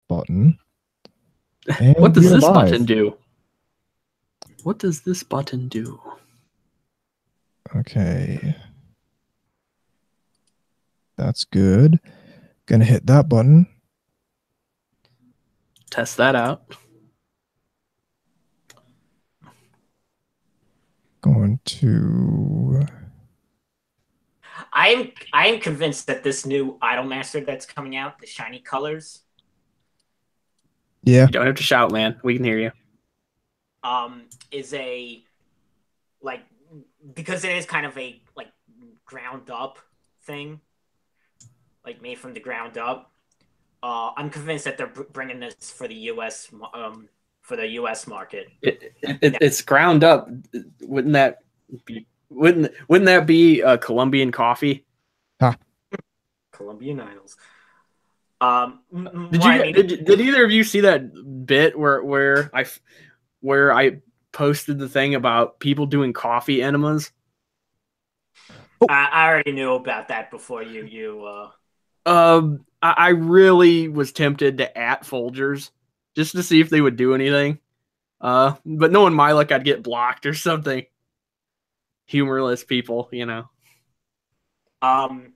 button. And what does we're this live. button do? What does this button do? Okay. That's good. Gonna hit that button. Test that out. Going to... I am convinced that this new Idolmaster that's coming out, the shiny colors. Yeah. You don't have to shout, man. We can hear you. Is a like because it is kind of a like ground up thing, like made from the ground up. I'm convinced that they're bringing this for the U.S. For the U.S. market. It's ground up. Wouldn't that be Colombian coffie? Huh. Colombian idols. Did either of you see that bit where I posted the thing about people doing coffee enemas? I already knew about that before you. I really was tempted to Folgers just to see if they would do anything. But knowing my luck, I'd get blocked or something. Humorless people, you know. I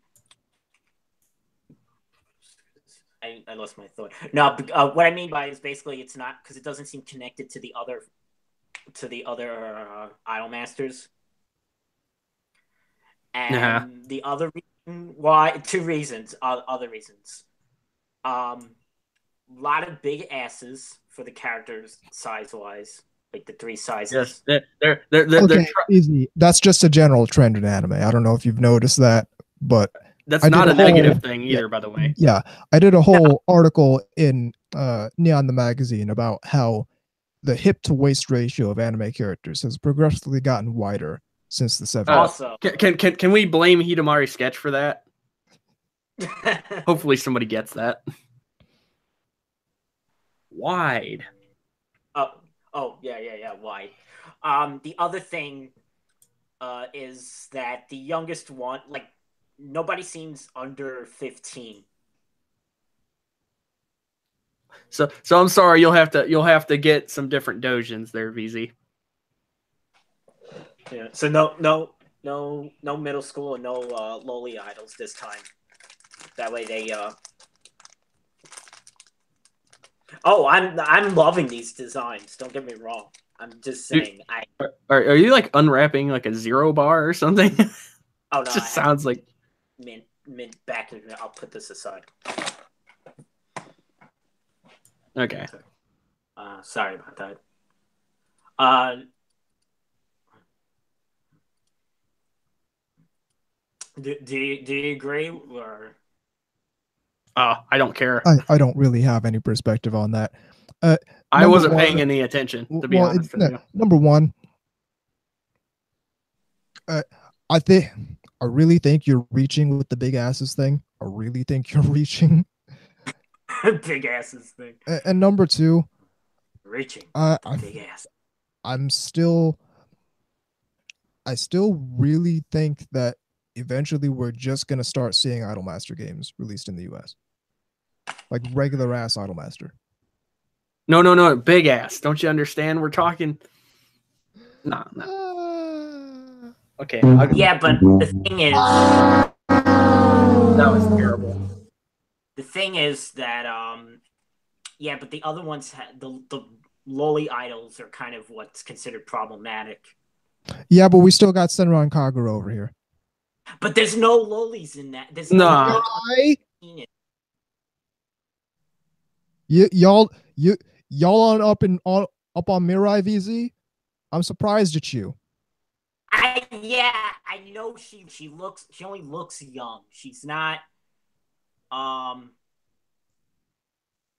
lost my thought. No, what I mean by it is basically it's not because it doesn't seem connected to the other Idolmasters. And the other reason why, two reasons, other reasons. A lot of big asses for the characters size-wise, like the 3 sizes. Yes, they're okay, easy. That's just a general trend in anime. I don't know if you've noticed that, but that's not a negative thing either, by the way. Yeah, I did a whole article in Neon the magazine about how the hip to waist ratio of anime characters has progressively gotten wider since the 70s. Also, can we blame Hidamari Sketch for that? Hopefully somebody gets that. Wide. Yeah, wide. The other thing is that the youngest one, like, nobody seems under 15. So I'm sorry, you'll have to get some different dojins there, VZ. Yeah. So no middle school and no lowly idols this time. That way they Oh, I'm loving these designs. Don't get me wrong. I'm just saying. Are you like unwrapping like a Zero bar or something? Oh no! It just sounds like mid back. I'll put this aside. Okay. Sorry about that. Do you agree or? I don't care. I don't really have any perspective on that. I wasn't paying any attention, to be honest. Number one, I really think you're reaching with the big asses thing. I really think you're reaching. Big asses thing. And number two, reaching. Big ass. I still really think that eventually we're just gonna start seeing Idolmaster games released in the US. Like regular ass Idolmaster. No, big ass. Don't you understand? We're talking. No. Okay. Yeah, but the thing is, that was terrible. The thing is that, yeah, but the other ones, the lowly idols are kind of what's considered problematic. Yeah, but we still got Senran and Kagura over here. But there's no lolies in that. There's no. Y'all on up on Mirai VZ? I'm surprised at you. I know she only looks young. She's not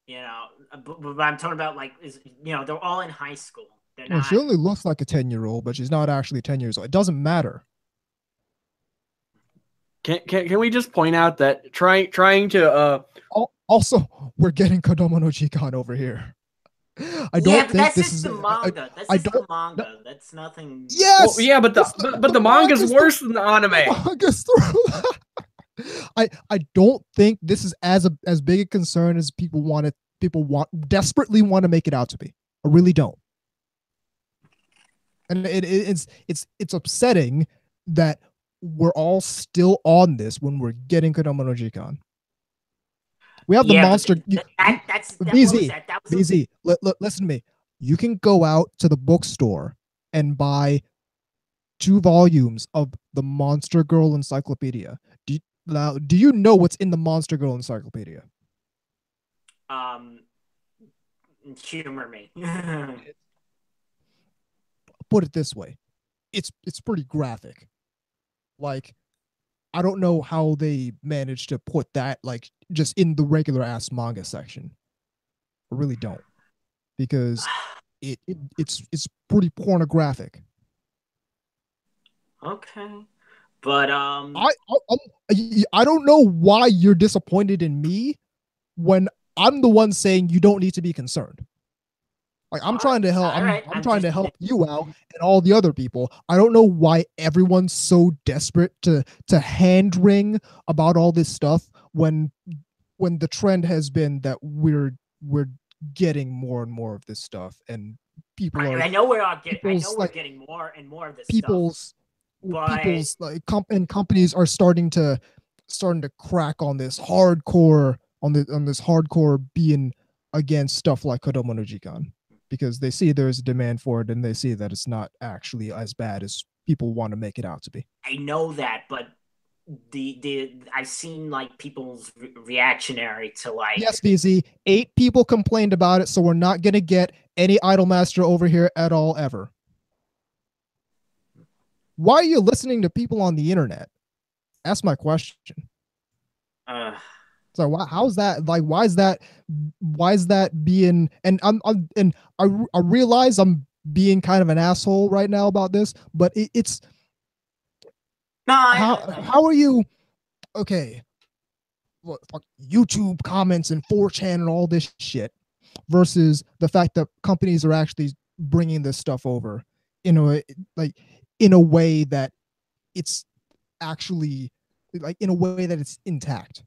you know, but I'm talking about like they're all in high school. They're not. She only looks like a 10-year-old, but she's not actually 10 years old. It doesn't matter. Can we just point out that trying to also we're getting Kodomo no Jikan over here. I don't think that's this just is the manga. That's just the manga. That's nothing. Yes. Well, yeah, but the manga's worse than the anime. I don't think this is as big a concern as people want it people desperately want to make it out to be. I really don't. And it's upsetting that we're all still on this when we're getting Kodomo no Jikan. We have the monster. BZ, listen to me. You can go out to the bookstore and buy 2 volumes of the Monster Girl Encyclopedia. Do you know what's in the Monster Girl Encyclopedia? Humor me. Put it this way, it's pretty graphic. Like, I don't know how they managed to put that like just in the regular ass manga section. I really don't, because it's pretty pornographic. Okay, but I don't know why you're disappointed in me when I'm the one saying you don't need to be concerned. Like, I'm trying to help. I'm trying to help you out and all the other people. I don't know why everyone's so desperate to hand wring about all this stuff when the trend has been that we're getting more and more of this stuff, and people are. I know we're getting more and more of this people's like companies are starting to crack on this hardcore being against stuff like Kodomo no Jikan, because they see there's a demand for it and they see that it's not actually as bad as people want to make it out to be. I know that, but I've seen like people's reactionary to like. Yes, VZ, 8 people complained about it, so we're not gonna get any Idolmaster over here at all ever. Why are you listening to people on the internet? That's my question. So how's that? Like, why is that being? And I realize I'm being kind of an asshole right now about this, but it's. No, how are you? Okay, fuck YouTube comments and 4chan and all this shit, versus the fact that companies are actually bringing this stuff over in a way that it's actually like in a way that it's intact.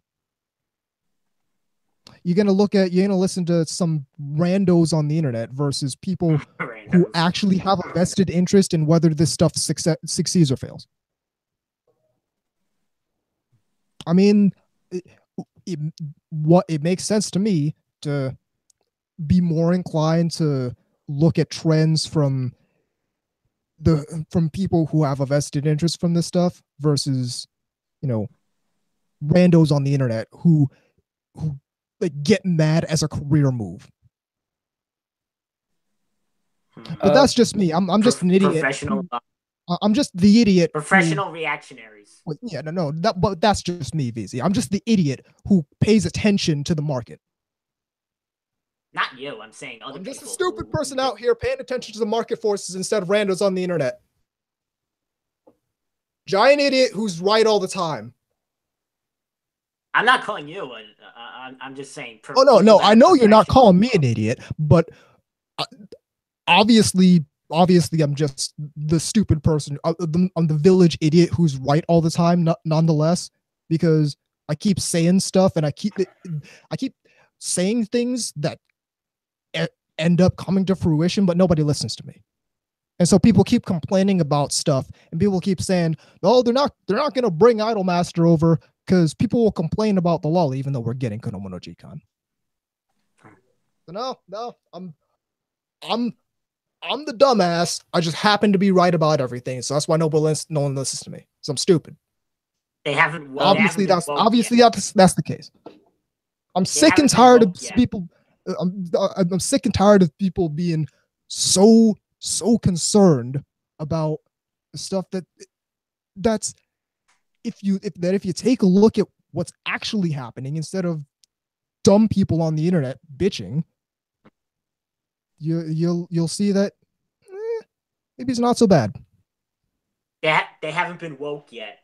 You're gonna listen to some randos on the internet versus people who actually have a vested interest in whether this stuff succeeds or fails. I mean, it makes sense to me to be more inclined to look at trends from people who have a vested interest from this stuff versus, randos on the internet who like get mad as a career move. But that's just me. I'm just an idiot. I'm just the idiot. Professional reactionaries. Well, yeah, no. But that's just me, VZ. I'm just the idiot who pays attention to the market. Not you. I'm saying other people. I'm just a stupid person out here paying attention to the market forces instead of randos on the internet. Giant idiot who's right all the time. I'm not calling you. I'm just saying. Oh no. I know you're not calling me an idiot, but obviously, I'm just the stupid person. I'm the village idiot who's right all the time, nonetheless, because I keep saying stuff and I keep saying things that end up coming to fruition, but nobody listens to me. And so people keep complaining about stuff, and people keep saying, "Oh, they're not going to bring Idolmaster over because people will complain about the lull, even though we're getting Kodomo no Jikan." So no, I'm the dumbass. I just happen to be right about everything, so that's why no one listens to me. So I'm stupid. They haven't. Obviously, that's the case. I'm sick and tired of people. I'm sick and tired of people being so concerned about stuff that's if you take a look at what's actually happening instead of dumb people on the internet bitching, you'll see that maybe it's not so bad. They haven't been woke yet,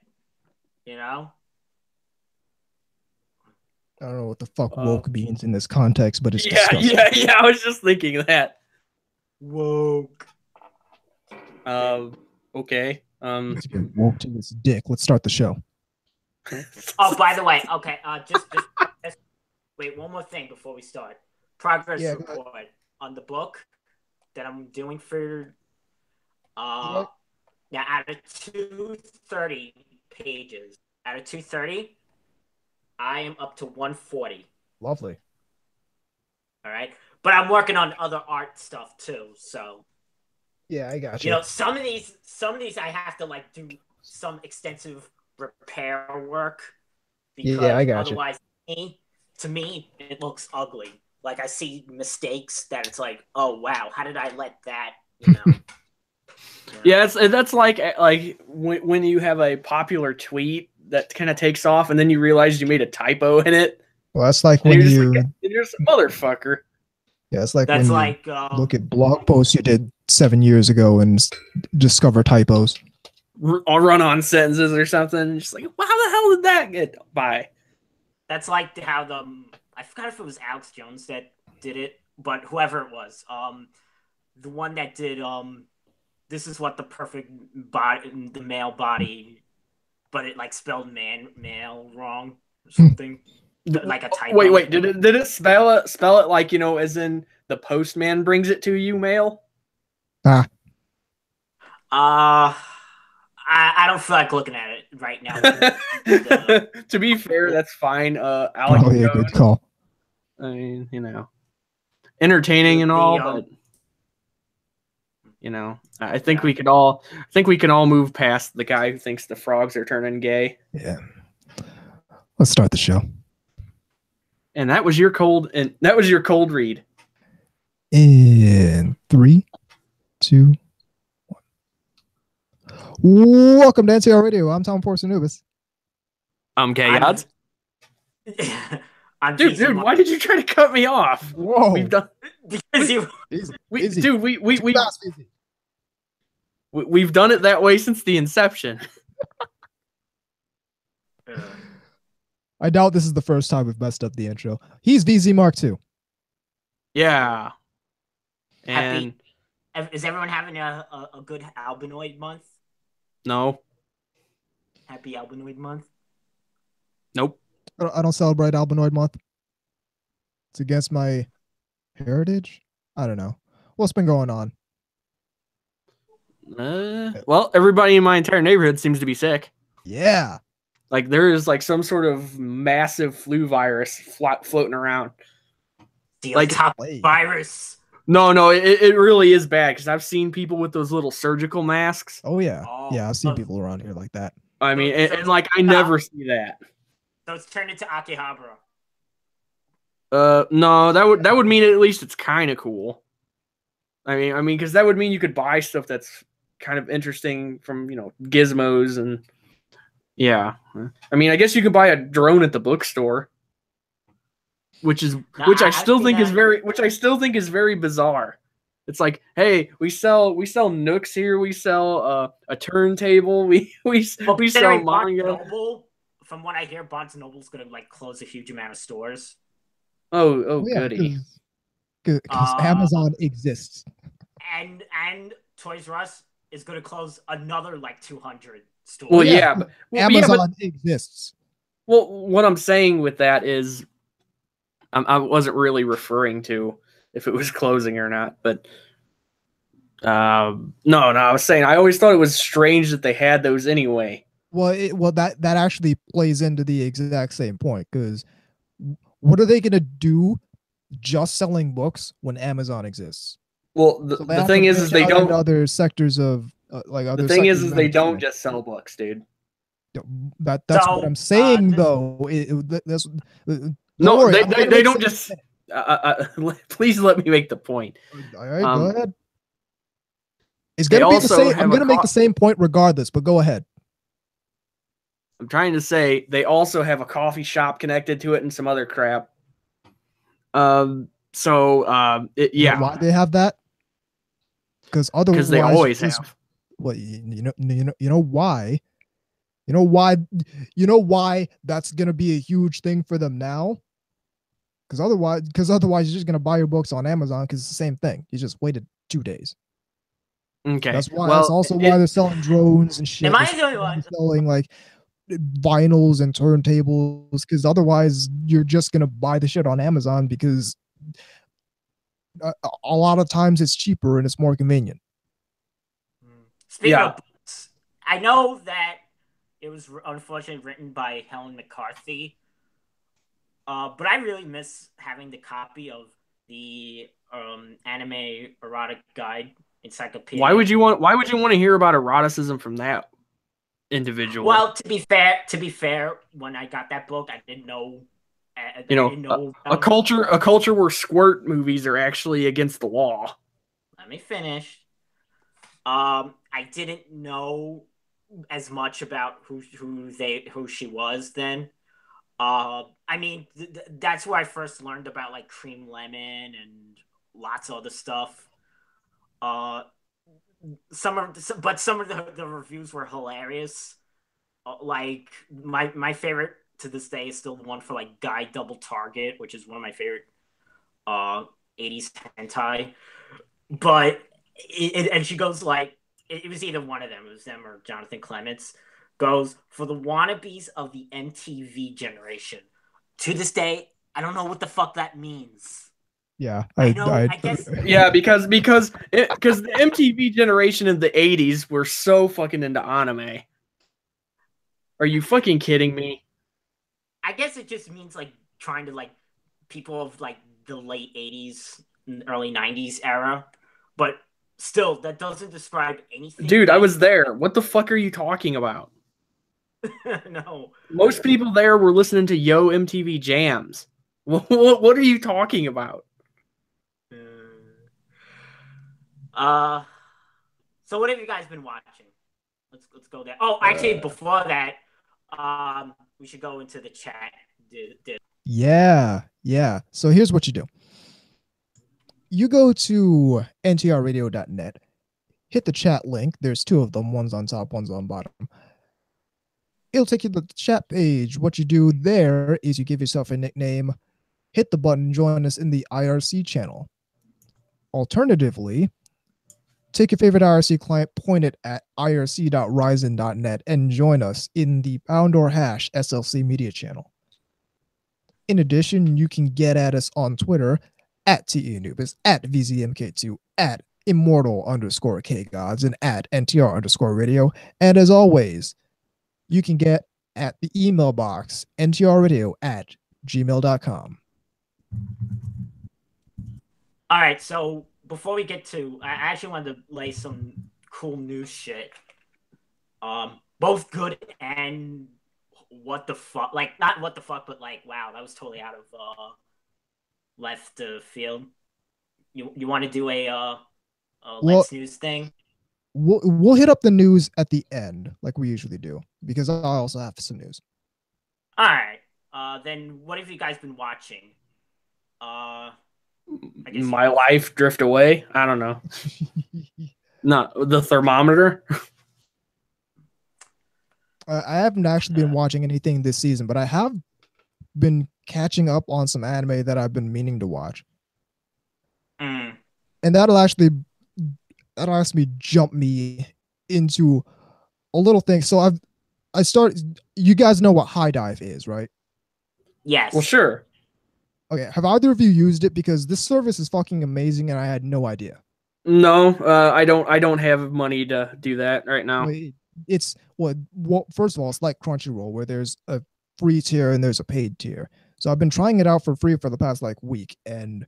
I don't know what the fuck woke means in this context, but it's disgusting. Yeah. I was just thinking that. Woke. Okay. Let's get woke to this dick. Let's start the show. Oh, by the way, okay. Just wait. One more thing before we start. progress report on the book that I'm doing for now out of 230 pages. Out of 230, I am up to 140. Lovely. All right. But I'm working on other art stuff too, so yeah, I got you. You know, some of these I have to like do some extensive repair work because I got otherwise to me it looks ugly. Like I see mistakes that it's like, oh wow, how did I let that, you know? Yeah, that's like when you have a popular tweet that kind of takes off and then you realize you made a typo in it. Well, that's like when you're just a motherfucker. Yeah, it's like that's when like, you look at blog posts you did 7 years ago and discover typos. Or run-on sentences or something. Just like, well, how the hell did that get by? That's like how I forgot if it was Alex Jones that did it, but whoever it was, the one that did this is what the perfect body, the male body, but it like spelled male wrong or something. Like a typo. Wait, did it spell it like, you know, as in the postman brings it to you, mail? I don't feel like looking at it right now. To be fair, that's fine. Alex probably a good call. I mean, you know, entertaining and all, but you know, I think we can all move past the guy who thinks the frogs are turning gay. Yeah. Let's start the show. And that was your cold read. In 3, 2, 1. Welcome to NTR Radio. I'm Tom Force Anubis. I'm K-Odds. Dude, why did you try to cut me off? Whoa. We've done we've done it that way since the inception. I doubt this is the first time we've messed up the intro. He's VZ Mark II. Yeah. And is everyone having a good albinoid month? No. Happy albinoid month? Nope. I don't celebrate albinoid month. It's against my heritage. I don't know. What's been going on? Well, everybody in my entire neighborhood seems to be sick. Yeah. Like there is like some sort of massive flu virus floating around. The like top virus. No, it really is bad because I've seen people with those little surgical masks. Oh yeah, yeah, I've seen people around here like that. I mean, and like I never see that. So it's turned into Akihabara. No, that would mean at least it's kind of cool. I mean, because that would mean you could buy stuff that's kind of interesting from, you know, gizmos and yeah. I mean, I guess you could buy a drone at the bookstore, which I still think is very bizarre. It's like, hey, we sell Nooks here, we sell a turntable, we sell manga. From what I hear, Barnes & Noble's gonna like close a huge amount of stores. Oh, yeah, goody. Because Amazon exists. And Toys R Us is gonna close another like 200 stores. Well, yeah, but Amazon exists. Well, what I'm saying with that is, I wasn't really referring to if it was closing or not, but no, I was saying I always thought it was strange that they had those anyway. Well, that actually plays into the exact same point, because what are they going to do just selling books when Amazon exists? Well, the thing is they don't. Other sectors of the thing is they don't just sell books, dude. That's what I'm saying, though. No, they don't just. Please let me make the point. All right, go ahead. It's gonna be the same. I'm gonna make the same point regardless, but go ahead. I'm trying to say they also have a coffee shop connected to it and some other crap. Yeah. You know why they have that? Because they always have. Well, you know why? You know why that's gonna be a huge thing for them now? Because otherwise you're just gonna buy your books on Amazon because it's the same thing. You just waited 2 days. Okay. That's why. That's also why they're selling drones and shit. Am I the only one selling like vinyls and turntables? Because otherwise you're just gonna buy the shit on Amazon because a lot of times it's cheaper and it's more convenient. Speaking of books, I know that it was unfortunately written by Helen McCarthy, but I really miss having the copy of the anime erotic guide encyclopedia. Why would you want to hear about eroticism from that individual? Well, to be fair, when I got that book, I didn't know. A culture where squirt movies are actually against the law. Let me finish. I didn't know as much about who she was then. I mean, that's where I first learned about like Cream Lemon and lots of other stuff. Some of the reviews were hilarious. Like my favorite to this day is still the one for like Guy Double Target, which is one of my favorite 80s hentai. But and she goes like, it was either one of them, it was them or Jonathan Clements, goes, for the wannabes of the MTV generation. To this day, I don't know what the fuck that means. Yeah, I guess. Yeah, because the MTV generation in the 80s were so fucking into anime. Are you fucking kidding me? I guess it just means like trying to like people of like the late 80s, early 90s era, but still, that doesn't describe anything. Dude, I was there. What the fuck are you talking about? No. Most people there were listening to Yo MTV Jams. What are you talking about? So what have you guys been watching? Let's go there. Oh, actually, before that, we should go into the chat. Yeah. So here's what you do. You go to ntrradio.net, hit the chat link. There's two of them. One's on top, one's on bottom. It'll take you to the chat page. What you do there is you give yourself a nickname, hit the button, join us in the IRC channel. Alternatively, take your favorite IRC client, point it at irc.ryzen.net, and join us in the # SLC media channel. In addition, you can get at us on Twitter at TEAnubis, at VZMK2, at Immortal_KGods, and at NTR_radio. And as always, you can get at the email box, ntrradio@gmail.com. All right, so before we get to, I actually wanted to lay some cool news shit. Both good and what the fuck, like not what the fuck, but like wow, that was totally out of left field. You want to do a Let's News thing? We'll hit up the news at the end, like we usually do, because I also have some news. All right. Then what have you guys been watching? I guess my life drift away. I don't know. Not the thermometer. I haven't actually been watching anything this season, but I have been catching up on some anime that I've been meaning to watch. And that'll actually jump me into a little thing. So you guys know what High Dive is, right? Yes. Well, sure. Okay. Have either of you used it? Because this service is fucking amazing and I had no idea. No, I don't have money to do that right now. It's first of all, it's like Crunchyroll, where there's a free tier and there's a paid tier. So I've been trying it out for free for the past like week, and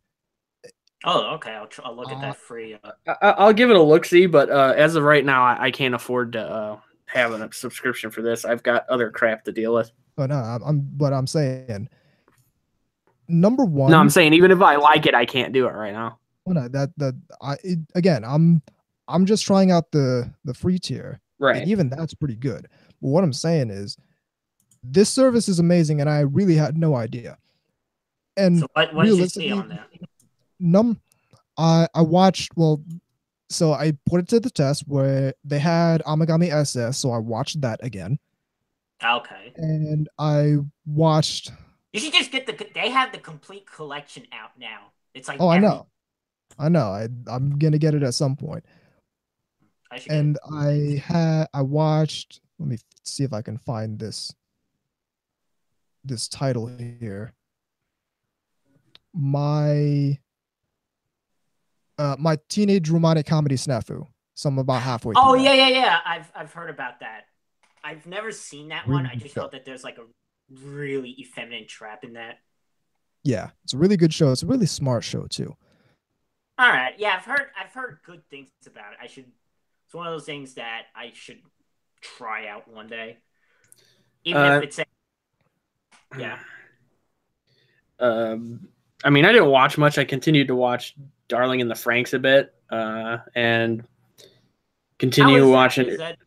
okay, I'll look at that free. I'll give it a look-see, but as of right now, I can't afford to have a subscription for this. I've got other crap to deal with. But no, I'm saying, number one. No, I'm saying even if I like it, I can't do it right now. Well, no, I'm just trying out the free tier. Right. And even that's pretty good. But what I'm saying is, this service is amazing, and I really had no idea. And so what did you see on that? I watched, so I put it to the test where they had Amagami SS, so I watched that again. Okay. And I watched. You should just get they have the complete collection out now. It's like I know. I'm gonna get it at some point. I watched. Let me see if I can find this title here. My My teenage romantic comedy snafu. So I'm about halfway Oh through that. yeah. I've heard about that. I've never seen that one. I just felt that there's like a really effeminate trap in that. Yeah, it's a really good show. It's a really smart show too. All right. Yeah, I've heard good things about it. It's one of those things that I should try out one day. Even if it's yeah. I mean, I didn't watch much. I continued to watch Darling in the Franxx a bit, and continue watching it.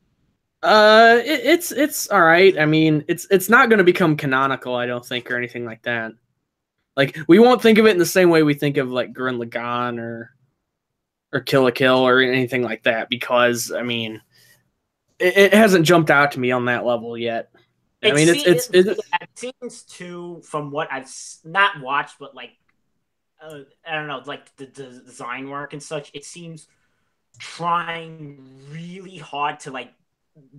It's all right. I mean, it's not going to become canonical, I don't think, or anything like that. Like, we won't think of it in the same way we think of like Gurren Lagann or Kill la Kill or anything like that, because I mean, it hasn't jumped out to me on that level yet. I mean, it seems to, from what I've not watched, but like I don't know, like the design work and such, it seems trying really hard to like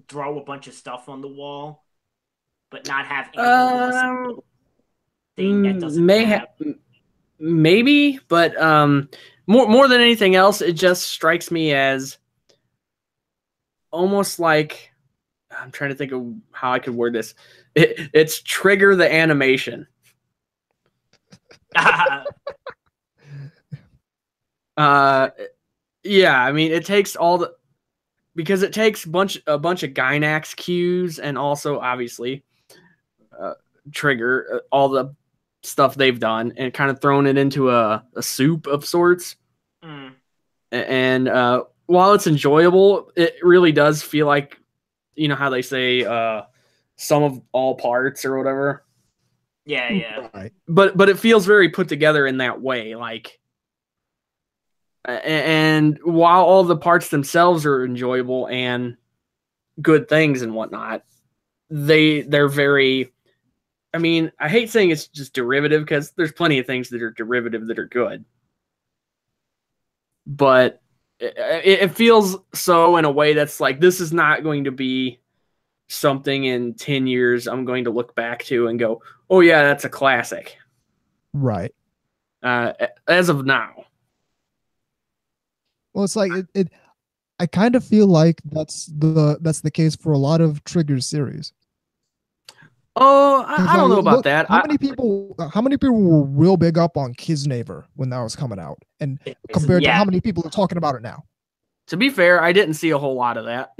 throw a bunch of stuff on the wall, but not have anything thing that doesn't have. Maybe, but more than anything else, it just strikes me as almost like, I'm trying to think of how I could word this. It's Trigger the animation. Yeah, I mean, it takes because it takes a bunch of Gainax cues, and also obviously Trigger, all the stuff they've done, and kind of thrown it into a soup of sorts. And while it's enjoyable, it really does feel like, you know how they say sum of all parts or whatever. Yeah. Right. But it feels very put together in that way, like. And while all the parts themselves are enjoyable and good things and whatnot, they're very. I mean, I hate saying it's just derivative, because there's plenty of things that are derivative that are good. But it feels so in a way that's like, this is not going to be something in 10 years I'm going to look back to and go, oh yeah, that's a classic. Right. As of now. Well, it's like it I kind of feel like that's the case for a lot of Trigger series. Oh, I don't know about that. How many people were real big up on Kisnaver when that was coming out, and compared to how many people are talking about it now? To be fair, I didn't see a whole lot of that.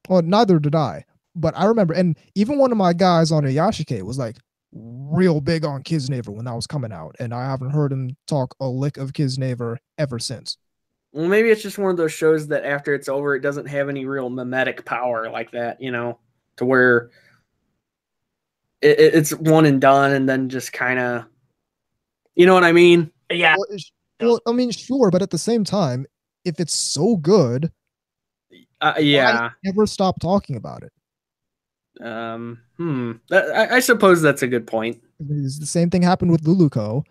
Well, neither did I. But I remember, and even one of my guys on Yashike was like real big on Kisnaver when that was coming out, and I haven't heard him talk a lick of Kisnaver ever since. Well, maybe it's just one of those shows that after it's over, it doesn't have any real mimetic power like that, you know, to where it's one and done, and then just kind of, you know what I mean? Yeah. Well, I mean, sure, but at the same time, if it's so good, yeah, why never stop talking about it? I suppose that's a good point. The same thing happened with Luluko,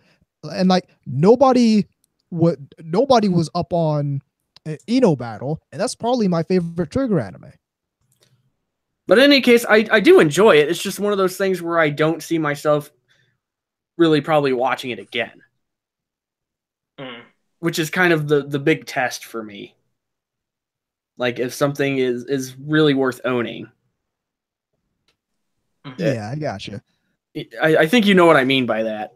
and like nobody was up on Eno Battle, and that's probably my favorite Trigger anime. But in any case, I do enjoy it. It's just one of those things where I don't see myself really probably watching it again. Which is kind of the big test for me. Like, if something is really worth owning. Yeah, I gotcha. I think you know what I mean by that.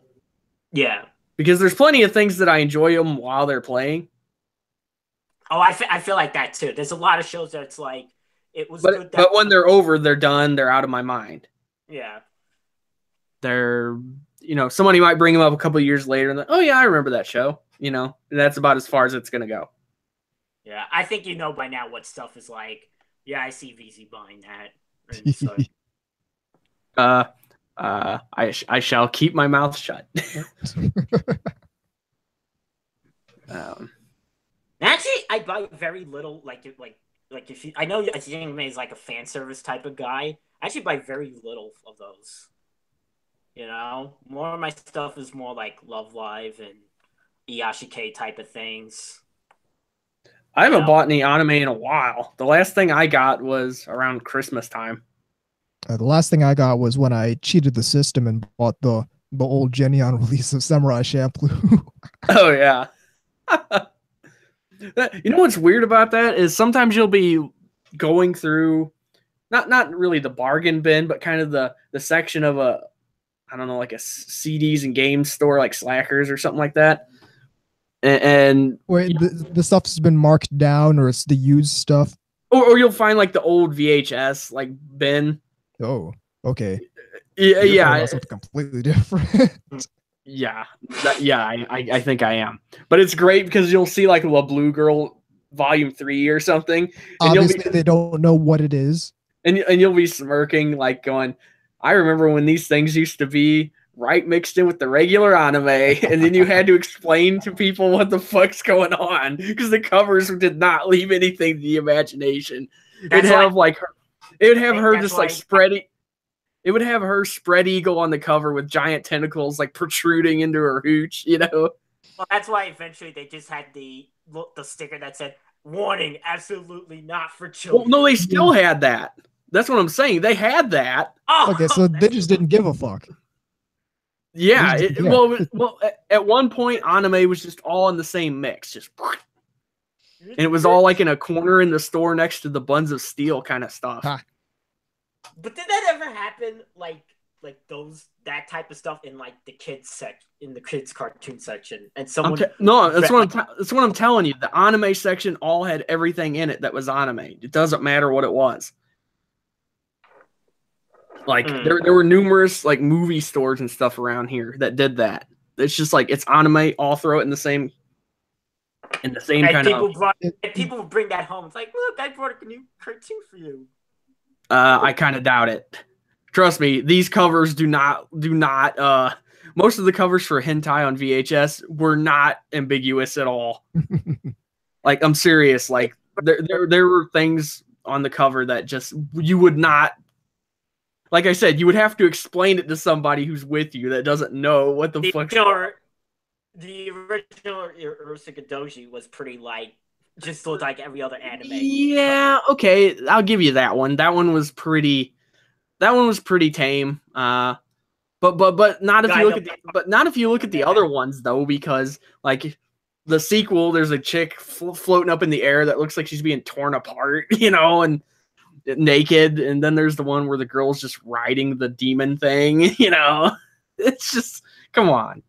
Yeah. Because there's plenty of things that I enjoy them while they're playing. Oh, I feel like that too. There's a lot of shows that it's like, it was good. But when they're over, they're done. They're out of my mind. Yeah. They're, you know, somebody might bring them up a couple of years later and like, oh yeah, I remember that show. You know, and that's about as far as it's going to go. Yeah, I think you know by now what stuff is like. Yeah, I see VZ buying that. So. I shall keep my mouth shut. Actually, I buy very little. Like if you, I know anime is like a fan service type of guy. I actually buy very little of those. You know, more of my stuff is more like Love Live and Iyashike type of things. I haven't bought any anime in a while. The last thing I got was around Christmas time. The last thing I got was when I cheated the system and bought the old Genion release of Samurai Champloo. Oh yeah. You know what's weird about that is sometimes you'll be going through not really the bargain bin, but kind of the section of a, I don't know, like a CDs and games store, like Slackers or something like that. And wait, the stuff's been marked down, or it's the used stuff, or you'll find like the old VHS like bin. Oh, okay. Yeah, something completely different. Yeah, I think I am. But it's great because you'll see like La Blue Girl Volume 3 or something. And Obviously, they don't know what it is. And you'll be smirking, like going, I remember when these things used to be right mixed in with the regular anime, and then you had to explain to people what the fuck's going on because the covers did not leave anything to the imagination. It'd have her just like spreading. It would have her spread eagle on the cover with giant tentacles like protruding into her hooch, you know? Well, that's why eventually they just had the sticker that said, "Warning, absolutely not for children." Well, no, they still had that. That's what I'm saying. They had that. Oh, okay, so they just didn't give a fuck. Yeah. Well, at one point, anime was just all in the same mix. Just... And it was all like in a corner in the store next to the Buns of Steel kind of stuff. Ha. But did that ever happen? Like that type of stuff in like the kids in the kids cartoon section, and someone that's what I'm telling you. The anime section all had everything in it that was anime. It doesn't matter what it was. Like there were numerous like movie stores and stuff around here that did that. It's just like it's anime. All throw it in the same kind of. People would bring that home. It's like, look, I brought a new cartoon for you. I kind of doubt it. Trust me, these covers do not. Most of the covers for hentai on VHS were not ambiguous at all. Like, I'm serious. Like, there were things on the cover that just you would not. Like I said, you would have to explain it to somebody who's with you that doesn't know what the fuck. The original Urusaka Doji was pretty like. Just looked like every other anime. Yeah, okay, I'll give you that one. That one was pretty tame. But not if you look not if you look at the other ones though, because like the sequel, there's a chick floating up in the air that looks like she's being torn apart, you know, and naked, and then there's the one where the girl's just riding the demon thing, you know. It's just come on.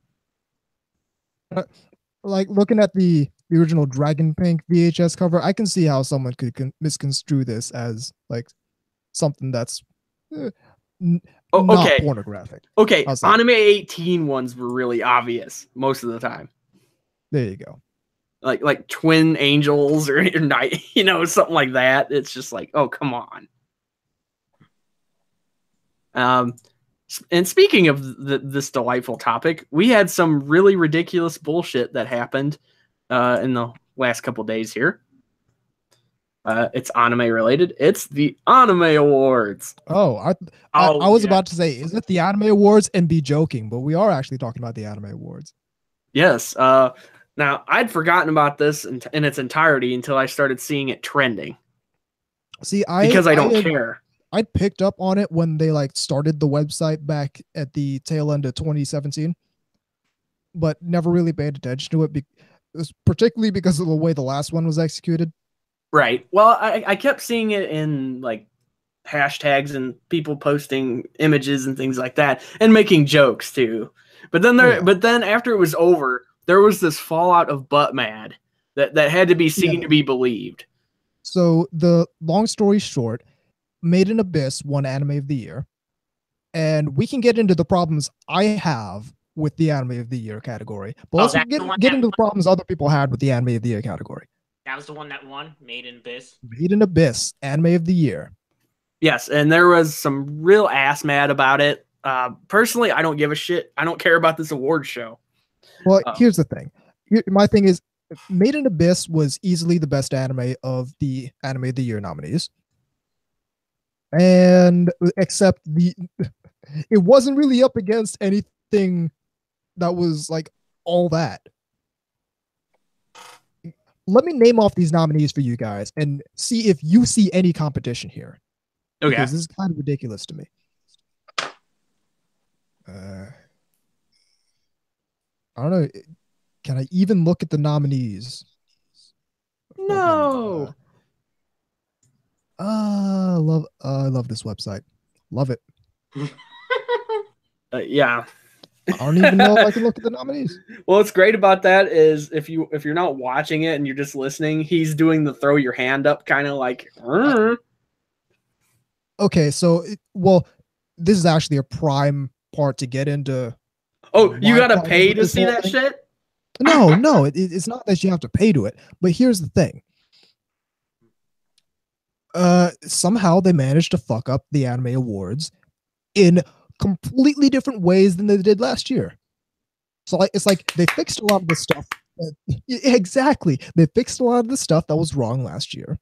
Like looking at the original Dragon Pink VHS cover, I can see how someone could misconstrue this as like something that's not pornographic. Okay, anime 18 ones were really obvious most of the time. There you go. Like twin angels or night, you know, something like that. It's just like, oh, come on. And speaking of this delightful topic, we had some really ridiculous bullshit that happened in the last couple days here. It's anime related. It's the Anime Awards. I was about to say, is it the Anime Awards and be joking, but we are actually talking about the Anime Awards. Yes. Now, I'd forgotten about this in its entirety until I started seeing it trending. See, I don't care. I picked up on it when they like started the website back at the tail end of 2017, but never really paid attention to it, particularly because of the way the last one was executed. Right. Well, I kept seeing it in like hashtags and people posting images and things like that and making jokes too. But then after it was over, there was this fallout of butt mad that had to be seen to be believed. So the long story short, Made in Abyss won Anime of the Year, and we can get into the problems I have with the Anime of the Year category, but let's get into the problems other people had with the Anime of the Year category. That was the one that won, Made in Abyss. Made in Abyss, Anime of the Year. Yes, and there was some real ass mad about it. Personally, I don't give a shit. I don't care about this award show. Well, here's the thing. My thing is, Made in Abyss was easily the best anime of the Anime of the Year nominees. And except it wasn't really up against anything that was like all that. Let me name off these nominees for you guys and see if you see any competition here. Okay. Because this is kind of ridiculous to me. I don't know. Can I even look at the nominees? No. I love this website. Love it. Yeah. I don't even know if I can look at the nominees. Well, what's great about that is if you're not watching it and you're just listening, he's doing the throw your hand up kind of like. Okay, so this is actually a prime part to get into. Oh, you gotta pay to see that shit? No, it's not that you have to pay to it. But here's the thing. Somehow they managed to fuck up the anime awards in completely different ways than they did last year. So it's like they fixed a lot of the stuff. Exactly, they fixed a lot of the stuff that was wrong last year,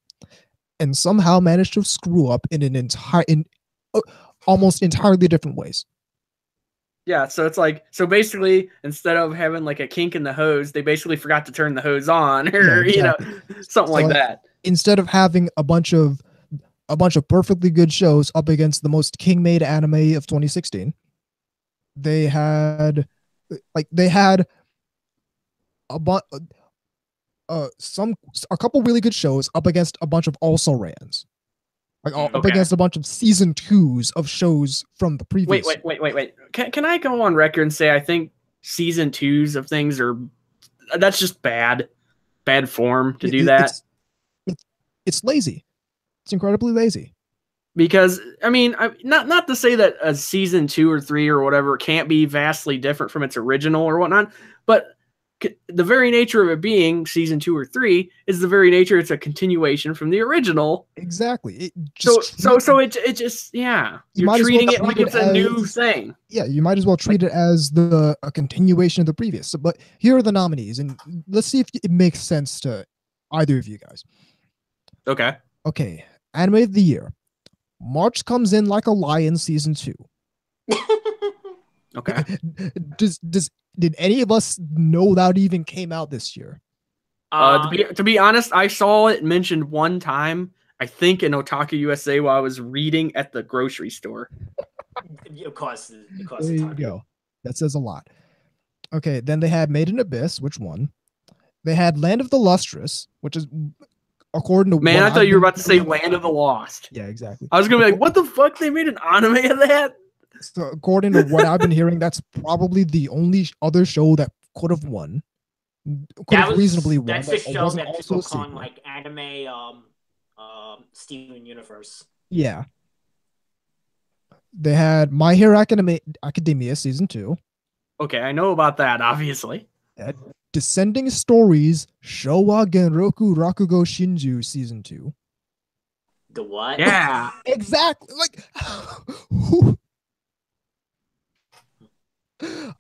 and somehow managed to screw up in almost entirely different ways. Yeah, so it's like, so basically, instead of having like a kink in the hose, they basically forgot to turn the hose on, or exactly. Something like that. Instead of having a bunch of perfectly good shows up against the most king-made anime of 2016, they had a couple really good shows up against a bunch of also rans. Up against a bunch of season 2s of shows from the previous. Wait. Can I go on record and say I think season 2s of things that's just bad form to do that. It's lazy. It's incredibly lazy. Because I mean, not to say that a season 2 or 3 or whatever can't be vastly different from its original or whatnot, but the very nature of it being season 2 or 3 is the very nature. It's a continuation from the original. Exactly. So it just, yeah. You're treating it like it's a new thing. Yeah, you might as well treat it as a continuation of the previous. So, but here are the nominees, and let's see if it makes sense to either of you guys. Okay. Anime of the year. March Comes In Like a Lion season 2. Okay. Did any of us know that even came out this year? To be honest, I saw it mentioned one time, I think in Otaku USA, while I was reading at the grocery store. Of course. There you go. That says a lot. Okay, then they had Made in Abyss, which won. They had Land of the Lustrous, which is according to I thought you were about to say Land of the Lost. Yeah, exactly. I was gonna be like, what the fuck? They made an anime of that? So according to what I've been hearing, that's probably the only other show that could have won. Reasonably won. That's the show that people call like anime Steven Universe. Yeah. They had My Hero Academia season 2. Okay, I know about that, obviously. Descending Stories Showa Genroku Rakugo Shinju season 2. The what? Yeah. Exactly. Like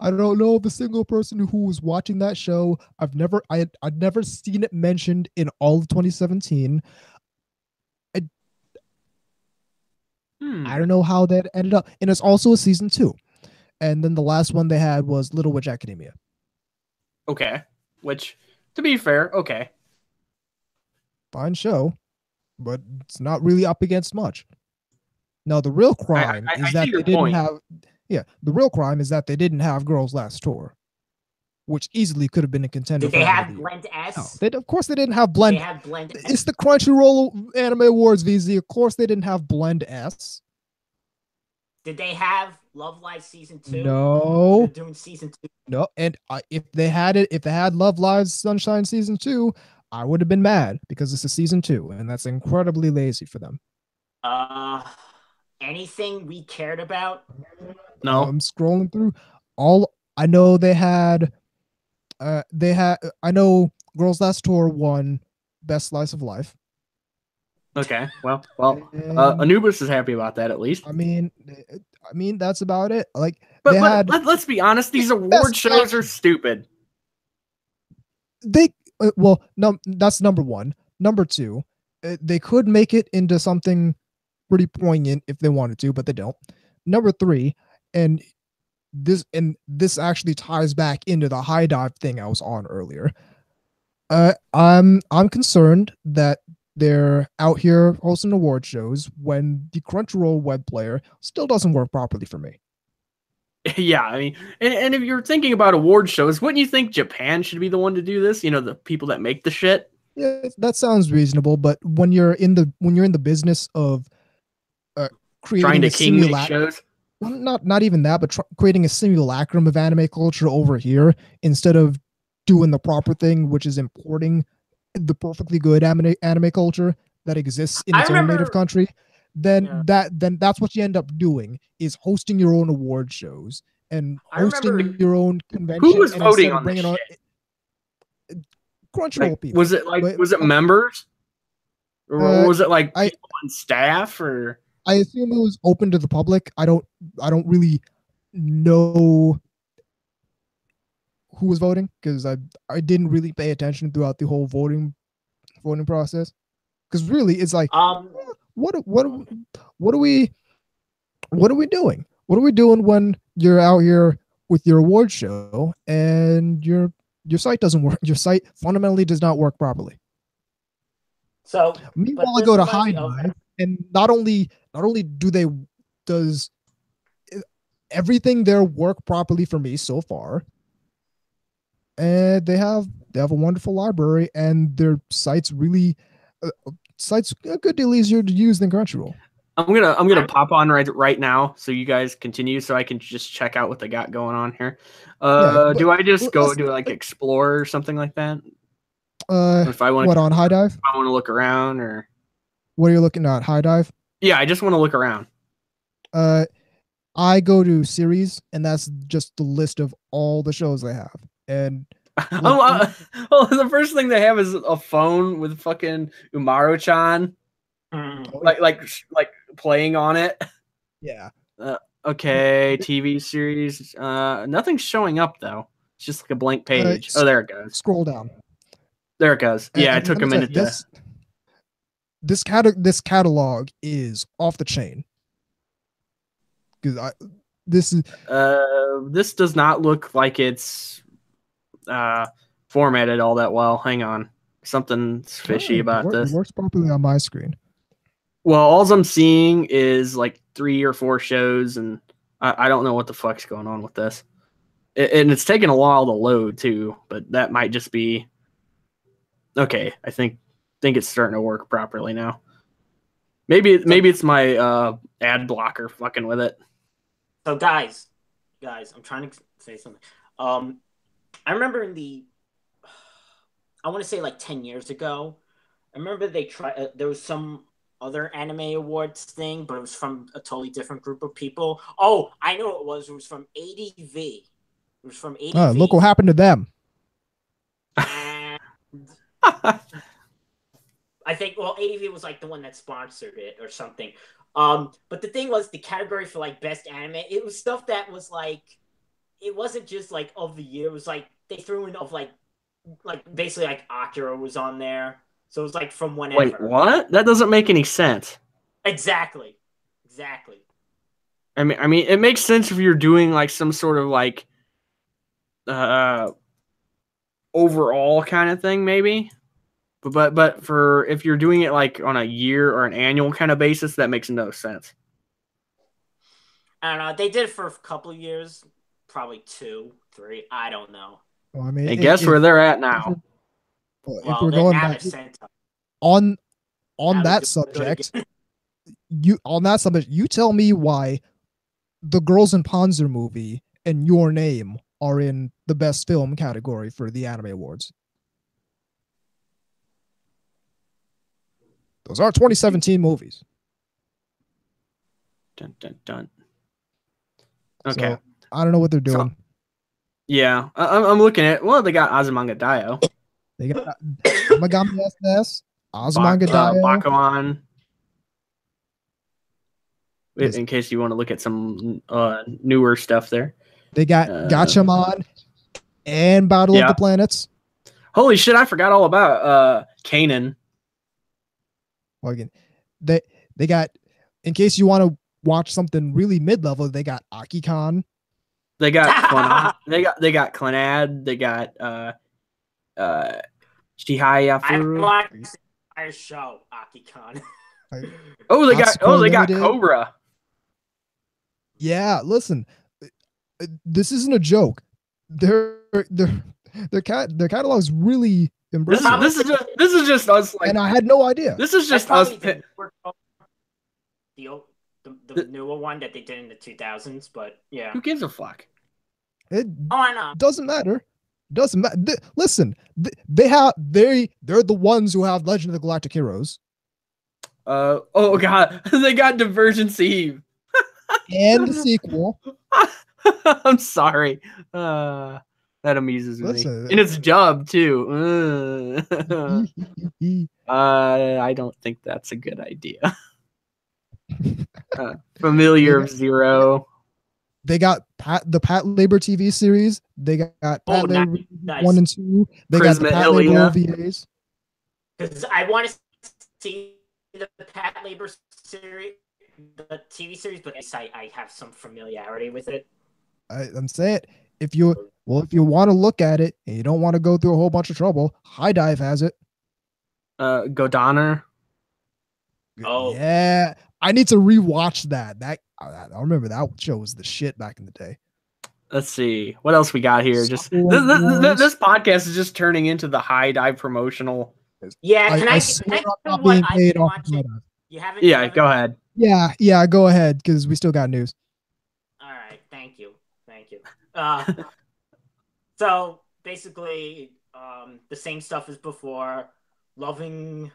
I don't know of a single person who was watching that show. I'd never seen it mentioned in all of 2017. I don't know how that ended up. And it's also a season 2. And then the last one they had was Little Witch Academia. Okay. Which, to be fair, okay. Fine show, but it's not really up against much. Now, the real crime is that they didn't have... Yeah, the real crime is that they didn't have Girls Last Tour, which easily could have been a contender. Did they have Blend S? No, of course they didn't have Blend. They have Blend S. It's the Crunchyroll Anime Awards, VZ. Of course they didn't have Blend S. Did they have Love Live season 2? No. They're doing season 2. No, and if they had Love Live Sunshine season 2, I would have been mad because it's a season 2, and that's incredibly lazy for them. Anything we cared about? No. I'm scrolling through. I know they had. I know Girls Last Tour won Best Slice of Life. Okay, well, Anubis is happy about that at least. I mean, that's about it. Like, but let's be honest, these award shows are stupid. That's number one. Number two, they could make it into something pretty poignant if they wanted to, but they don't. Number three, and this actually ties back into the high dive thing I was on earlier. I'm concerned that they're out here hosting award shows when the Crunchyroll web player still doesn't work properly for me. Yeah, I mean, and if you're thinking about award shows, wouldn't you think Japan should be the one to do this? You know, the people that make the shit. Yeah, that sounds reasonable. But when you're in the business of Trying creating to a king make simulacrum, shows. well, not even that, but creating a simulacrum of anime culture over here instead of doing the proper thing, which is importing the perfectly good anime culture that exists in its own native country, then that's what you end up doing, is hosting your own award shows and hosting your own convention. Who was and voting instead of on this bringing shit? on Crunchyroll Like, people. was it members? Or was it like people on staff? Or I assume it was open to the public. I don't really know who was voting because I didn't really pay attention throughout the whole voting process. Because really, it's like, what are we doing? What are we doing when you're out here with your award show and your site doesn't work? Your site fundamentally does not work properly. So meanwhile, I go to High Dive, and not only does everything there work properly for me so far, and they have a wonderful library, and their site's really site's a good deal easier to use than Crunchyroll. I'm gonna pop on right now, so you guys continue, so I can just check out what they got going on here. Do I just go do like explore or something like that? If I want on High Dive, I want to look around, or what are you looking at? High Dive? Yeah, I just want to look around. I go to series, and that's just the list of all the shows they have. And well, the first thing they have is a phone with fucking Umaru-chan, like playing on it. Yeah. Okay, TV series. Nothing's showing up though. It's just like a blank page. Oh, there it goes. Scroll down. There it goes. Yeah, it took a minute. This catalog is off the chain. Because this does not look like it's formatted all that well. Hang on, something's fishy about this. It works properly on my screen. Well, all I'm seeing is like 3 or 4 shows, and I don't know what the fuck's going on with this. And it's taking a while to load too, but that might just be okay. I think it's starting to work properly now. Maybe it's my ad blocker fucking with it. So guys, I'm trying to say something. I remember I want to say like 10 years ago, I remember they tried. There was some other anime awards thing, but it was from a totally different group of people. Oh, I know what it was. It was from ADV. It was from ADV. Look what happened to them. And I think, well, ADV was like the one that sponsored it or something. But the thing was, the category for like best anime, it was stuff that was like, it wasn't just like of the year. It was like they threw in of like basically like Akira was on there. So it was like from whenever. Wait, what? That doesn't make any sense. Exactly. I mean, it makes sense if you're doing like some sort of like overall kind of thing, maybe. But for if you're doing it like on a year or an annual kind of basis, that makes no sense. I don't know. They did it for a couple of years, probably 2, 3. I don't know. Well, I mean, and guess where they're at now. If we're going back on that subject, you tell me why the Girls in Panzer movie and Your Name are in the best film category for the Anime Awards. Those are 2017 movies. Dun, dun, dun. Okay. So, I don't know what they're doing. Yeah, I'm looking at. Well, they got Azumanga Daioh. They got Megami SS, Azumanga Daioh, Bakuman. In case you want to look at some newer stuff there. They got Gatchaman and Battle of the Planets. Holy shit, I forgot all about Kanan. Well, again, they got, in case you want to watch something really mid-level, they got Aki-Kon. They got Clannad. they got Clannad. They got Chihayafuru. I watched our show Aki-Kon. They got Cobra. Yeah, listen. this isn't a joke. Their catalog's really impressive. This is just us, like, and I had no idea. This is just us. The newer one that they did in the 2000s, but yeah. Who gives a fuck? I know. Doesn't matter. Doesn't matter. Listen, they're the ones who have Legend of the Galactic Heroes. Oh god, they got Divergence Eve. And the sequel. I'm sorry. That amuses me. And it's dubbed too. I don't think that's a good idea. Familiar of Zero. They got the Pat Labor TV series. They got Pat Labor 1 and 2. They got the Pat Labor OVAs. Because I want to see the Pat Labor series, the TV series, but I have some familiarity with it. I'm saying, if you want to look at it and you don't want to go through a whole bunch of trouble, High Dive has it. Godonner. Oh yeah, I need to rewatch that. I remember that show was the shit back in the day. Let's see what else we got here. Just this podcast is just turning into the High Dive promotional. Yeah, can I not being paid off of High Dive. You haven't? Yeah, go ahead. Yeah, go ahead because we still got news. All right, thank you. So basically, the same stuff as before. Loving,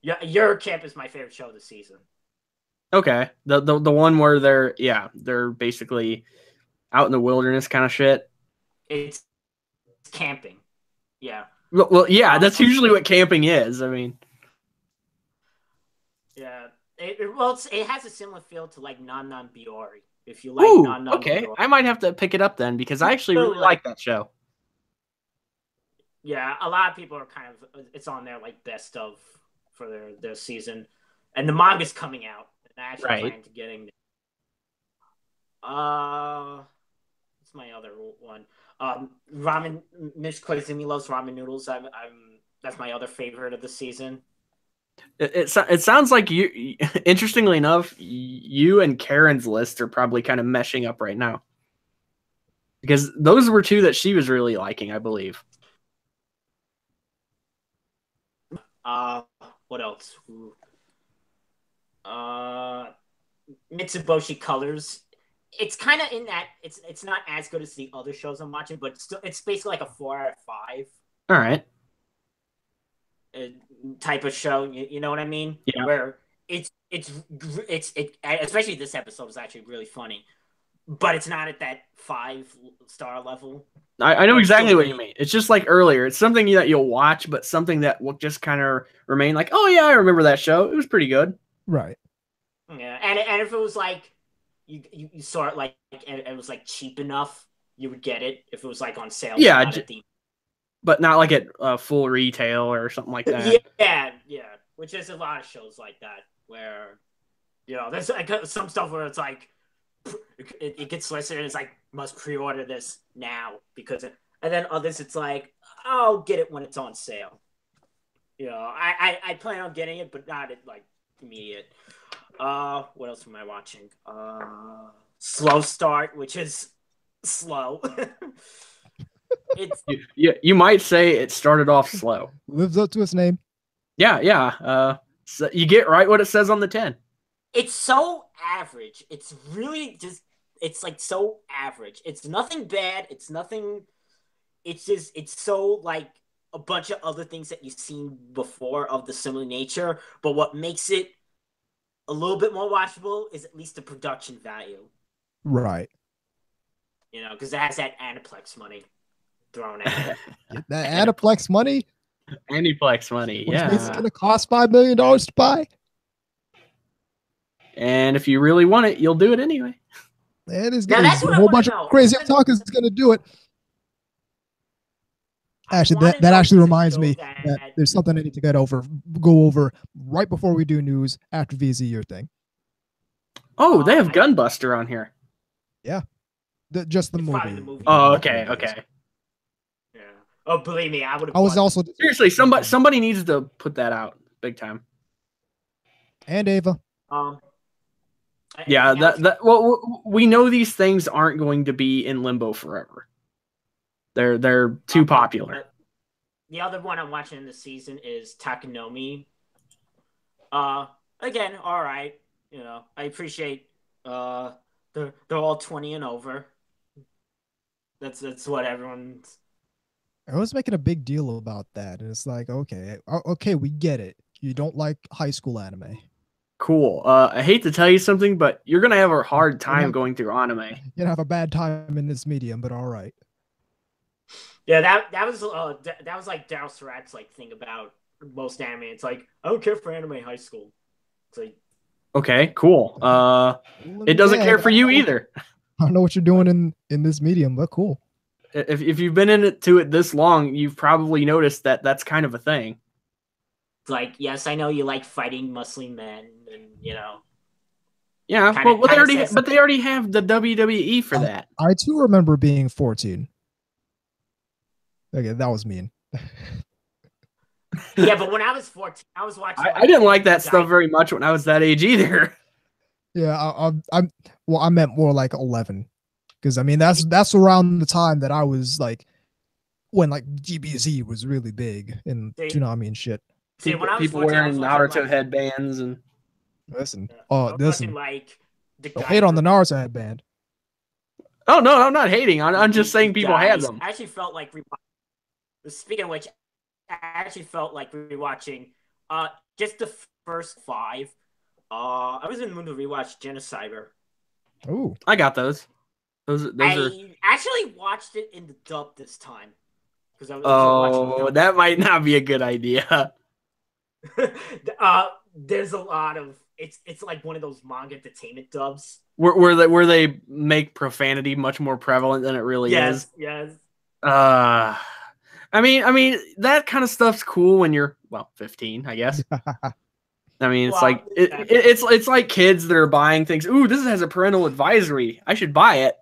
Your Camp is my favorite show this season. Okay, the one where they're basically out in the wilderness kind of shit. It's camping. Yeah. Well, yeah, that's usually what camping is. I mean, yeah. It has a similar feel to like Non Non Biori. If you like Non Non okay, Biori. I might have to pick it up then because I actually really like that show. Yeah, a lot of people are it's on their like best of for their season, and the manga's coming out. And I actually plan to getting. What's my other one? Ramen. Miss Koizumi loves ramen noodles. That's my other favorite of the season. It sounds like you. Interestingly enough, you and Karen's list are probably kind of meshing up right now because those were two that she was really liking, I believe. What else? Mitsuboshi Colors. It's kind of in that it's not as good as the other shows I'm watching, but it's basically like a 4 out of 5. All right. Type of show, you know what I mean? Yeah. Where it's especially this episode is actually really funny, but it's not at that 5-star level. I know exactly what you mean. It's just like earlier. It's something that you'll watch, but something that will just kind of remain like, oh yeah, I remember that show. It was pretty good. Right. Yeah, and if it was like you saw it like and it was like cheap enough, you would get it if it was like on sale. Yeah, but not like at full retail or something like that. Yeah. Which is a lot of shows like that where, there's like some stuff where it's like it gets listed and it's like must pre-order this now and then others it's like I'll get it when it's on sale. I plan on getting it, but not at like immediate. What else am I watching? Slow Start, which is slow. You might say it started off slow. Lives up to its name. Yeah. So you get right what it says on the 10. It's so average. It's really just. It's like so average. It's nothing bad. It's nothing. It's just. It's so like a bunch of other things that you've seen before of the similar nature. But what makes it a little bit more watchable is at least the production value. Right. Because it has that Aniplex money thrown at it. Get that Aniplex money. Aniplex money, yeah. It's going to cost $5 million to buy. And if you really want it, you'll do it anyway. And it's a whole bunch of crazy talkers is going to do it. Actually, that actually reminds me that there's something I need to go over right before we do news after VZ your thing. Oh, they have Gunbuster on here. Yeah. Just the movie. Oh, okay. Yeah. Oh, believe me, I would have. I was also seriously somebody needs to put that out big time. And Ava. Yeah, well, we know these things aren't going to be in limbo forever. They're too popular. The other one I'm watching in the season is Takonomi. Again, all right. I appreciate they're all 20 and over. That's what everyone's. I was making a big deal about that, and it's like, okay, we get it. You don't like high school anime. Cool. I hate to tell you something, but you're gonna have a hard time going through anime. You're gonna have a bad time in this medium, but all right. Yeah, that was like Daryl Surratt's thing about most anime. It's like, I don't care for anime high school. It's like, okay, cool. It doesn't care for you either. I don't know what you're doing in this medium, but cool. If you've been in it this long, you've probably noticed that that's kind of a thing. It's like, yes, I know you like fighting muscling men, and Yeah, they already have the WWE for that. I too remember being 14. Okay, that was mean. Yeah, but when I was 14, I was watching. I didn't like that stuff very much when I was that age either. Yeah, I meant more like 11, because I mean that's around the time that I was like, when like GBZ was really big and Toonami and shit. See, when I was 14, wearing Naruto headbands and listen. Like don't hate on the Naruto headband. Oh no, I'm not hating. I'm just saying people had them. I actually felt like speaking of which, I actually felt like rewatching just the first 5. I was in the mood to rewatch Genocider. Oh, I got those. Those are. Actually watched it in the dub this time because I was that might not be a good idea. There's a lot of it's like one of those manga entertainment dubs where they make profanity much more prevalent than it really is. Yes. I mean that kind of stuff's cool when you're 15, I guess. I mean, it's like it's like kids that are buying things. Ooh, this has a parental advisory. I should buy it.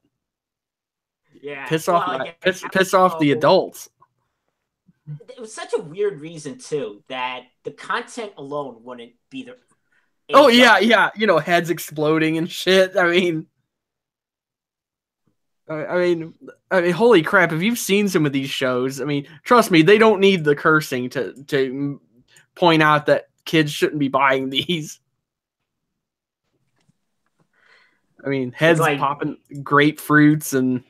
Yeah, piss off the adults. It was such a weird reason too that the content alone wouldn't be the. Oh yeah, heads exploding and shit. I mean, holy crap! If you've seen some of these shows, I mean, trust me, they don't need the cursing to point out that kids shouldn't be buying these. I mean, heads popping grapefruits and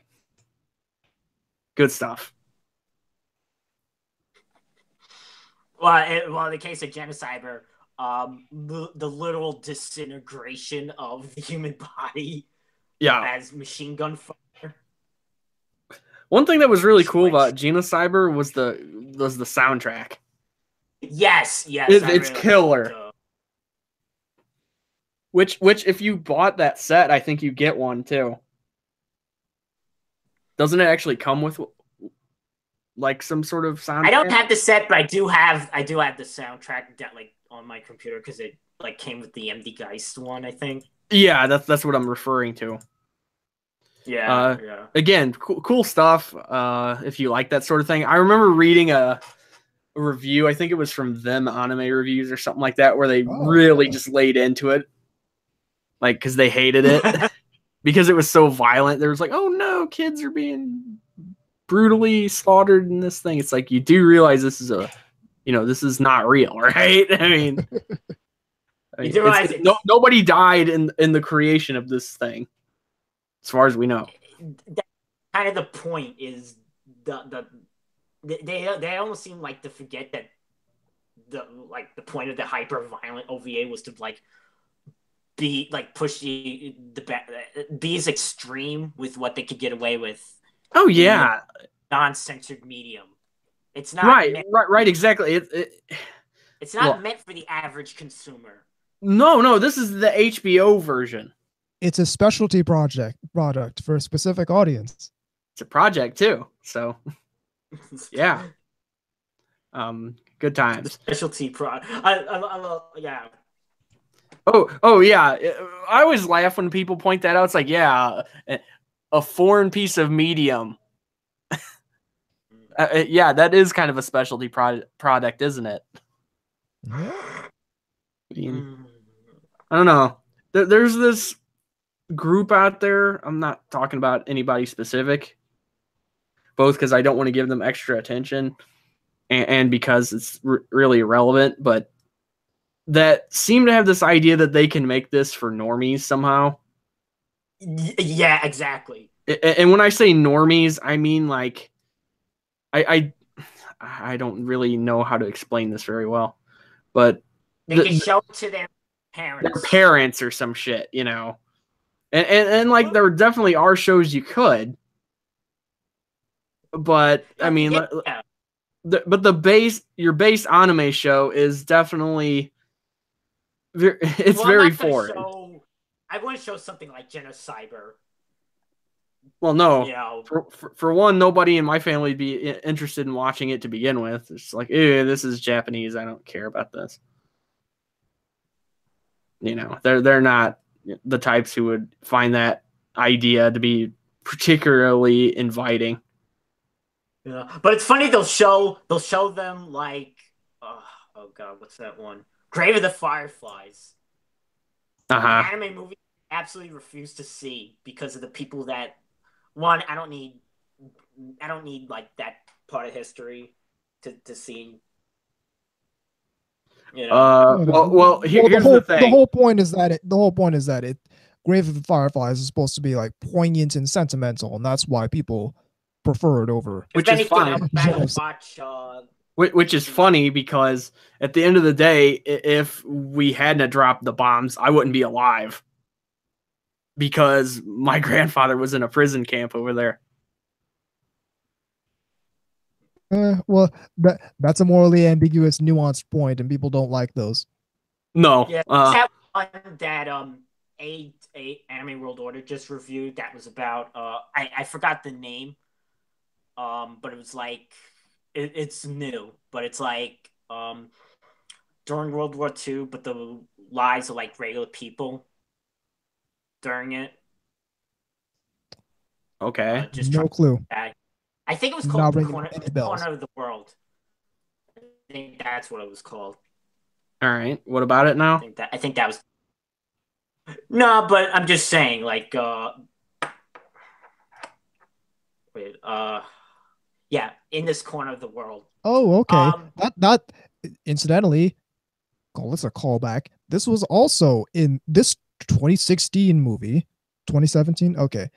good stuff. Well, in the case of Genocider, the literal disintegration of the human body, as machine gun fire. One thing that was really cool about Genocider was the soundtrack. Yes, it's killer. Which if you bought that set, I think you get one too. Doesn't it actually come with like some sort of soundtrack? I don't have the set, but I do have the soundtrack on my computer because it came with the MD Geist one, I think. Yeah, that's what I'm referring to. Yeah. Again, cool stuff. If you like that sort of thing, I remember reading a review. I think it was from Them Anime Reviews or something like that, where they really just laid into it, because they hated it because it was so violent. There was like, oh no, kids are being brutally slaughtered in this thing. It's like, you do realize this is this is not real, right? I mean, nobody died in the creation of this thing, as far as we know. That's kind of the point. Is they almost seem like to forget that the point of the hyper violent OVA was to be push be as extreme with what they could get away with. Oh yeah, non-censored medium. It's not right. Exactly. It's not meant for the average consumer. No. This is the HBO version. It's a specialty product for a specific audience. It's a project too. So, yeah. Good times. Specialty product. Yeah. Oh yeah. I always laugh when people point that out. It's like, yeah, a foreign piece of medium. Yeah, that is kind of a specialty product, isn't it? I mean, I don't know. There's this group out there. I'm not talking about anybody specific, both because I don't want to give them extra attention and because it's really irrelevant, but that seem to have this idea that they can make this for normies somehow. Yeah, exactly. And when I say normies, I mean like I don't really know how to explain this very well, but they can show it to their parents or some shit, you know. And like there definitely are shows you could, but I mean, but your base anime show is definitely very foreign. I want to show something like Genocyber. Well, no. You know, for one, nobody in my family would be interested in watching it to begin with. It's like, ew, this is Japanese. I don't care about this. You know, they're not the types who would find that idea to be particularly inviting. Yeah, but it's funny they'll show them like, oh god, what's that one? Grave of the Fireflies. Anime movie I absolutely refuse to see because of the people that. One, I don't need like that part of history to see. You know. Here's the thing. The whole point is that Grave of the Fireflies is supposed to be like poignant and sentimental, and that's why people prefer it over. Which is funny. Which is funny because at the end of the day, if we hadn't dropped the bombs, I wouldn't be alive. Because my grandfather was in a prison camp over there. Well, that's a morally ambiguous, nuanced point, and people don't like those. No. Yeah, that one that a Anime World Order just reviewed that was about I forgot the name, but it was like it's new, but it's like during World War II, but the lives of like regular people during it. Okay. No clue. I think it was called the corner of the World. I think that's what it was called. All right. What about it now? I think that was. No, but I'm just saying, like, yeah, in this corner of the world. Oh, okay. That incidentally, call this a callback. This was also in this 2016 movie. 2017. Okay.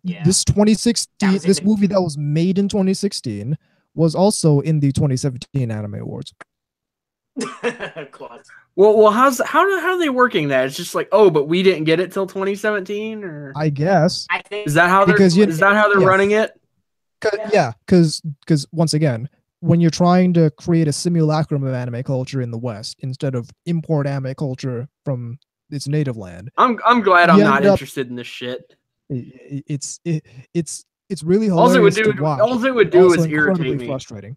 Yeah. This 2016, this movie that was made in 2016 was also in the 2017 Anime Awards. Well, how are they working that? It's just like, oh, but we didn't get it till 2017, or I guess. Is that how they're running it? Yeah, because once again, when you're trying to create a simulacrum of anime culture in the West instead of import anime culture from its native land, I'm glad I'm not interested in this shit. It's really hilarious to watch. All it would do is irritate me. Frustrating.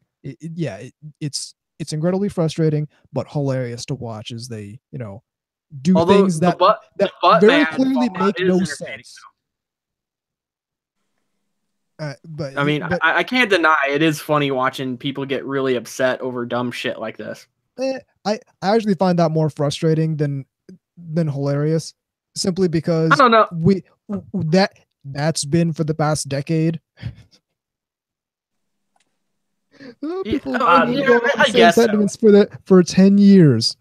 It's incredibly frustrating, but hilarious to watch as they, do things that very clearly make no sense. But I mean, I can't deny it is funny watching people get really upset over dumb shit like this. I actually find that more frustrating than hilarious, simply because I don't know. That's been for the past decade. I guess sentiments for 10 years.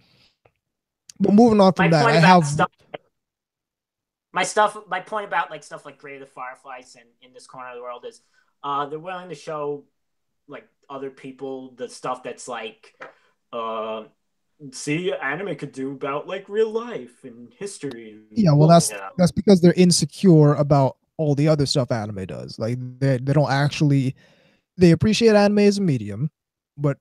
But moving on from that, I have my point about like stuff like Grave of the Fireflies and in this corner of the world is they're willing to show like other people the stuff that's like see anime could do about like real life and history. Yeah, well that's because they're insecure about all the other stuff anime does. Like they don't actually, they appreciate anime as a medium, but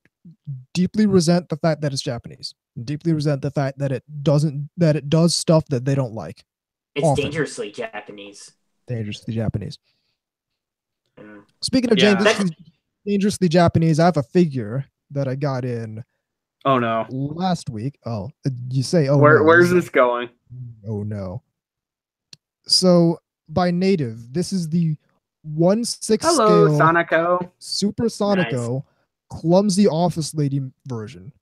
deeply resent the fact that it's Japanese. Deeply resent the fact that it does stuff that they don't like. It's often. Dangerously Japanese. Dangerously Japanese. Speaking of dangerously Japanese, I have a figure that I got in. Oh no! Last week. Oh, you say? Oh, where's this going? Oh no! So by native, this is the 1/6 Hello, scale Sonico. Super Sonico, nice. Clumsy office lady version.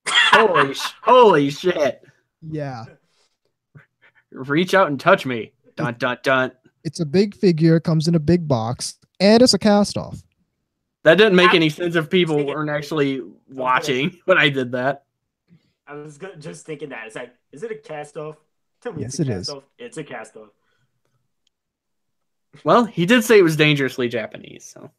Holy shit! Yeah. Reach out and touch me. Dun, dun, dun. It's a big figure, comes in a big box, and it's a cast-off. That didn't make any sense if people weren't actually watching when I did that. I was just thinking that. It's like, is it a cast-off? Tell me Yes, it's a it is. cast-off. It's a cast-off. Well, he did say it was dangerously Japanese, so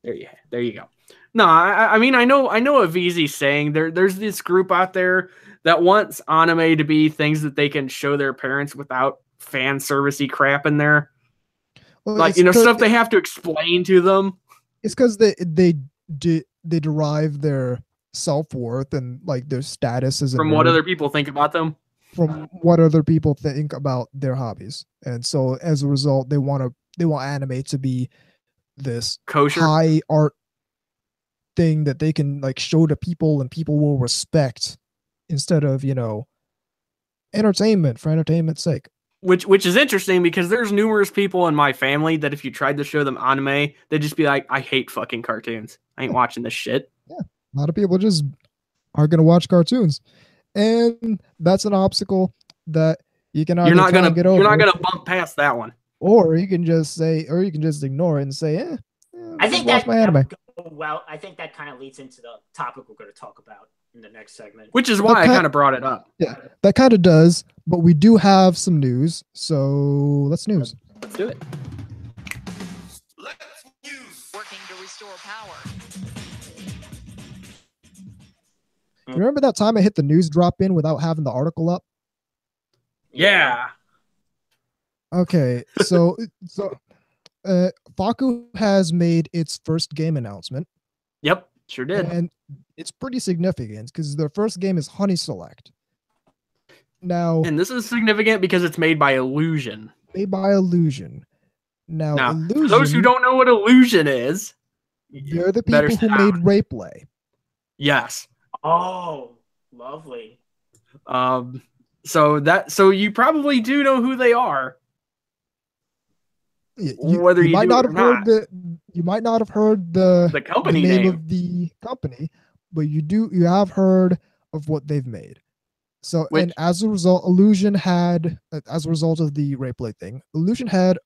there you go. No, I mean I know what VZ's saying. There's this group out there that wants anime to be things that they can show their parents without fan servicey crap in there. Well, Like, stuff they have to explain to them. It's because they derive their self-worth and like their status as a from nerd what other people think about them. from what other people think about their hobbies. And so as a result, they want anime to be this Kosher high art thing that they can like show to people and people will respect instead of, entertainment for entertainment's sake. Which is interesting because there's numerous people in my family that if you tried to show them anime, they'd just be like, I hate fucking cartoons. I ain't watching this shit. Yeah. A lot of people just are going to watch cartoons. And that's an obstacle that you can You're not get over. You're not gonna bump past that one. Or you can just ignore it and say, I think watch my anime. Well, I think that kind of leads into the topic we're going to talk about in the next segment. Which is why I kind of brought it up. Yeah, that kind of does. But we do have some news, so let's news. Let's do it. Let's news. Working to restore power. You remember that time I hit the news drop in without having the article up? Yeah. Okay, so Faku has made its first game announcement. Yep, sure did. And it's pretty significant because their first game is Honey Select. Now, and this is significant because it's made by Illusion. Made by Illusion. Now Illusion, for those who don't know what Illusion is, they're the people who made Rayplay. Yes. Oh, lovely. So you probably do know who they are. You might not have heard the company name of the company, but you have heard of what they've made. So, and as a result, Illusion had, as a result of the Rayplay thing, Illusion had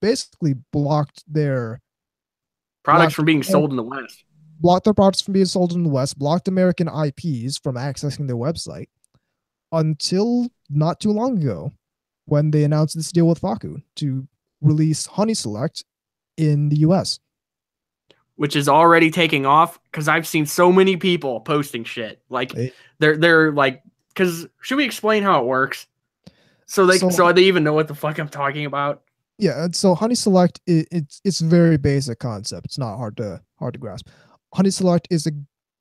basically blocked their products from being sold in the West. Blocked their products from being sold in the West, blocked American IPs from accessing their website until not too long ago when they announced this deal with Faku to release Honey Select in the US. Which is already taking off because I've seen so many people posting shit. Like they're like, because should we explain how it works? So they even know what the fuck I'm talking about. Yeah, and so Honey Select it's a very basic concept. It's not hard to grasp. Honey Select is a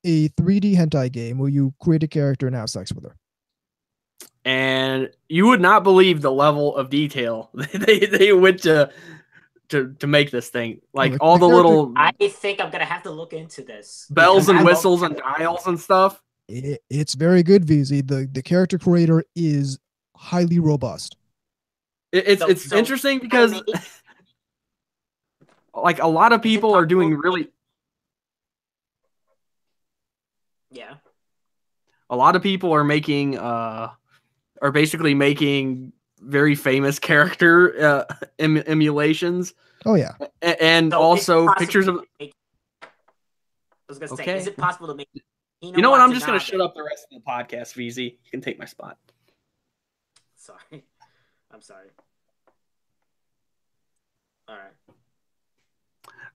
3D hentai game where you create a character and have sex with her. And you would not believe the level of detail they went to make this thing. Like all the little. I think I'm gonna have to look into this. Bells and whistles and dials and stuff. It's very good, VZ. The character creator is highly robust. It's interesting because like a lot of people are doing really. Yeah. A lot of people are making basically making very famous character emulations. Oh yeah. And so also pictures of I was gonna say, is it possible to make you know what? I'm just gonna shut up the rest of the podcast, VZ. You can take my spot. Sorry. I'm sorry. All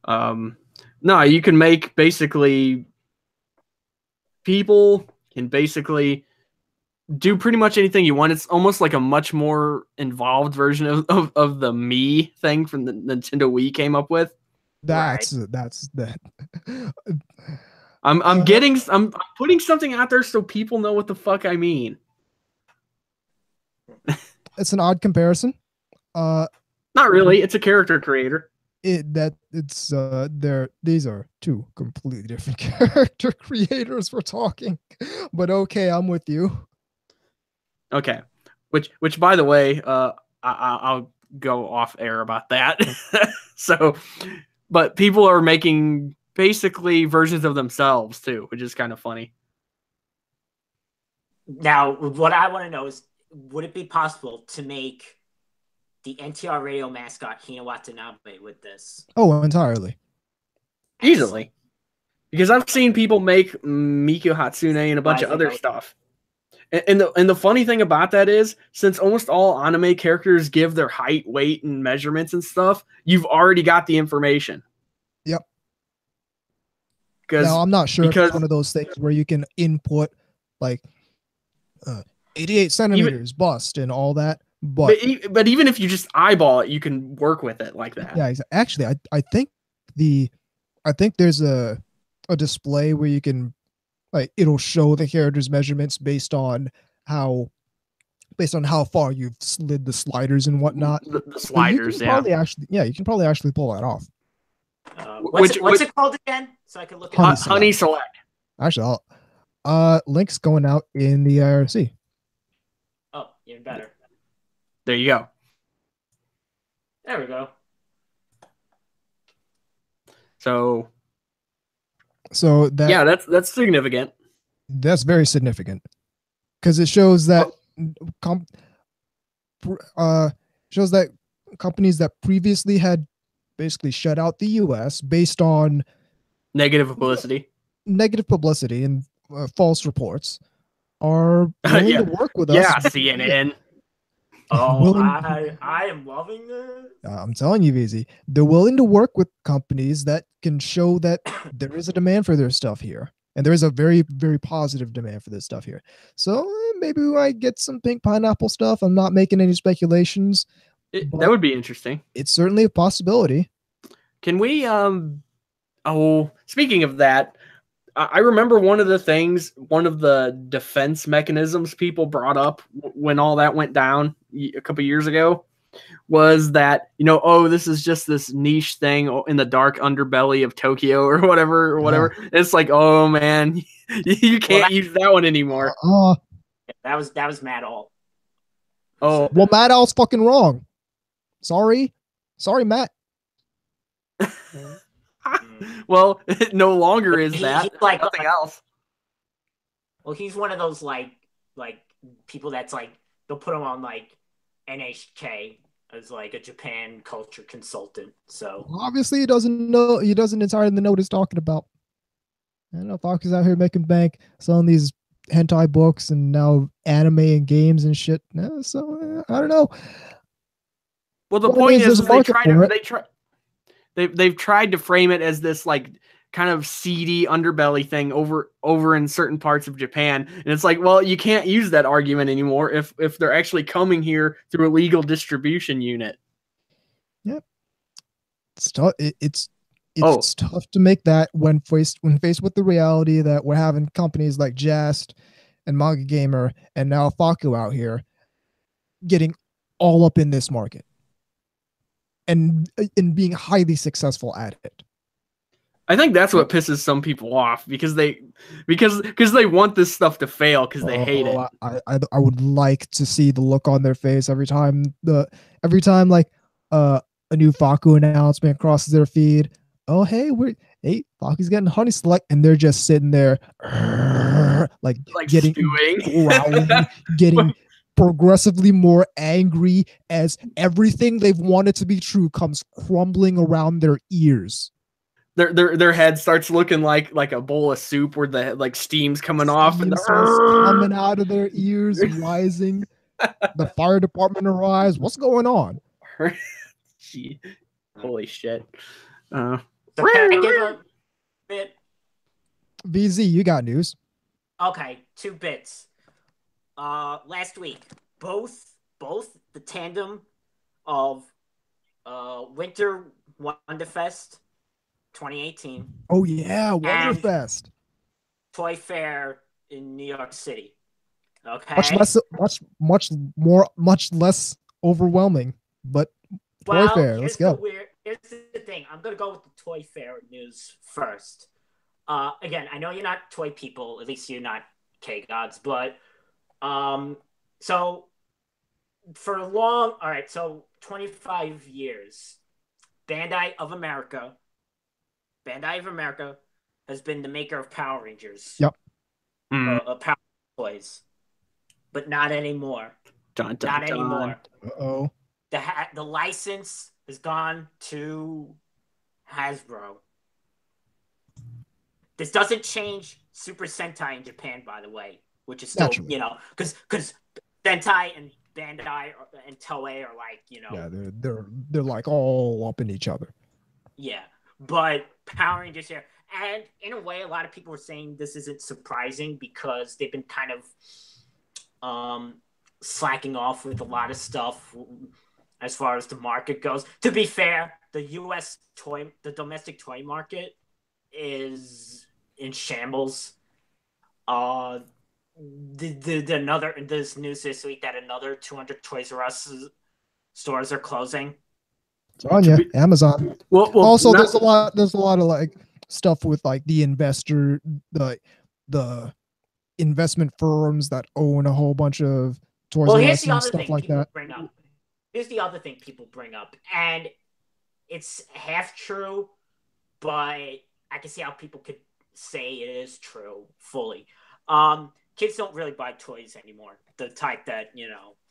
right. No, you can make basically people can basically do pretty much anything you want. It's almost like a much more involved version of the Me thing from the Nintendo Wii came up with. That's that. I'm putting something out there so people know what the fuck I mean. It's an odd comparison. Not really. It's a character creator. These are two completely different character creators we're talking. But okay, I'm with you. Okay. Which by the way, I'll go off air about that. So, but people are making basically versions of themselves too, which is kind of funny. Now, what I want to know is would it be possible to make the NTR Radio mascot Hina Watanabe with this? Oh, entirely. Easily. Because I've seen people make Miku Hatsune and a bunch of other stuff. And the funny thing about that is, since almost all anime characters give their height, weight, and measurements and stuff, you've already got the information. Yep. Now, I'm not sure if it's one of those things where you can input like 88 centimeters bust and all that. But even if you just eyeball it, you can work with it like that. Yeah, actually, I think there's a display where you can, like, it'll show the character's measurements based on how far you've slid the sliders and whatnot. The sliders, you can probably actually pull that off. What's it called again? So I can look at Honey Select. Actually, link's going out in the IRC. Oh, even better. There you go. There we go. So that that's significant. That's very significant because it shows that companies that previously had basically shut out the U.S. based on negative publicity and false reports are willing to work with us. Yeah, CNN. Oh, I am loving this. I'm telling you, VZ, they're willing to work with companies that can show that there is a demand for their stuff here. And there is a very, very positive demand for this stuff here. So maybe we might get some pink pineapple stuff. I'm not making any speculations. That would be interesting. It's certainly a possibility. Can we, speaking of that, I remember one of the defense mechanisms people brought up when all that went down a couple years ago was that, this is just this niche thing in the dark underbelly of Tokyo or whatever. Yeah. It's like, oh man, you can't use that one anymore. That was Matt All. Oh, well, Matt All's fucking wrong. Sorry, Matt. Well, it no longer is that. He's like nothing else. Well, he's one of those like people that's like they'll put him on like NHK as like a Japan culture consultant. So obviously he doesn't entirely know what he's talking about. I don't know, Fox is out here making bank selling these hentai books and now anime and games and shit. So I don't know. Well, the point is they've tried to frame it as this like kind of seedy underbelly thing over in certain parts of Japan, and it's like, well, you can't use that argument anymore if they're actually coming here through a legal distribution unit. Yep, it's tough. It's tough to make that when faced with the reality that we're having companies like Jast and Manga Gamer and now Faku out here getting all up in this market. And being highly successful at it. I think that's what pisses some people off because they want this stuff to fail because they hate it. I would like to see the look on their face every time like a new Faku announcement crosses their feed. Oh hey, Faku's getting Honey Select, and they're just sitting there like getting growling, getting progressively more angry as everything they've wanted to be true comes crumbling around their ears. Their head starts looking like a bowl of soup where the like steam's coming off and starts coming out of their ears, rising. The fire department arrives. What's going on? Gee, holy shit! So can I give a bit? VZ, you got news? Okay, 2 bits. Last week, both the tandem of Winter Wonderfest 2018. Oh yeah, Wonderfest. Toy Fair in New York City. Okay. Much less overwhelming, but Toy Fair. Let's go. Here's the thing. I'm gonna go with the Toy Fair news first. Again, I know you're not toy people. At least you're not K-Gods, but so 25 years, Bandai of America has been the maker of Power Rangers. Yep. Power toys, but not anymore. Dun, dun, Not dun. anymore. Oh, The license has gone to Hasbro. This doesn't change Super Sentai in Japan, by the way, which is still, Naturally. because Sentai and Bandai and Toei are like, yeah, they're like all up in each other. yeah. But Power Rangers here, and in a way, a lot of people were saying this isn't surprising because they've been kind of slacking off with a lot of stuff as far as the market goes. To be fair, the domestic toy market is in shambles. This news this week that another 200 Toys R Us stores are closing. It's on you, Amazon. Well, Also, there's a lot of like stuff with like the investment firms that own a whole bunch of Toys R Us and stuff like that. Here's the other thing people bring up, and it's half true, but I can see how people could say it is true fully. Kids don't really buy toys anymore. The type that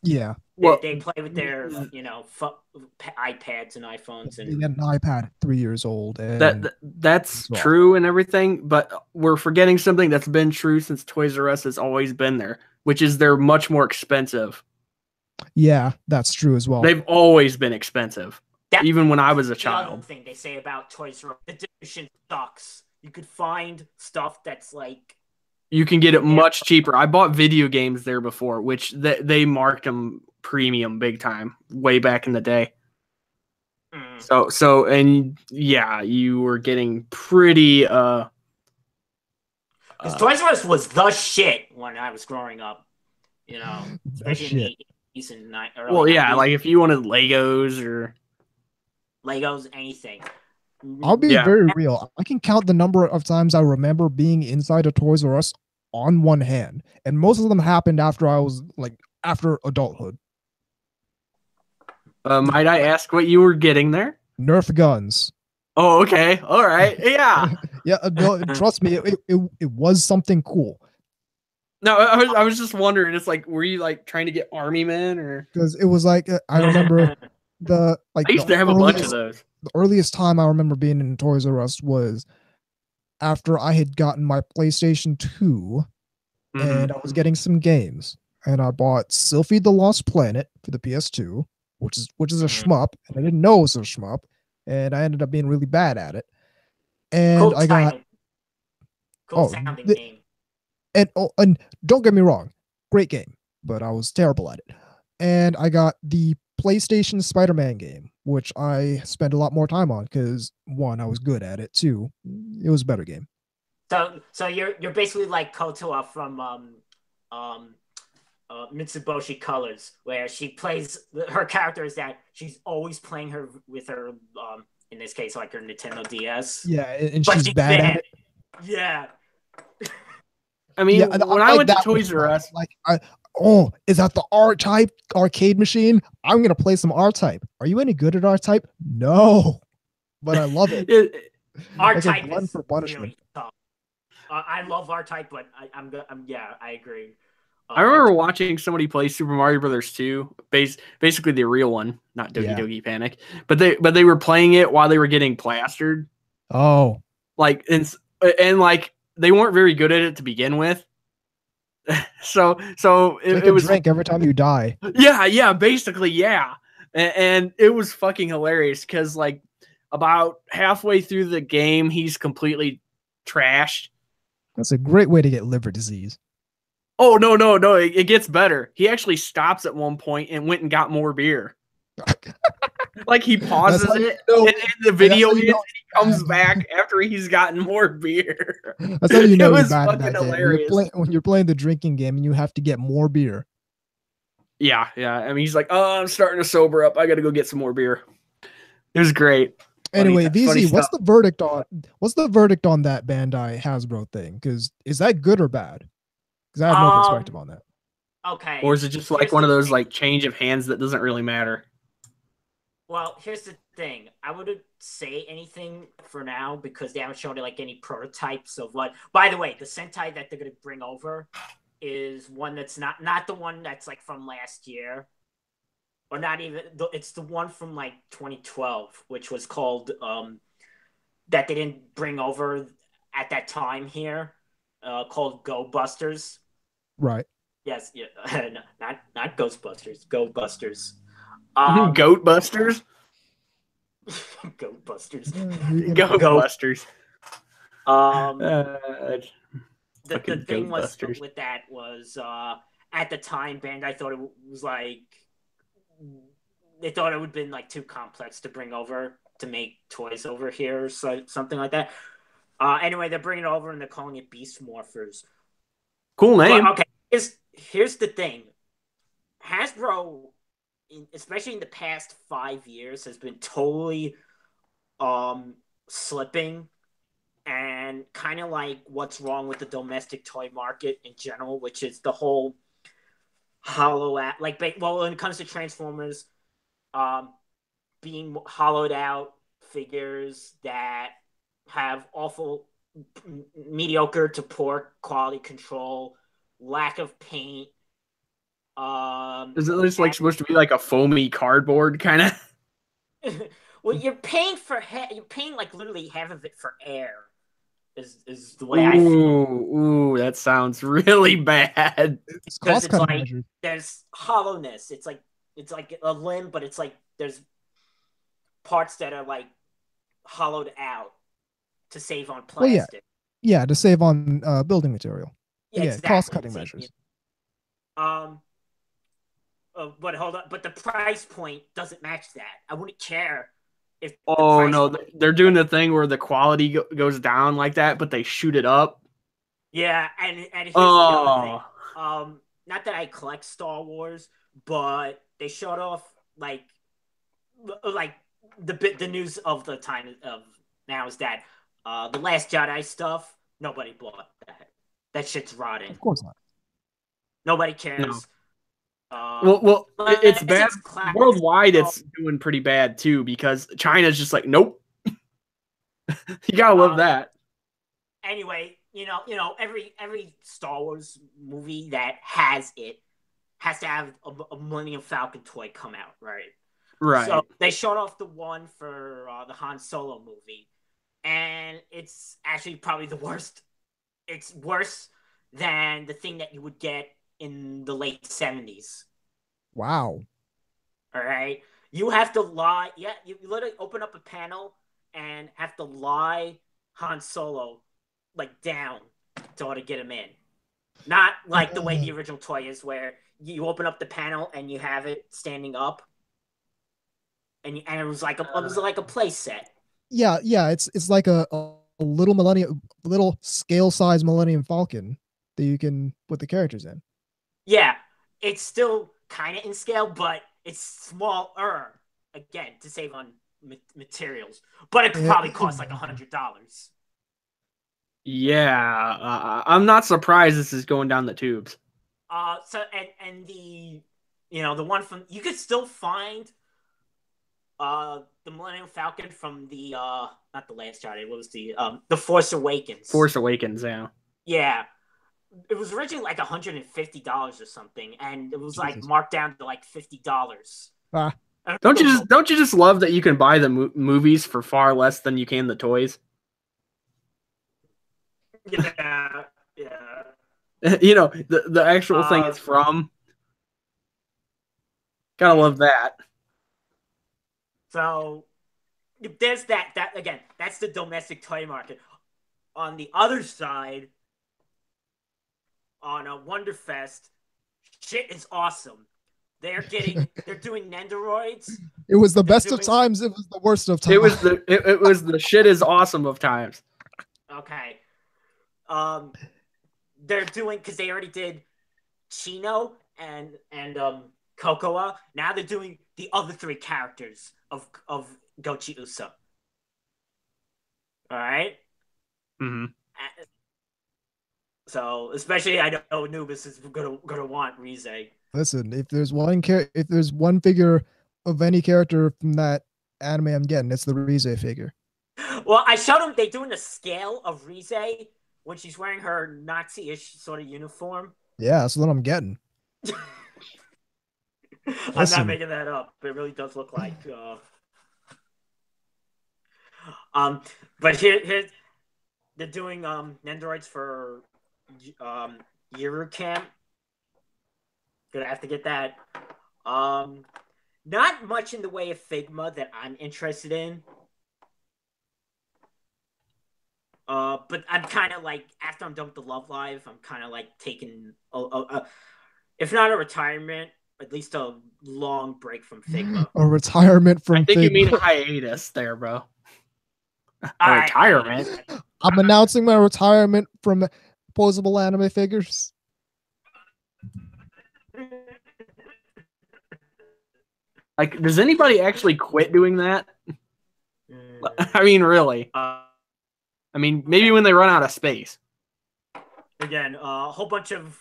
Yeah. They play with their iPads and iPhones, and they get an iPad 3 years old. And that's true and everything, but we're forgetting something that's been true since Toys R Us has always been there, which is they're much more expensive. Yeah, that's true as well. They've always been expensive, even when I was a child. The other thing they say about Toys R Us, the distribution sucks. You could find stuff that's like you can get it much cheaper. I bought video games there before, which they marked them premium big time way back in the day. So and yeah, you were getting pretty because Toys R Us was the shit when I was growing up, especially in the 80s and early 90s. Like if you wanted Legos, anything. I'll be very real. I can count the number of times I remember being inside a Toys R Us on one hand, and most of them happened after after adulthood. Might I ask what you were getting there? Nerf guns. Oh, okay. All right. Yeah. Yeah. No, trust me, it was something cool. No, I was just wondering. It's like, were you like trying to get army men or? Because it was like I remember I used to have a bunch of those. The earliest time I remember being in Toys R Us was after I had gotten my PlayStation 2 and I was getting some games, and I bought Sylphie the Lost Planet for the PS2, which is a shmup, and I didn't know it was a shmup, and I ended up being really bad at it. And cool I got sounding game. And don't get me wrong, great game, but I was terrible at it. And I got the PlayStation Spider-Man game, which I spent a lot more time on because one, I was good at it. Two, it was a better game. So you're basically like Kotoa from Mitsubishi Colors, where she plays her character is that she's always playing her with her in this case like her Nintendo DS. Yeah, and she's bad at it. Yeah. I mean, when I went to Toys R Us, is that the R-Type arcade machine? I'm gonna play some R-Type. Are you any good at R-Type? No, but I love it. R-Type is for punishment. Really tough. I love R-Type, but I agree. I remember watching somebody play Super Mario Brothers 2, basically the real one, not Doki Doki Panic, but they were playing it while they were getting plastered. Oh, like and like they weren't very good at it to begin with. so it was drink every time you die. Yeah, basically, yeah. And it was fucking hilarious because like about halfway through the game, he's completely trashed. That's a great way to get liver disease. Oh, no. It gets better. He actually stops at one point and went and got more beer. Like he pauses it in the video and he comes back after he's gotten more beer. That's how you know it he's was bad fucking at that hilarious. Game. When you're playing the drinking game and you have to get more beer. Yeah. I mean, he's like, oh, I'm starting to sober up. I got to go get some more beer. It was great. Anyway, VZ, what's the verdict on that Bandai Hasbro thing? Because is that good or bad? Because I have no perspective on that. Okay. Or is it just like one of those like change of hands that doesn't really matter? Well, here's the thing. I wouldn't say anything for now because they haven't shown like any prototypes of what. By the way, the Sentai that they're going to bring over is one that's not the one that's like from last year, or not even. It's the one from like 2012, which was called that they didn't bring over at that time here, called Go Busters. Right. Yes, yeah, no, not Ghostbusters, Go Busters. Goat Busters. Goat Busters. Goat Busters. The thing was with that was at the time, Bandai thought it was like they thought it would have been like too complex to bring over to make toys over here or something like that. Anyway, they're bringing it over and they're calling it Beast Morphers. Cool name. But, okay, here's the thing. Hasbro, especially in the past 5 years, has been totally slipping, and kind of like what's wrong with the domestic toy market in general, which is the whole hollow out. Like, well, when it comes to Transformers, being hollowed out figures that have awful, mediocre to poor quality control, lack of paint. Is it just like supposed to be like a foamy cardboard kind of? Well, you're paying like literally half of it for air. Is the way I feel. Ooh, that sounds really bad. It's Because cost it's cutting like measures. there's hollowness. It's like a limb, but it's like there's parts that are like hollowed out to save on Well, plastic. Yeah, to save on building material. Yeah, Yeah, exactly. cost cutting measures. But hold on. But the price point doesn't match that. I wouldn't care if. Oh no, they're doing the thing where the quality goes down like that, but they shoot it up. Yeah, and here's the other thing. Not that I collect Star Wars, but they showed off like the news of the time of now is that the Last Jedi stuff. Nobody bought that. That shit's rotting. Of course not. Nobody cares. No. Well, it's bad worldwide. It's doing pretty bad too because China's just like, nope. You gotta love that. Anyway, you know, every Star Wars movie that has to have a Millennium Falcon toy come out, right? Right. So they showed off the one for the Han Solo movie, and it's actually probably the worst. It's worse than the thing that you would get in the late 70s. Wow. All right. You have to lie. Yeah, you literally open up a panel and have to lie Han Solo like down to order to get him in. Not like the way the original toy is, where you open up the panel and you have it standing up, and it was like a play set. Yeah. It's like a little scale size Millennium Falcon that you can put the characters in. Yeah, it's still kind of in scale, but it's smaller again to save on materials. But it probably costs like $100. Yeah, I'm not surprised this is going down the tubes. So and the the one from you could still find the Millennium Falcon from the not the Last Jedi. What was the Force Awakens? Force Awakens, yeah. Yeah. It was originally like $150 or something, and it was like Jesus. marked down to like $50. Don't you just love that you can buy the movies for far less than you can the toys? Yeah. You know, the actual thing it's from. Gotta love that. So there's that again. That's the domestic toy market. On the other side, on a Wonderfest, shit is awesome. They're doing Nendoroids. It was the best of times. It was the worst of times. It was the shit is awesome of times. Okay. They're doing, because they already did Chino and Cocoa. Now they're doing the other three characters of Gochi Uso. All right. Mm-hmm. So, especially I know Anubis is gonna want Rize. Listen, if there's one figure of any character from that anime I'm getting, it's the Rize figure. Well, I showed them doing a scale of Rize when she's wearing her Nazi-ish sort of uniform. Yeah, that's what I'm getting. I'm Listen. not making that up. It really does look like. But here they're doing Nendoroids for Euro Camp. Gonna have to get that. Not much in the way of Figma that I'm interested in. But I'm kind of like, after I'm done with the Love Live, I'm kind of like taking if not a retirement, at least a long break from Figma. A retirement from I think you mean Figma. hiatus there, bro. A Alright, retirement. I'm announcing my retirement from posable anime figures. Like, does anybody actually quit doing that? I mean, really. I mean, maybe when they run out of space. Again, a whole bunch of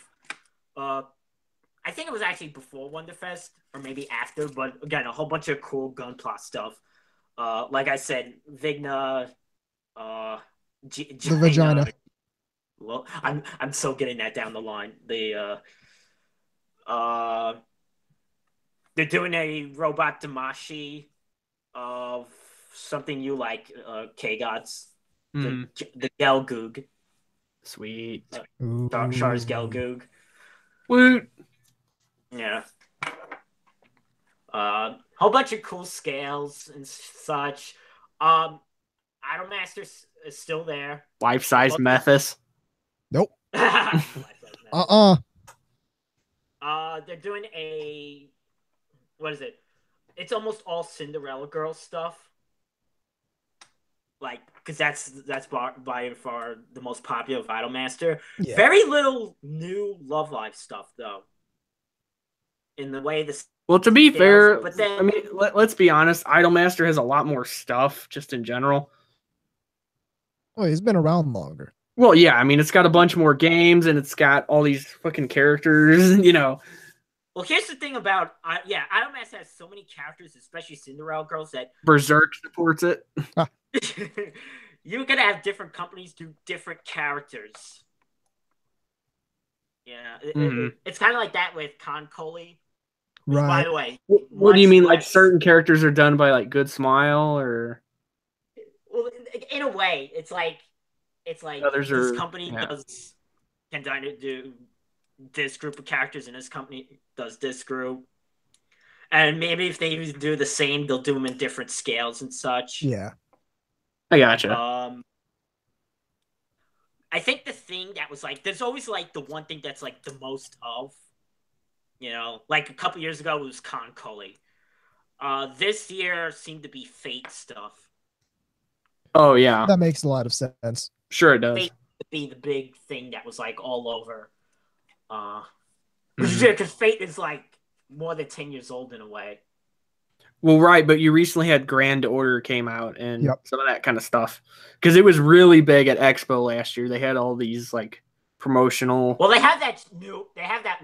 I think it was actually before Wonderfest or maybe after, but again, a whole bunch of cool Gunpla stuff. Like I said, Vigna, The vagina. Well, I'm so getting that down the line. They're doing a robot Damashi of something you like, K-Gods. The Gelgoog. Sweet. Char's Gelgoog. Woot. Yeah. Whole bunch of cool scales and such. Idolmaster is still there. Life-size Methus. Nope. They're doing a, what is it? It's almost all Cinderella Girl stuff. Like, because that's by far the most popular of Idolmaster. Yeah. Very little new Love Live stuff, though. In the way this. Well, to be fair, but then, I mean, let's be honest. Idolmaster has a lot more stuff, just in general. Oh, he's been around longer. Well, yeah, I mean, it's got a bunch more games, and it's got all these fucking characters, you know. Well, here's the thing about, Idolmaster has so many characters, especially Cinderella Girls, that Berserk supports it. you're gonna have different companies do different characters. Yeah, it's kind of like that with Concoli. Right. By the way, what do you mean? Like certain characters are done by like Good Smile, or? Well, in a way, it's like Others this are, company can do this group of characters, and this company does this group. And maybe if they do the same, they'll do them in different scales and such. Yeah. I gotcha. I think the thing that was like, there's always like the one thing that's like the most of, you know, like a couple years ago it was Concoli. This year seemed to be Fate stuff. Oh yeah, that makes a lot of sense. Sure it does. Fate would be the big thing that was like all over. Because Fate is like more than 10 years old in a way. Well, right, but you recently had Grand Order came out and some of that kind of stuff. Because it was really big at Expo last year. They had all these like promotional. Well, they have that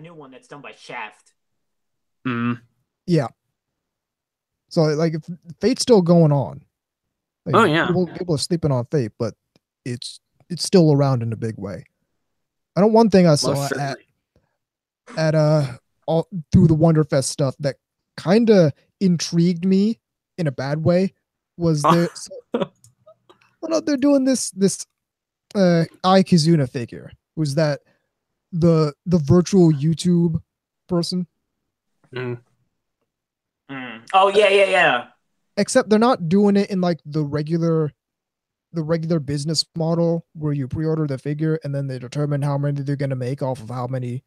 new one that's done by Shaft. Yeah. So like, if Fate's still going on. Like, oh yeah, people are sleeping on Fate, but it's still around in a big way. I know one thing I saw at all through the Wonderfest stuff that kind of intrigued me in a bad way was they're doing this Ai Kizuna figure. Was that the virtual YouTube person? Oh yeah. Except they're not doing it in like the regular business model where you pre-order the figure and then they determine how many they're going to make off of how many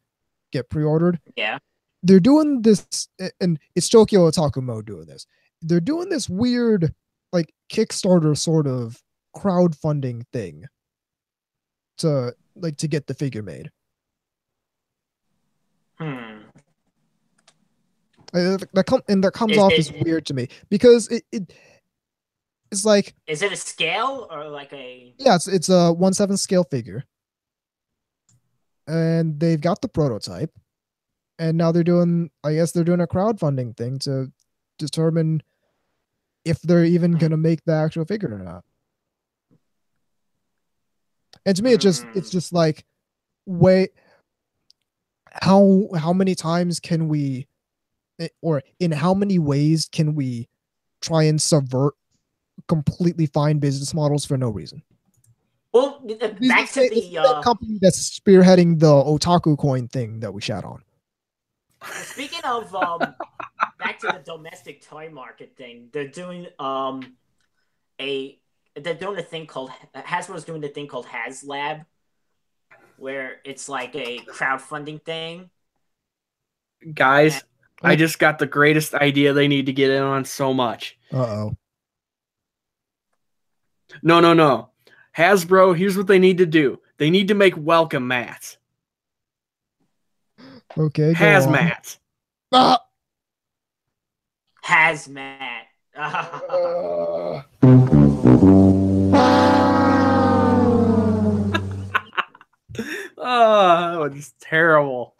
get pre-ordered. Yeah. They're doing this, and it's Tokyo Otaku Mode doing this. They're doing this weird, like, Kickstarter sort of crowdfunding thing to get the figure made. That comes off as weird to me because it's like, is it a scale or like a? Yeah, it's a 1/7 scale figure, and they've got the prototype. And now they're doing a crowdfunding thing to determine if they're even going to make the actual figure or not. And to me, it's just like, wait, how many times can we, or in how many ways can we try and subvert completely fine business models for no reason? Well, back to the company that's spearheading the otaku coin thing that we shat on. Speaking of back to the domestic toy market thing, they're doing a thing called Hasbro's doing a thing called HasLab, where it's like a crowdfunding thing. Guys, I just got the greatest idea they need to get in on so much. Uh-oh. No. Hasbro, here's what they need to do. They need to make welcome mats. Okay, hazmats. Hazmat. Oh, that was terrible.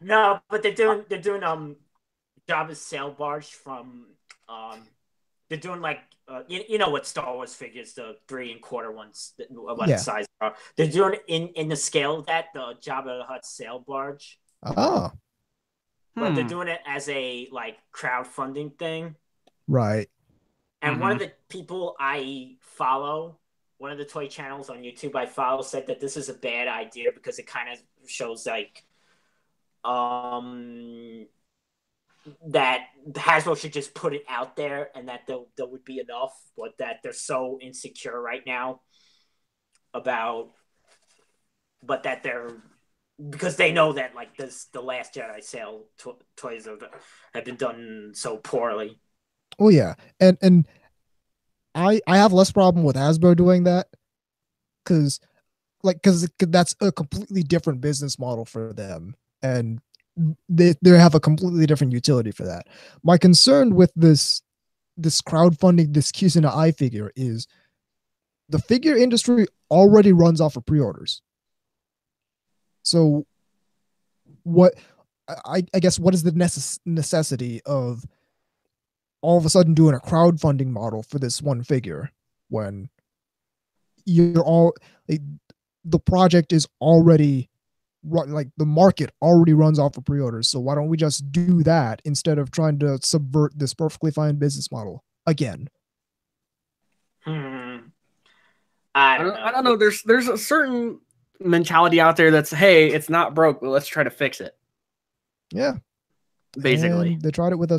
No, but they're doing Jabba's sail barge from they're doing like you know what Star Wars figures, the 3 1/4 ones, what size are. They're doing in the scale of that, the Jabba the Hutt sail barge. Oh. But they're doing it as a like crowdfunding thing. Right. And one of the people I follow, one of the toy channels on YouTube I follow, said that this is a bad idea because it kind of shows like that Hasbro should just put it out there and that there would be enough, but that they're so insecure right now about, but that they're, because they know that like the Last Jedi sale toys have been done so poorly. Oh yeah, and I have less problem with Hasbro doing that because that's a completely different business model for them, and they have a completely different utility for that. My concern with this crowdfunding, this Kusanai figure, is the figure industry already runs off of pre-orders. So what I guess what is the necessity of all of a sudden doing a crowdfunding model for this one figure when you're all like, the project is already like the market already runs off of pre-orders. So why don't we just do that instead of trying to subvert this perfectly fine business model again? I don't know. There's a certain mentality out there that's, hey, it's not broke, but let's try to fix it. Yeah. Basically. And they're trying it with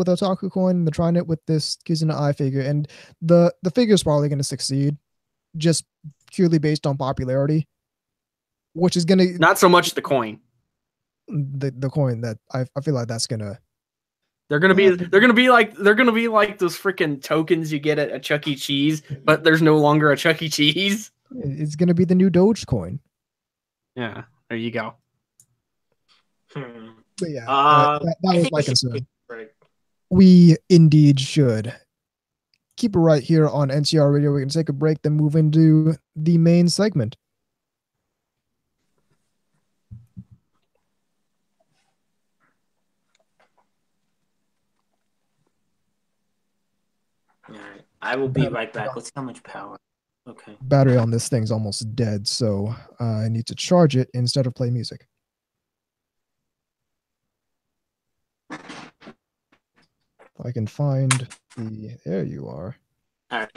Otaku Coin, they're trying it with this Kusanai figure, and the figure is probably going to succeed just purely based on popularity, which is going to not so much the coin. The coin that I feel like that's gonna they're gonna be like those freaking tokens you get at a Chuck E. Cheese, but there's no longer a Chuck E. Cheese. It's gonna be the new Dogecoin. Yeah, there you go. But yeah, that was my concern. We indeed should keep it right here on NTR Radio. We can take a break, then move into the main segment. All right, I will be right back. Let's see how much power. Okay. Battery on this thing's almost dead, so I need to charge it instead of play music. If I can find the... There you are. All right.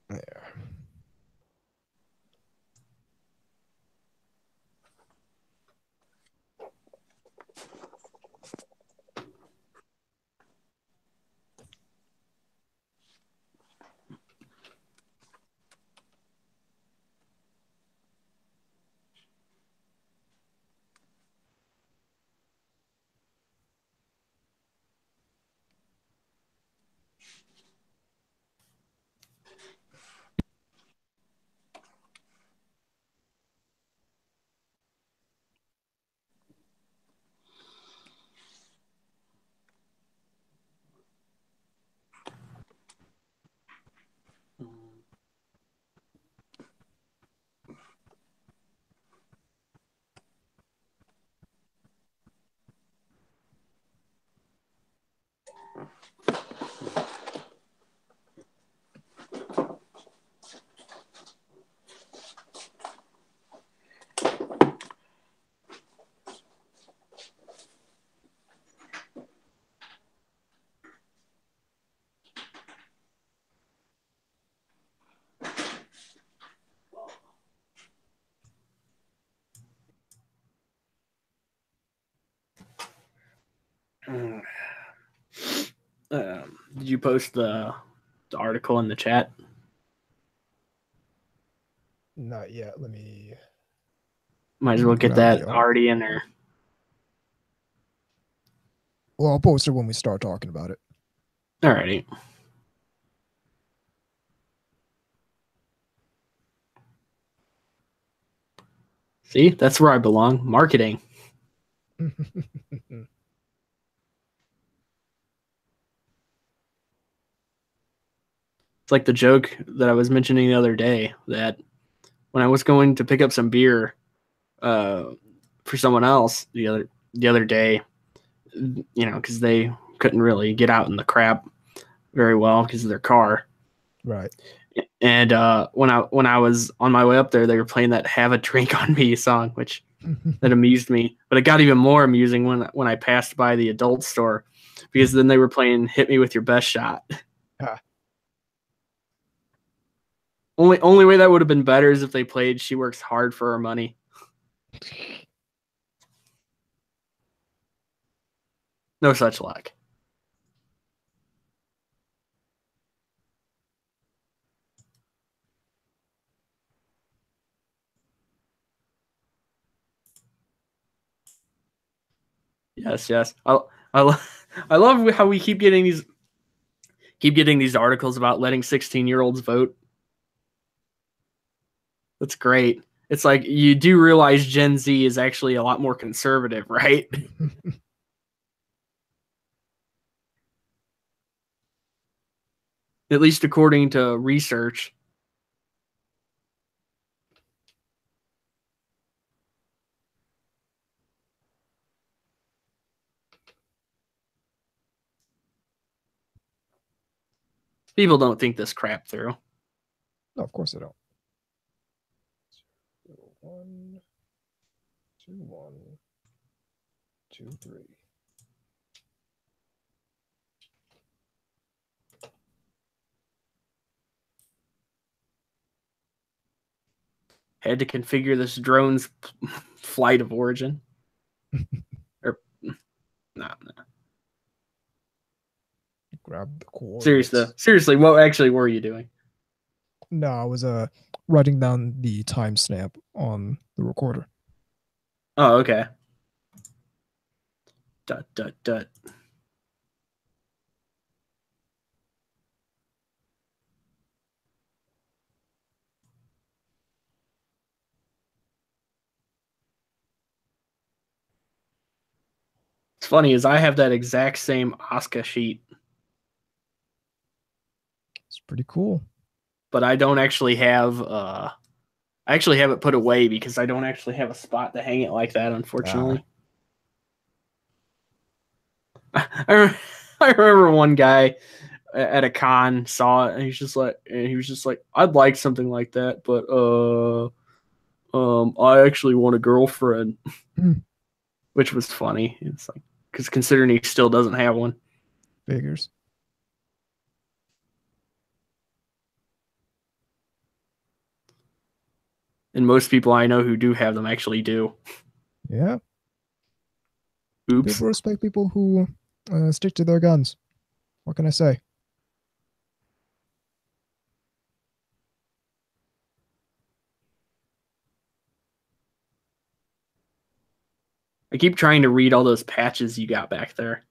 There. Did you post the article in the chat? Not yet. Let me. Might as well get Grab that the already in there. Well, I'll post it when we start talking about it. Alrighty. See, that's where I belong. Marketing. It's like the joke that I was mentioning the other day that when I was going to pick up some beer for someone else the other day, you know, because they couldn't really get out in the crap very well because of their car. Right. And when I was on my way up there, they were playing that "Have a Drink on Me" song, which that amused me. But it got even more amusing when I passed by the adult store, because then they were playing "Hit Me with Your Best Shot." Only way that would have been better is if they played "She Works Hard for Her Money." No such luck. Yes. I love how we keep getting these articles about letting 16-year-olds vote. That's great. It's like you do realize Gen Z is actually a lot more conservative, right? At least according to research. People don't think this crap through. No, of course I don't. 1, 2, 1, 2, 3. Had to configure this drone's flight of origin. No. Grab the coordinates. Seriously, what actually were you doing? No, I was writing down the timestamp on the recorder. Oh, okay. ... It's funny is I have that exact same Oscar sheet. It's pretty cool. But I don't actually have I actually have it put away because I don't actually have a spot to hang it like that, unfortunately. I remember one guy at a con saw it and he was just like, I'd like something like that, but I actually want a girlfriend. Which was funny. It's like, because considering he still doesn't have one. Figures. And most people I know who do have them actually do. Yeah. Oops. People respect people who stick to their guns. What can I say? I keep trying to read all those patches you got back there.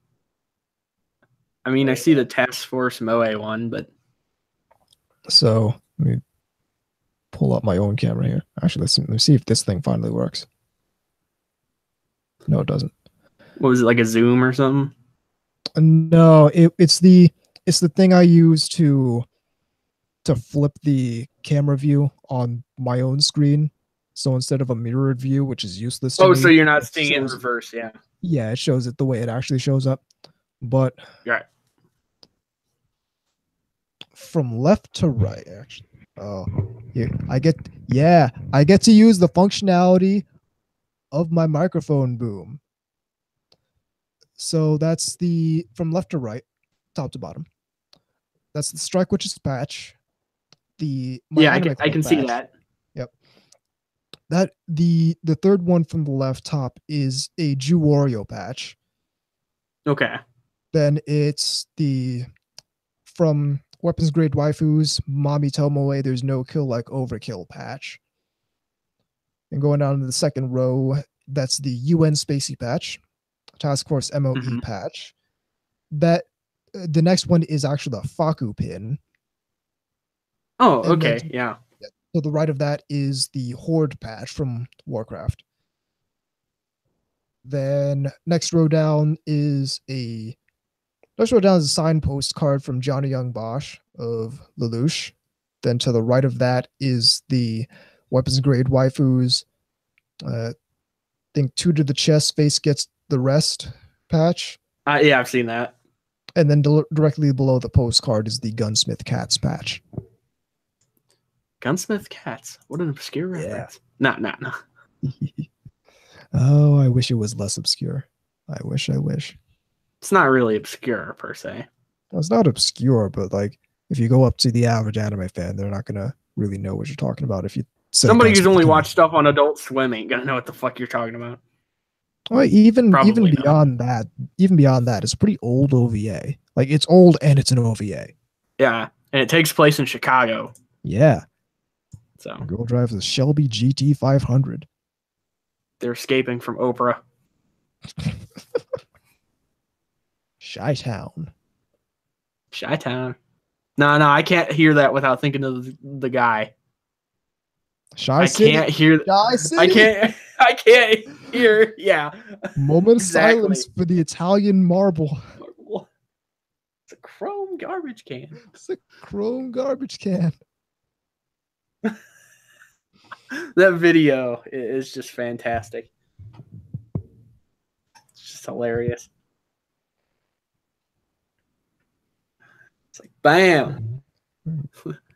I mean, I see the Task Force Moe one, but... So, let me pull up my own camera here. Actually, let me see if this thing finally works. No, it doesn't. What was it, like a zoom or something? No, it's the thing I use to flip the camera view on my own screen. So instead of a mirrored view, which is useless to me, so you're not seeing it in reverse, yeah. Yeah, it shows it the way it actually shows up. But right. From left to right, actually. Oh, yeah, I get to use the functionality of my microphone boom. So that's the from left to right, top to bottom. That's the Strike Witches patch. I can see that. Yep. That the third one from the left top is a Jew Wario patch. Okay. Then it's the from Weapons Grade Waifus, Mommy Tomoe, there's no kill like overkill patch. And going down to the second row, that's the UN Spacey patch, Task Force MOE patch. That the next one is actually the Faku pin. Oh, And okay, then yeah. to the right of that is the Horde patch from Warcraft. Then next row down is a signpost card from Johnny Young Bosch of Lelouch. Then to the right of that is the Weapons Grade Waifus. I think 2 to the chest, face gets the rest patch. Yeah, I've seen that. And then directly below the postcard is the Gunsmith Cats patch. Gunsmith Cats. What an obscure reference. No. Oh, I wish it was less obscure. I wish. It's not really obscure per se. Well, it's not obscure, but like if you go up to the average anime fan, they're not gonna really know what you're talking about. If you say somebody who's only watched stuff on Adult Swim ain't gonna know what the fuck you're talking about. Well, even beyond that, it's a pretty old OVA. Like it's old and it's an OVA. Yeah, and it takes place in Chicago. Yeah. So the girl drives a Shelby GT 500. They're escaping from Oprah. Chi-Town. No, I can't hear that without thinking of the guy. I can't hear. I can't hear. Yeah. Moment of silence for the Italian marble. It's a chrome garbage can. That video is just fantastic. It's just hilarious. It's like, bam.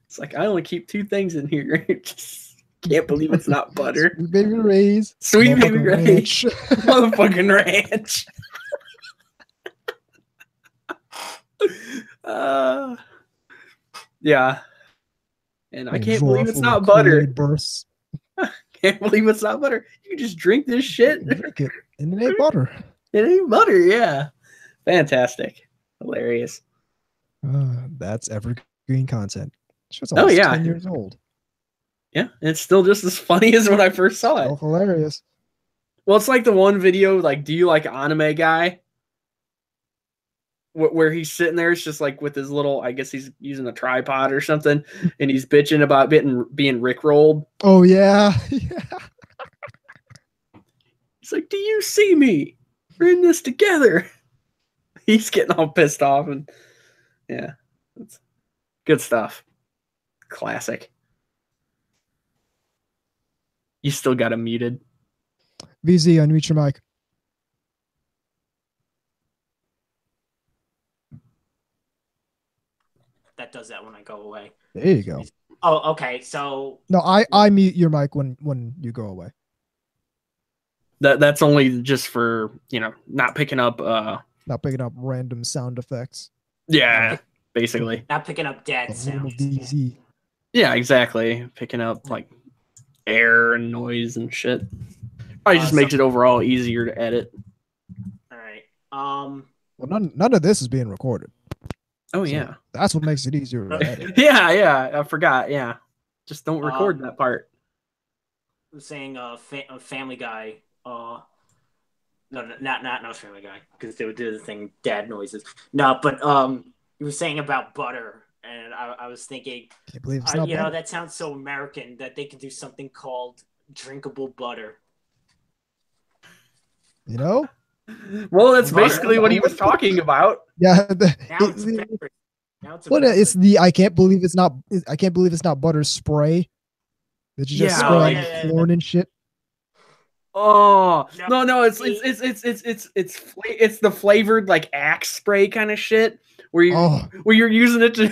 It's like, I only keep 2 things in here. Just can't believe it's not butter. Sweet Baby Ray's. Sweet Baby Ray's. Motherfucking ranch. Yeah. And I can't believe it's not butter. Can't believe it's not butter. You can just drink this shit. Drink it. And it ain't butter. It ain't butter, yeah. Fantastic. Hilarious. That's evergreen content. It's 10 years old. Yeah, it's still just as funny as when I first saw it. Hilarious. Well, it's like the one video, like, do you like anime guy? Where he's sitting there, it's just like with his little, I guess he's using a tripod or something, and he's bitching about being rickrolled. Oh, yeah. He's like, do you see me? We're in this together. He's getting all pissed off, and yeah, it's good stuff. Classic. You still got him muted. VZ, unmute your mic. That does that when I go away. There you go. Oh, okay. So no, I mute your mic when you go away. That's only just for, not picking up random sound effects. Yeah, basically. Not picking up dead sounds. VZ. Yeah, exactly. Picking up like air and noise and shit. Probably just makes it overall easier to edit. All right. Well, none of this is being recorded. Oh, so yeah. That's what makes it easier to edit. Yeah. I forgot. Yeah. Just don't record that part. I'm saying Family Guy. No, not Family Guy, because they would do the thing dad noises. No, but you were saying about butter, and I was thinking, can't believe it's not butter. That sounds so American that they can do something called drinkable butter. Well, that's basically what he was talking about. Yeah. Now it's it's the I can't believe it's not butter spray that you just spray on corn and shit. Oh no! It's the flavored like Axe spray kind of shit where you're using it to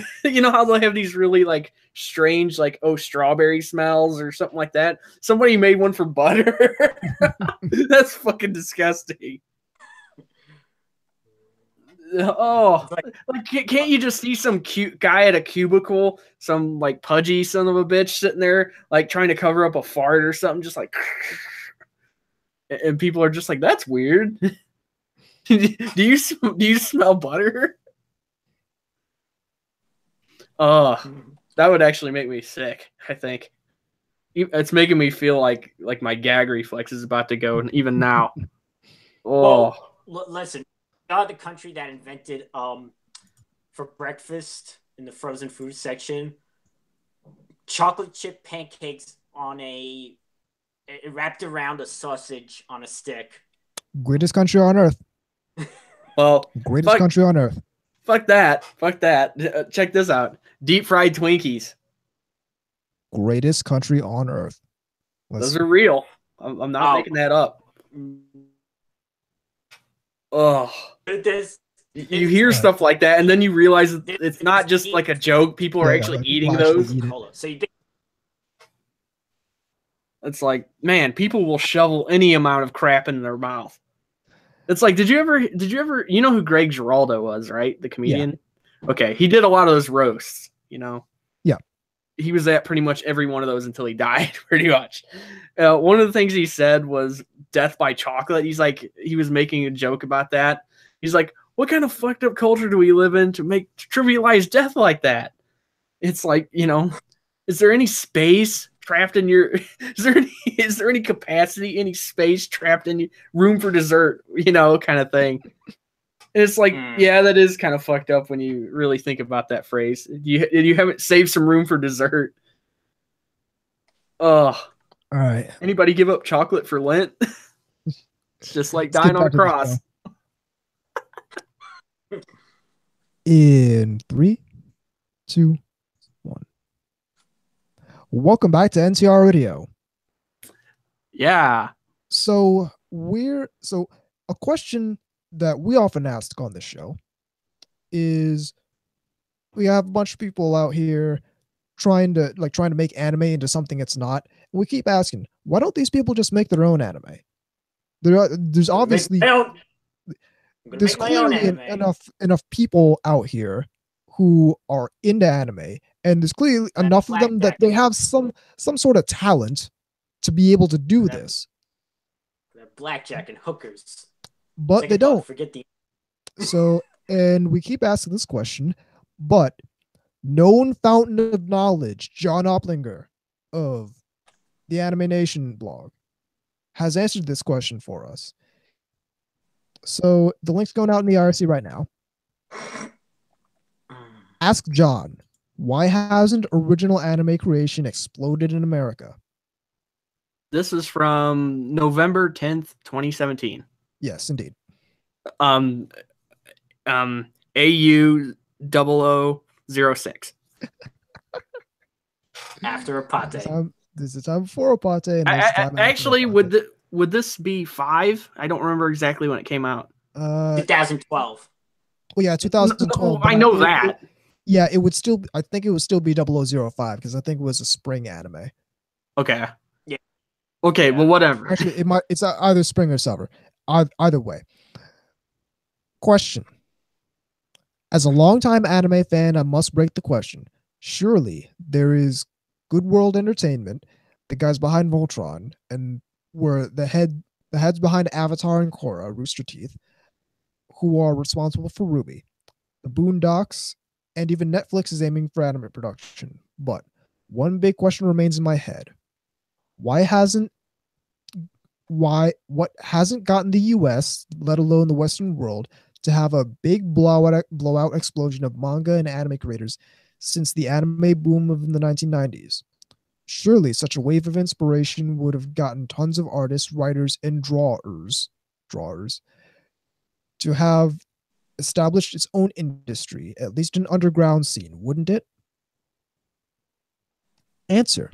how they'll have these really like strange like strawberry smells or something like that. Somebody made one for butter. That's fucking disgusting. Oh, like can't you just see some cute guy at a cubicle, some like pudgy son of a bitch sitting there like trying to cover up a fart or something, just like. And people are just like, that's weird. do you smell butter? Oh, that would actually make me sick, I think. It's making me feel like my gag reflex is about to go even now. Oh. Well, listen, not the country that invented for breakfast in the frozen food section, chocolate chip pancakes on wrapped around a sausage on a stick. Greatest country on earth. Well, greatest country on earth. Fuck that. Check this out. Deep fried Twinkies. Greatest country on earth. Those are real. I'm not making that up. Oh. You hear stuff like that, and then you realize it's not just like a joke. People are actually eating those. It's like, man, people will shovel any amount of crap in their mouth. It's like, did you ever, you know who Greg Giraldo was, right? The comedian? Yeah. Okay. He did a lot of those roasts, you know? Yeah. He was at pretty much every one of those until he died, pretty much. One of the things he said was death by chocolate. He's like, he was making a joke about that. He's like, what kind of fucked up culture do we live in to trivialize death like that? It's like, you know, is there any space trapped in your, is there any capacity, any space trapped in your room for dessert, you know, kind of thing. And it's like, yeah, that is kind of fucked up when you really think about that phrase. You haven't saved some room for dessert. All right. Anybody give up chocolate for Lent? It's just like dying on a cross. In 3, 2, 1. Welcome back to NTR Radio. Yeah. So a question that we often ask on this show is, we have a bunch of people out here trying to make anime into something it's not. And we keep asking, why don't these people just make their own anime? There's obviously there's clearly enough people out here who are into anime, and there's clearly enough of them that they have some sort of talent to be able to do this. Blackjack and hookers. But they don't. So, and we keep asking this question, but known fountain of knowledge, John Opplinger of the Anime Nation blog, has answered this question for us. So the link's going out in the IRC right now. Ask John, why hasn't original anime creation exploded in America? This is from November 10th, 2017. Yes, indeed. AU 0006. After a pate. This is time before a pate. And actually, would this be 5? I don't remember exactly when it came out. 2012. Well, yeah, 2012. I know that. Yeah, it would still. I think it would still be 0005 because I think it was a spring anime. Okay. Yeah. Okay. Yeah. Well, whatever. Actually, it's either spring or summer. Either way. Question. As a longtime anime fan, I must break the question. Surely there is Good World Entertainment, the guys behind Voltron, and were the heads behind Avatar and Korra, Rooster Teeth, who are responsible for Ruby. The Boondocks, and even Netflix is aiming for anime production. But one big question remains in my head. What hasn't gotten the US, let alone the Western world, to have a big blowout explosion of manga and anime creators since the anime boom of the 1990s? Surely such a wave of inspiration would have gotten tons of artists, writers, and drawers to have established its own industry, at least an underground scene, wouldn't it? Answer.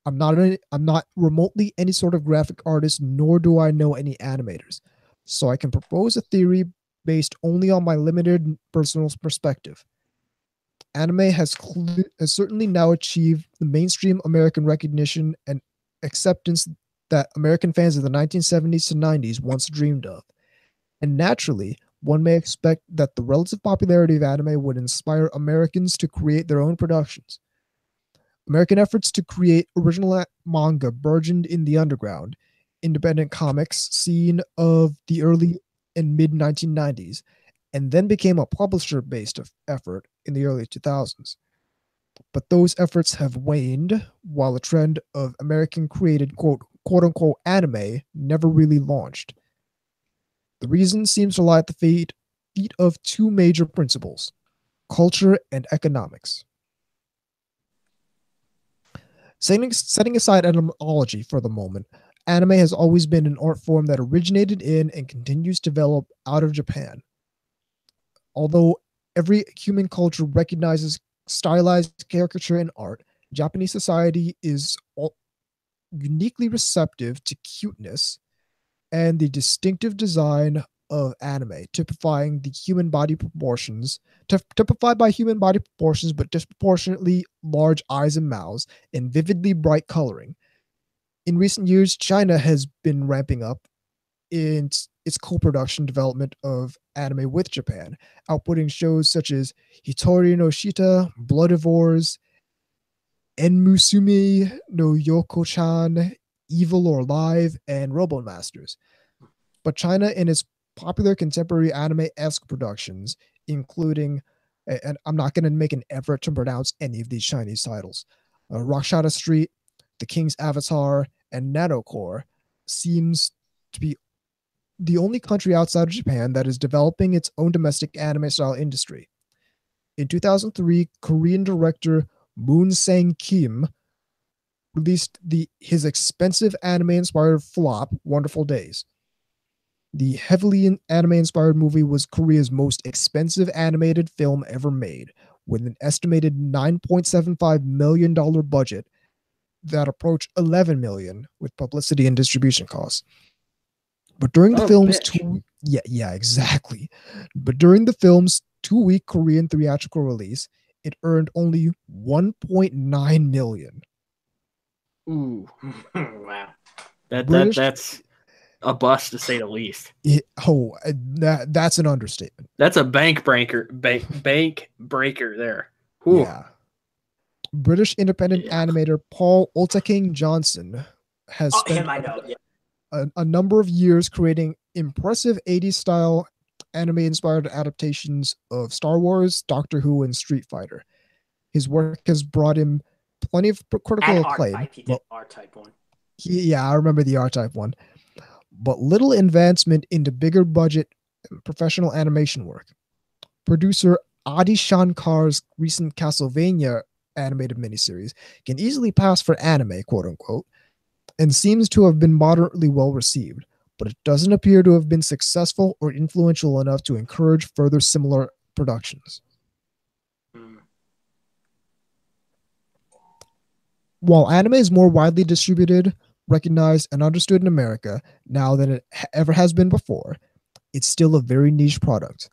I'm not remotely any sort of graphic artist, nor do I know any animators. So I can propose a theory based only on my limited personal perspective. Anime has certainly now achieved the mainstream American recognition and acceptance that American fans of the 1970s to 90s once dreamed of. And naturally, one may expect that the relative popularity of anime would inspire Americans to create their own productions. American efforts to create original manga burgeoned in the underground, independent comics scene of the early in mid-1990s, and then became a publisher-based effort in the early 2000s. But those efforts have waned, while the trend of American-created quote-unquote anime never really launched. The reason seems to lie at the feet of two major principles: culture and economics. Setting aside etymology for the moment, anime has always been an art form that originated in and continues to develop out of Japan. Although every human culture recognizes stylized caricature in art, Japanese society is uniquely receptive to cuteness and the distinctive design of anime, typified by human body proportions, but disproportionately large eyes and mouths, and vividly bright coloring. In recent years, China has been ramping up its co-production development of anime with Japan, outputting shows such as Hitori no Shita, Bloodivores, Enmusume no Yoko-chan, Evil or Live, and Robomasters. But China and its popular contemporary anime-esque productions, including, and I'm not going to make an effort to pronounce any of these Chinese titles, Rakshata Street, The King's Avatar, and Nanocore, seems to be the only country outside of Japan that is developing its own domestic anime-style industry. In 2003, Korean director Moon Sang-kim released his expensive anime-inspired flop, Wonderful Days. The heavily anime-inspired movie was Korea's most expensive animated film ever made, with an estimated $9.75 million budget that approached $11 million with publicity and distribution costs. But during the film's exactly. But during the film's 2-week Korean theatrical release, it earned only $1.9 million. Ooh, Wow. That's a bust to say the least. That's an understatement. That's a bank breaker there. Ooh. Yeah. British independent animator Paul Otaking Johnson has spent a number of years creating impressive 80s style anime inspired adaptations of Star Wars, Doctor Who, and Street Fighter. His work has brought him plenty of critical acclaim. He did R-Type one. I remember the R-Type one. But little advancement into bigger budget professional animation work. Producer Adi Shankar's recent Castlevania animated miniseries can easily pass for anime, quote unquote, and seems to have been moderately well received, but it doesn't appear to have been successful or influential enough to encourage further similar productions. While anime is more widely distributed, recognized, and understood in America now than it ever has been before, it's still a very niche product.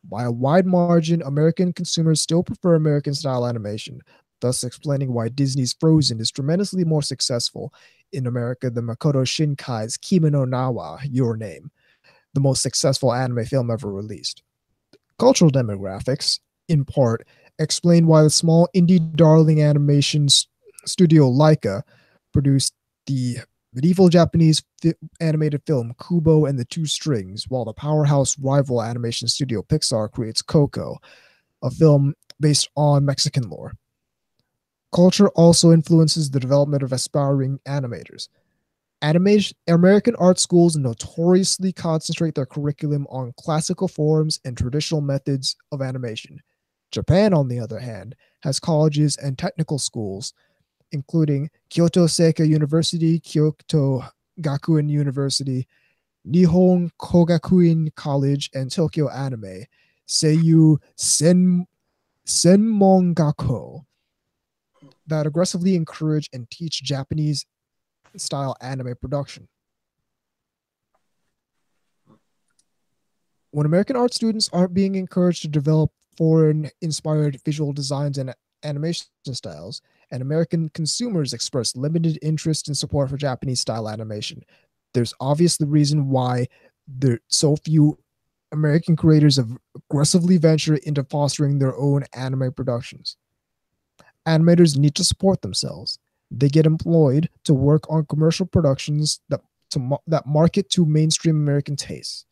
By a wide margin, American consumers still prefer American-style animation, thus explaining why Disney's Frozen is tremendously more successful in America than Makoto Shinkai's Kimi no Na wa Your Name, the most successful anime film ever released. Cultural demographics, in part, explain why the small indie darling animation studio Laika produced the medieval Japanese animated film Kubo and the Two Strings, while the powerhouse rival animation studio Pixar creates Coco, a film based on Mexican lore. Culture also influences the development of aspiring animators. American art schools notoriously concentrate their curriculum on classical forms and traditional methods of animation. Japan, on the other hand, has colleges and technical schools, including Kyoto Seika University, Kyoto Gakuen University, Nihon Kogakuin College, and Tokyo Anime, Seiyu Senmon Gakko, that aggressively encourage and teach Japanese-style anime production. When American art students aren't being encouraged to develop foreign-inspired visual designs and animation styles, and American consumers express limited interest and support for Japanese-style animation, there's obviously the reason why there so few American creators have aggressively ventured into fostering their own anime productions. Animators need to support themselves. They get employed to work on commercial productions that market to mainstream American tastes.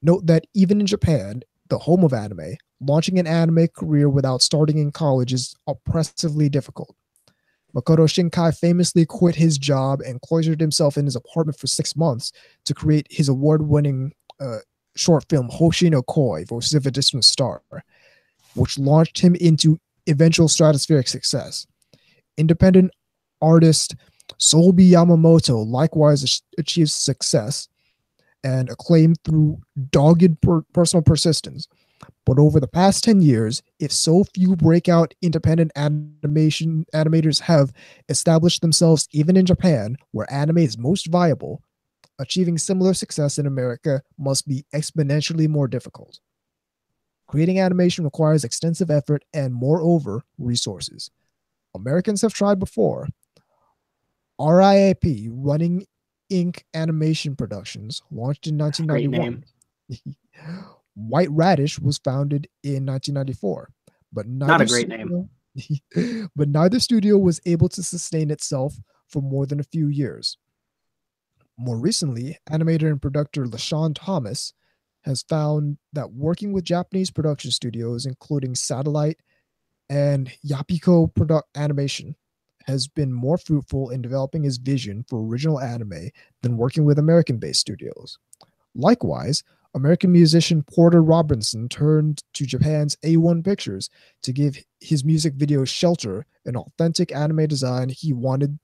Note that even in Japan, the home of anime, launching an anime career without starting in college is oppressively difficult. Makoto Shinkai famously quit his job and cloistered himself in his apartment for 6 months to create his award-winning short film Hoshi no Koi, Voices of a Distant Star, which launched him into eventual stratospheric success. Independent artist Sobi Yamamoto likewise achieved success and acclaim through dogged personal persistence. But over the past 10 years, if so few breakout independent animators have established themselves even in Japan, where anime is most viable, achieving similar success in America must be exponentially more difficult. Creating animation requires extensive effort and, moreover, resources. Americans have tried before. RIAP, Running Inc. Animation Productions, launched in 1991. White Radish was founded in 1994, but not a great name. But neither studio was able to sustain itself for more than a few years. More recently, animator and producer LaShawn Thomas has found that working with Japanese production studios, including Satellite and Yapiko Animation, has been more fruitful in developing his vision for original anime than working with American-based studios. Likewise, American musician Porter Robinson turned to Japan's A1 Pictures to give his music videos shelter and authentic anime design he wanted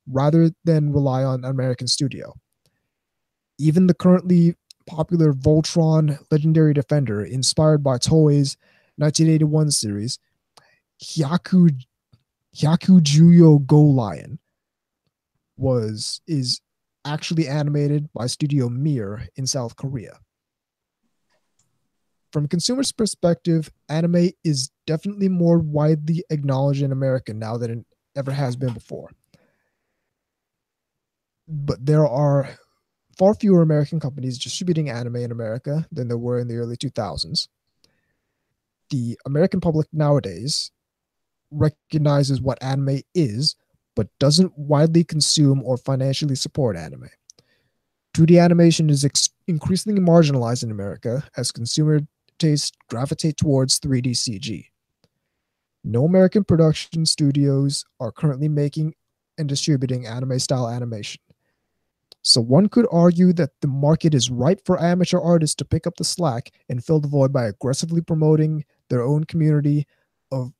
rather than rely on an American studio. Even the currently popular Voltron Legendary Defender, inspired by Toei's 1981 series, Hyakujuyo Go Lion, is actually animated by Studio Mir in South Korea. From a consumer's perspective, anime is definitely more widely acknowledged in America now than it ever has been before. But there are far fewer American companies distributing anime in America than there were in the early 2000s. The American public nowadays recognizes what anime is, but doesn't widely consume or financially support anime. 2D animation is increasingly marginalized in America as consumer tastes gravitate towards 3D CG. No American production studios are currently making and distributing anime-style animation. So one could argue that the market is ripe for amateur artists to pick up the slack and fill the void by aggressively promoting their own community of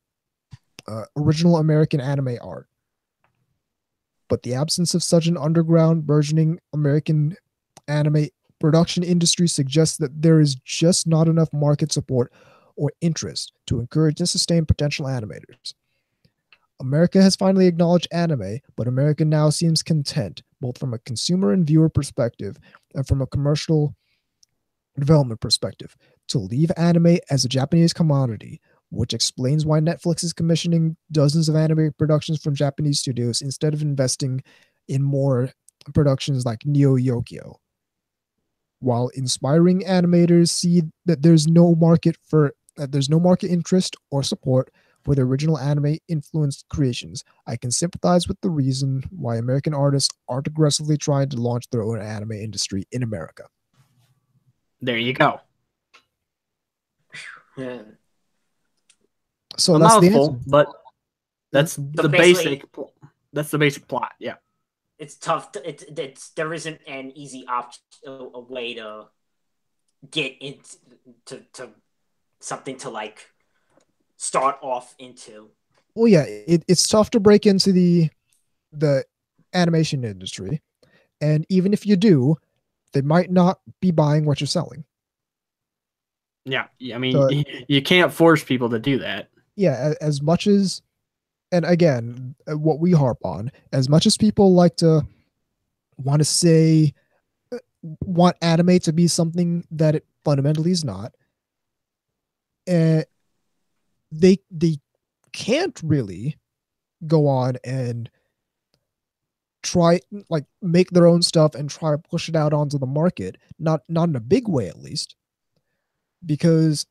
original American anime art. But the absence of such an underground, burgeoning American anime production industry suggests that there is just not enough market support or interest to encourage and sustain potential animators. America has finally acknowledged anime, but America now seems content, both from a consumer and viewer perspective and from a commercial development perspective, to leave anime as a Japanese commodity, which explains why Netflix is commissioning dozens of anime productions from Japanese studios instead of investing in more productions like Neo Yokio. While inspiring animators see that there's no market interest or support for the original anime influenced creations, I can sympathize with the reason why American artists aren't aggressively trying to launch their own anime industry in America. There you go. Yeah. So a that's the mouthful, answer. but that's the basic. That's the basic plot. Yeah. It's tough. There isn't an easy a way to get into to something to like start off into. Well, yeah, it's tough to break into the animation industry, and even if you do, they might not be buying what you're selling. Yeah, I mean, you can't force people to do that. Yeah, as much as, and again, what we harp on, as much as people like to want anime to be something that it fundamentally is not, they can't really go on and try like make their own stuff and try to push it out onto the market, not in a big way at least, because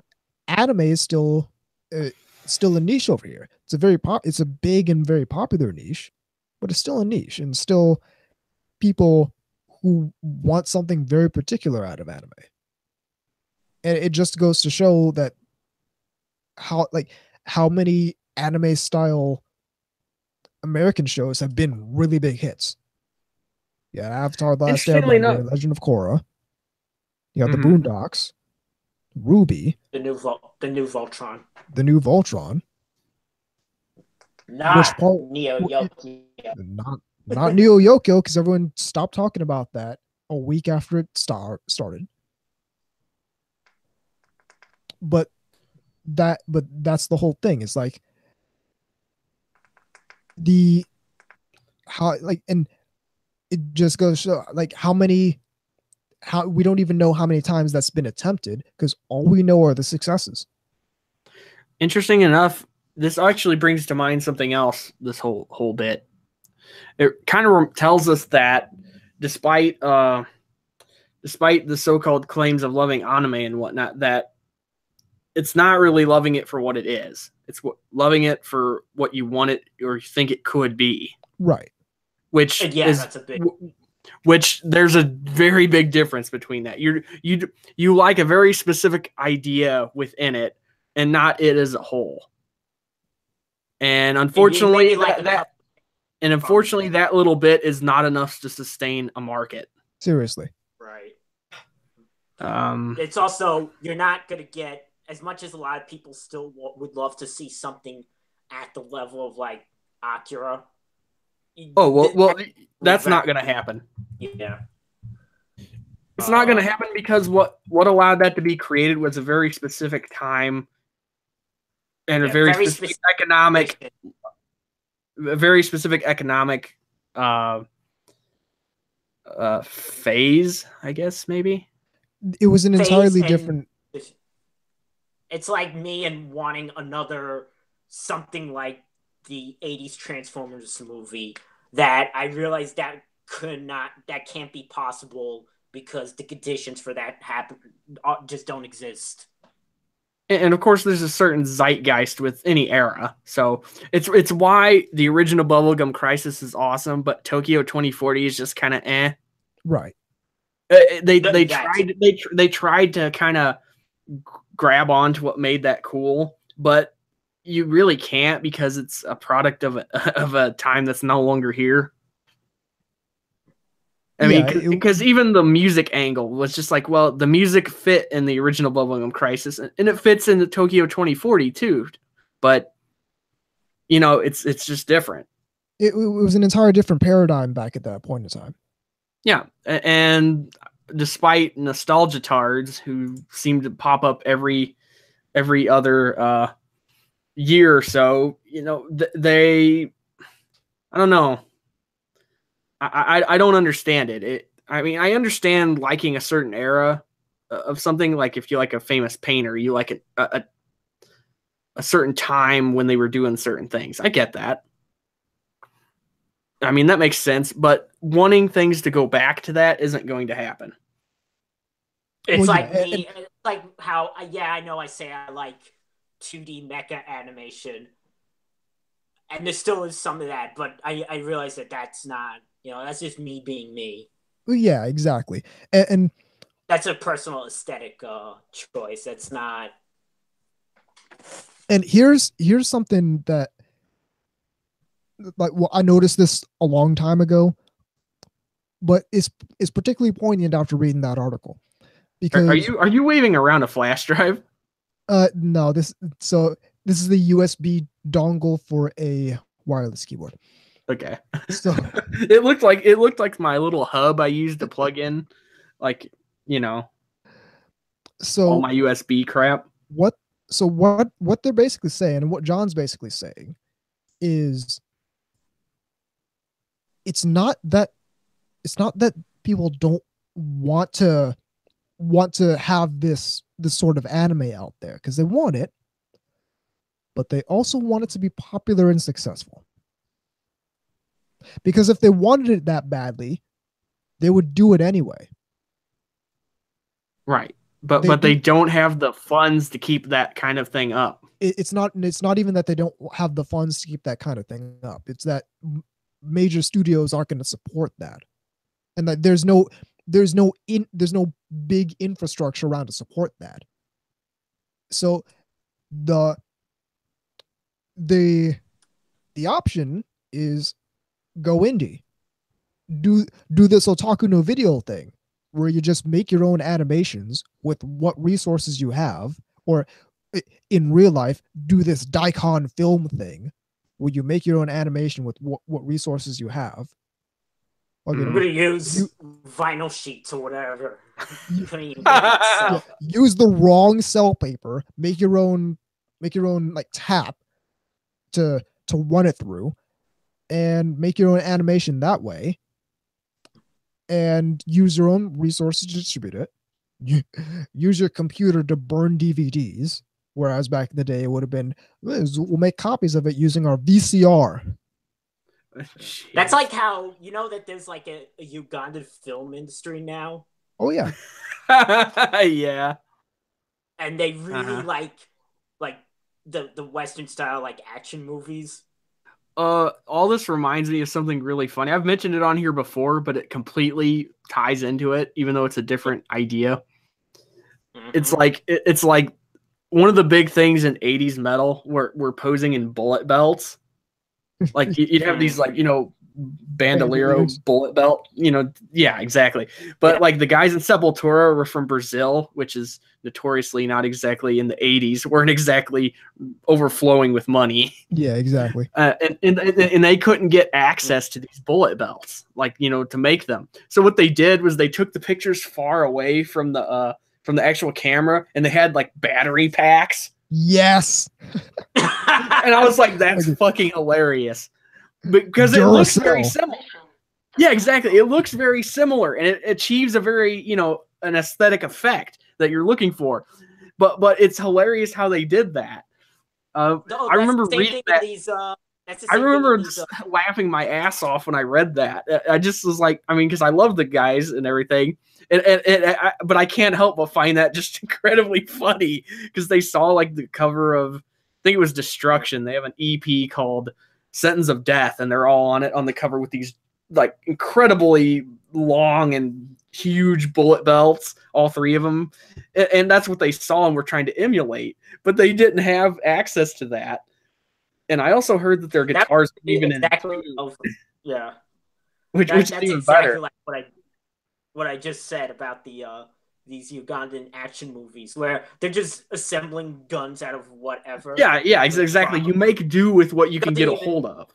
anime is still a niche over here. It's a big and very popular niche, but it's still a niche, and still people who want something very particular out of anime. And it just goes to show that how many anime style American shows have been really big hits. Yeah, Avatar: The Last Interestingly Airbender, enough- Legend of Korra. You got the Mhm. Boondocks, Ruby, The new Voltron. the new Voltron, Not part- Neo Yokio. not Neo Yokio, because everyone stopped talking about that a week after it started. But that's the whole thing. It's like and it just goes to show, like, how we don't even know how many times that's been attempted, because all we know are the successes. Interesting enough, this actually brings to mind something else. This whole bit, it kind of tells us that despite the so-called claims of loving anime and whatnot, that it's not really loving it for what it is. It's loving it for what you want it or you think it could be. Right. Which that's a big. Which there's a very big difference between that. You like a very specific idea within it, and not it as a whole. And unfortunately, that little bit is not enough to sustain a market. Seriously. Right. Um, It's also, you're not going to get, as much as a lot of people still would love to see something at the level of like Akira. That's not going to happen. Yeah. It's not going to happen because what allowed that to be created was a very specific time and a very specific economic phase, I guess, maybe. It was an entirely different. It's like me and wanting another something like the 80s Transformers movie, that I realized that can't be possible because the conditions for that just don't exist. And of course, there's a certain zeitgeist with any era. So it's why the original Bubblegum Crisis is awesome, but Tokyo 2040 is just kind of eh. Right. They tried to kind of grab onto what made that cool, but you really can't, because it's a product of a time that's no longer here. I mean, because even the music angle was just like, well, the music fit in the original Bubblegum Crisis, and it fits in the Tokyo 2040 too. But it's just different. It was an entirely different paradigm back at that point in time. Yeah, and despite nostalgia tards who seem to pop up every other year or so, they, I don't know. I don't understand it. I mean, I understand liking a certain era of something. Like if you like a famous painter, you like a certain time when they were doing certain things. I get that. I mean, that makes sense. But wanting things to go back to that isn't going to happen. It's it's like how, I know I say I like 2D mecha animation, and there still is some of that, but I realize that that's not, that's just me being me. Well, yeah, exactly. And that's a personal aesthetic choice. That's not. And here's something that, like, well, I noticed this a long time ago, but it's particularly poignant after reading that article. Because are you waving around a flash drive? No, this is the USB dongle for a wireless keyboard. Okay. So it looked like my little hub I used to plug in, like, so all my USB crap. What they're basically saying, and what John's basically saying, is it's not that people don't want to have this sort of anime out there, because they want it, but they also want it to be popular and successful. Because if they wanted it that badly, they would do it anyway. Right. But they don't have the funds to keep that kind of thing up. It's not even that they don't have the funds to keep that kind of thing up. It's that major studios aren't going to support that. And that there's no big infrastructure around to support that. So the the the option is go indie. Do this otaku no video thing where you just make your own animations with what resources you have, or in real life, do this daikon film thing where you make your own animation with what resources you have. I'm Okay, gonna use vinyl sheets or whatever. Use the wrong cell paper. Make your own like tap to run it through, and make your own animation that way. And use your own resources to distribute it. Use your computer to burn DVDs, whereas back in the day it would have been, we'll make copies of it using our VCR. That's like how, you know, that there's like a Ugandan film industry now. Oh yeah. Yeah. And they really like the Western style like action movies. All this reminds me of something really funny. I've mentioned it on here before, but it completely ties into it, even though it's a different idea. Mm-hmm. It's like one of the big things in 80s metal were posing in bullet belts. Like you'd have these like, you know, bandolero bullet belt, you know, yeah, exactly. But like the guys in Sepultura were from Brazil, which is notoriously not exactly in the 80s, weren't exactly overflowing with money. Yeah, exactly. And they couldn't get access to these bullet belts, like, you know, to make them. So what they did was they took the pictures far away from the actual camera, and they had like battery packs. Yes. And I was like, that's fucking hilarious. Because it looks very similar. Yeah, exactly. It looks very similar, and it achieves a very, you know, an aesthetic effect that you're looking for. But it's hilarious how they did that. I remember reading that. I remember laughing my ass off when I read that. I just was like, I mean, because I love the guys and everything, but I can't help but find that just incredibly funny because they saw like the cover of, I think it was Destruction. They have an EP called Sentence of Death, and they're all on it on the cover with these like incredibly long and huge bullet belts, all three of them, and that's what they saw and were trying to emulate, but they didn't have access to that. And I also heard that their guitars even exactly yeah, which is even better. Like what I just said about the these Ugandan action movies where they're just assembling guns out of whatever. Yeah, exactly. You make do with what you can get a hold of.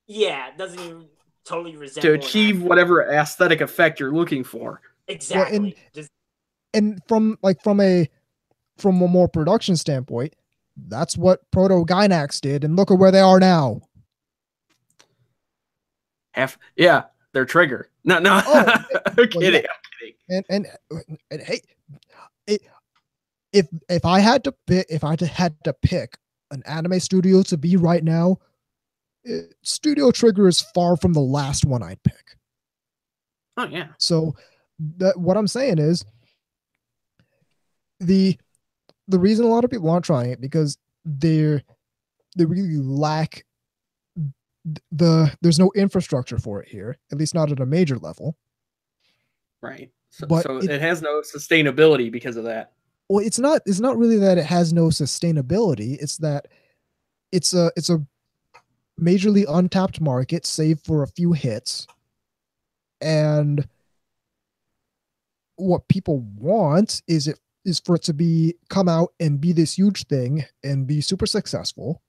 Yeah, it doesn't even totally resemble to achieve whatever aesthetic effect you're looking for. Exactly. Well, and from a more production standpoint, that's what Proto Gynax did, and look at where they are now. Their Trigger. No, oh, I'm kidding. And hey, if I had to pick an anime studio to be right now, Studio Trigger is far from the last one I'd pick. Oh yeah. So what I'm saying is the reason a lot of people aren't trying it because they really lack there's no infrastructure for it here, at least not at a major level. Right. So it has no sustainability because of that. Well, it's not really that it has no sustainability. It's that it's a majorly untapped market, save for a few hits. And what people want is for it to come out and be this huge thing and be super successful.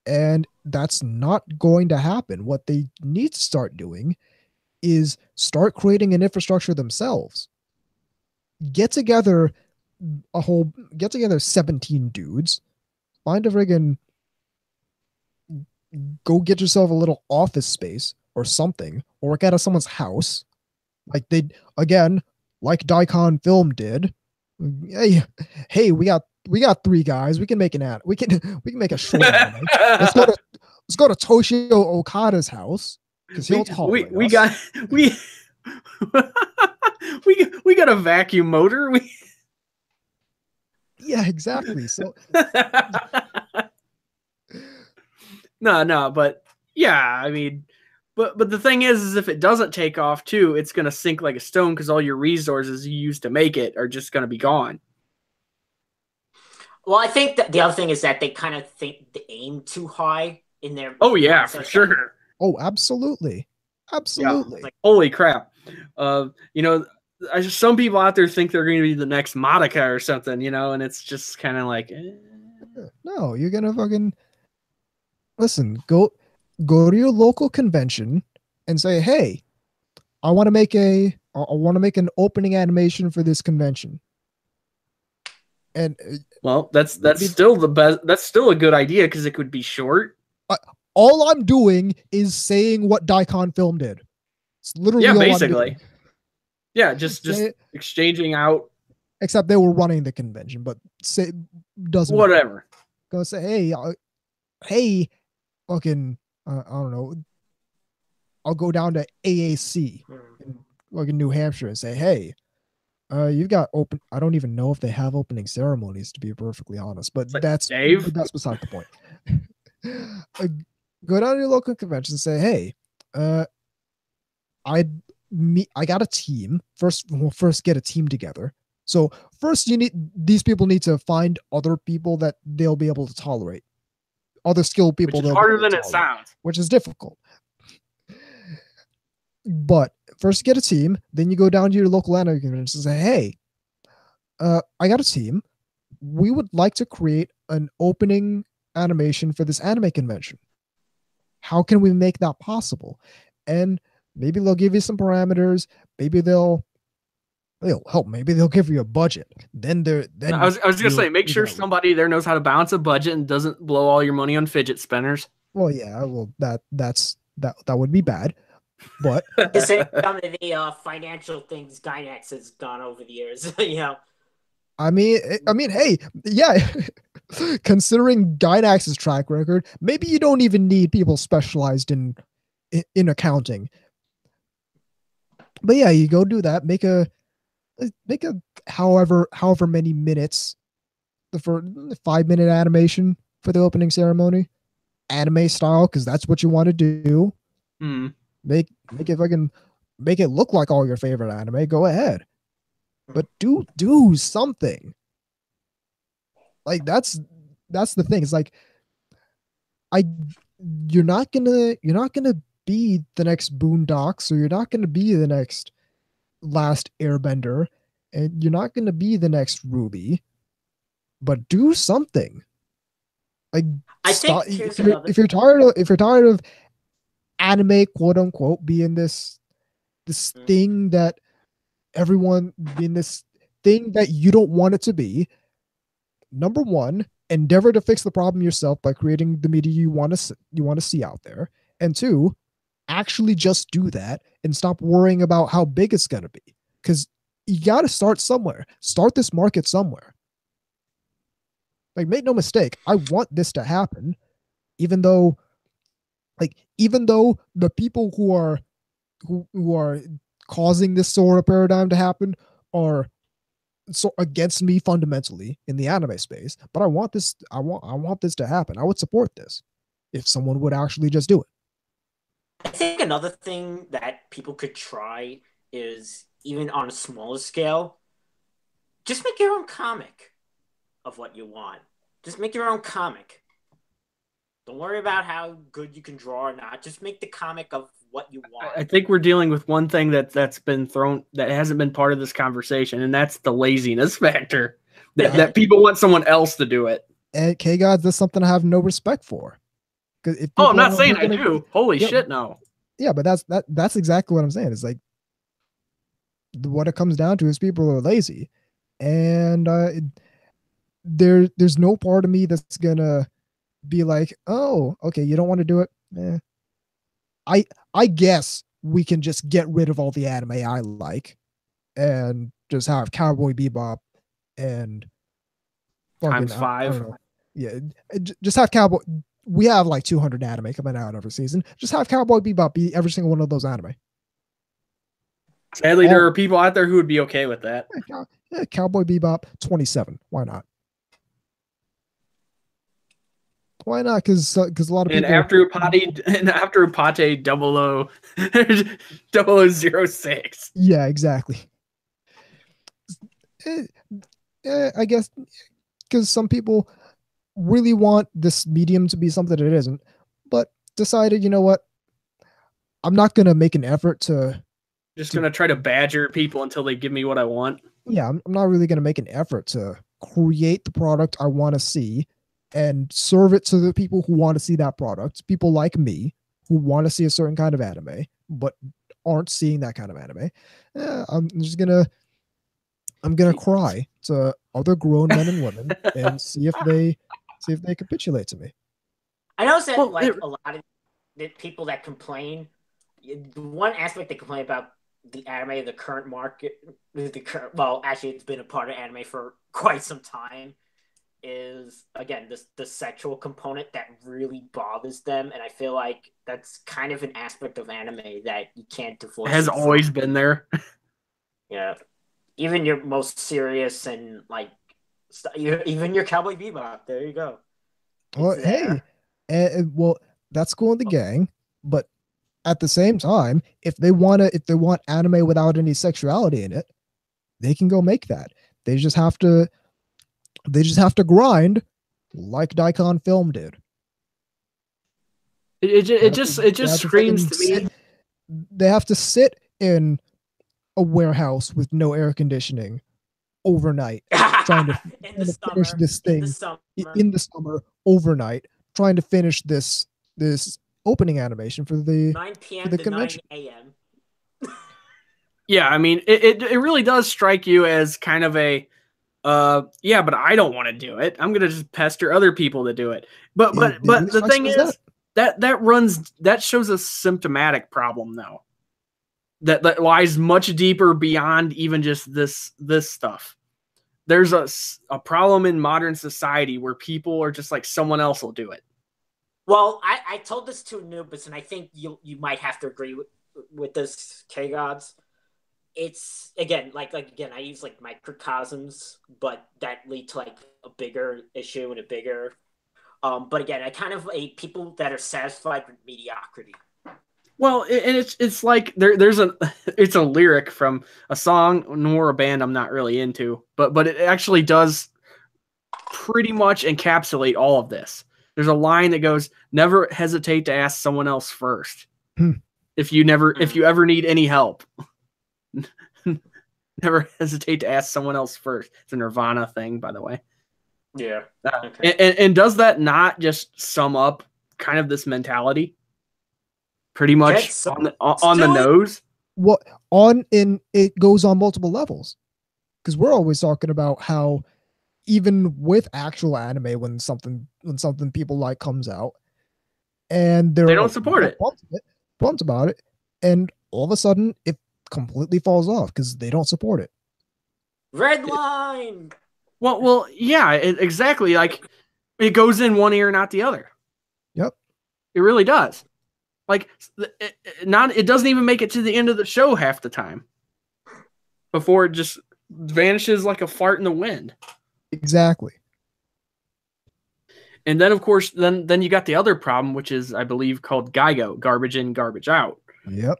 And that's not going to happen. What they need to start doing is start creating an infrastructure themselves. Get together 17 dudes, find a friggin' go get yourself a little office space or something, or work out of someone's house. Like like Daikon Film did. Hey, we got 3 guys. We can make we can make a short anime. Let's go to Toshio Okada's house because he'll tolerate us. We got a vacuum motor. Yeah, exactly. So no, but yeah, I mean, but the thing is if it doesn't take off too, it's gonna sink like a stone because all your resources you used to make it are just gonna be gone. Well, I think that the other thing is that they kind of think they aim too high in their. Oh yeah, for sure. Oh, absolutely, absolutely. Yeah. Like, holy crap! Some people out there think they're going to be the next Monica or something, and it's just kind of like, no, you're gonna fucking listen. Go to your local convention and say, hey, I want to make an opening animation for this convention. And well, that's still the best. That's still a good idea because it could be short. All I'm doing is saying what Daikon Film did. It's literally all basically. I'm doing. Yeah, just exchanging out. Except they were running the convention, but doesn't whatever. Matter. Go say, hey, fucking, I don't know. I'll go down to AAC in New Hampshire and say, hey, you've got open. I don't even know if they have opening ceremonies, to be perfectly honest, but that's beside the point. Go down to your local convention and say, hey, I got a team. We'll first get a team together. So first these people need to find other people that they'll be able to tolerate. Other skilled people. Which is harder than it sounds. Which is difficult. But first get a team, then you go down to your local anime convention and say, hey, I got a team. We would like to create an opening animation for this anime convention. How can we make that possible? And maybe they'll give you some parameters. Maybe they'll help. Maybe they'll give you a budget. I was gonna say, make sure somebody there knows how to balance a budget and doesn't blow all your money on fidget spinners. Well, yeah, that would be bad. But to say some of the financial things Gynax has done over the years, I mean, hey, yeah. Considering Gynax's track record, maybe you don't even need people specialized in accounting. But yeah, you go do that. Make a however many minutes, for 5-minute animation for the opening ceremony, anime style, because that's what you want to do. Make it look like all your favorite anime. Go ahead, but do something. Like that's the thing. It's like you're not gonna be the next Boondocks, or you're not gonna be the next Last Airbender, and you're not gonna be the next Ruby. But do something. Like if you're tired of anime, quote unquote, being this thing that everyone being this thing that you don't want it to be. Number one, endeavor to fix the problem yourself by creating the media you want to see out there. And two, actually just do that and stop worrying about how big it's going to be, because you got to start somewhere. Start this market somewhere. Like, make no mistake, I want this to happen, even though the people who are causing this sort of paradigm to happen are so against me fundamentally in the anime space. But I want this to happen. I would support this if someone would actually just do it. I think another thing that people could try is, even on a smaller scale, just make your own comic of what you want. Just make your own comic. Don't worry about how good you can draw or not. Just make the comic of what you want. I think we're dealing with one thing that's been thrown, that hasn't been part of this conversation, and that's the laziness factor. That people want someone else to do it. And K-Gods, that's something I have no respect for. I'm not saying I do. Holy shit, no. Yeah, but that's exactly what I'm saying. It's like, what it comes down to is people are lazy, and there's no part of me that's gonna be like, oh, okay, you don't want to do it. I guess we can just get rid of all the anime I like, and just have Cowboy Bebop and times 5. Yeah, just have Cowboy. We have like 200 anime coming out every season. Just have Cowboy Bebop be every single one of those anime. Sadly, there are people out there who would be okay with that. Yeah, Cowboy Bebop 27. Why not? Why not? Because a lot of people. And after Upate 0006. Yeah, exactly. I guess because some people really want this medium to be something it isn't, but decided, you know what, I'm not going to make an effort to Just going to try to badger people until they give me what I want. Yeah, I'm not really going to make an effort to create the product I want to see and serve it to the people who want to see that product. People like me who want to see a certain kind of anime, but aren't seeing that kind of anime. I'm gonna cry to other grown men and women and see if they capitulate to me. I noticed that a lot of the people that complain, the one aspect they complain about the anime, the current market, actually it's been a part of anime for quite some time, is again the sexual component that really bothers them, and I feel like that's kind of an aspect of anime that you can't divorce. It has always been there. Yeah, even your most serious and like, even your Cowboy Bebop. There you go. Well, hey, well, that's cool in the gang, but at the same time, if they want anime without any sexuality in it, they can go make that. They just have to grind like Daikon Film did. It just screams to me. They have to sit in a warehouse with no air conditioning overnight, trying to finish this thing in the summer overnight, trying to finish this opening animation for the 9 p.m. for the to convention. 9 a.m. Yeah, I mean, it really does strike you as kind of a, yeah, but I don't want to do it. I'm gonna just pester other people to do it. But the thing is that shows a symptomatic problem though. That lies much deeper beyond even just this stuff. There's a problem in modern society where people are just like, someone else will do it. Well, I told this to Anubis, and I think you might have to agree with this, K-Gods. It's again, I use like microcosms, but that lead to like a bigger issue and a bigger. But again, I kind of people that are satisfied with mediocrity. Well, and it's like it's a lyric from a song nor a band I'm not really into, but it actually does pretty much encapsulate all of this. There's a line that goes, "Never hesitate to ask someone else first. If you ever need any help, never hesitate to ask someone else first." It's a Nirvana thing, by the way. Yeah. Okay. And does that not just sum up kind of this mentality? Pretty much on the nose. Well, it goes on multiple levels, because we're always talking about how even with actual anime, when something people like comes out, and they don't support it, pumped about it, and all of a sudden it completely falls off because they don't support it. Red line. Well, yeah, exactly. Like, it goes in one ear, not the other. Yep, it really does. Like, it doesn't even make it to the end of the show half the time before it just vanishes like a fart in the wind. Exactly. And then, of course, then you got the other problem, which is, I believe, called GIGO, garbage in, garbage out. Yep.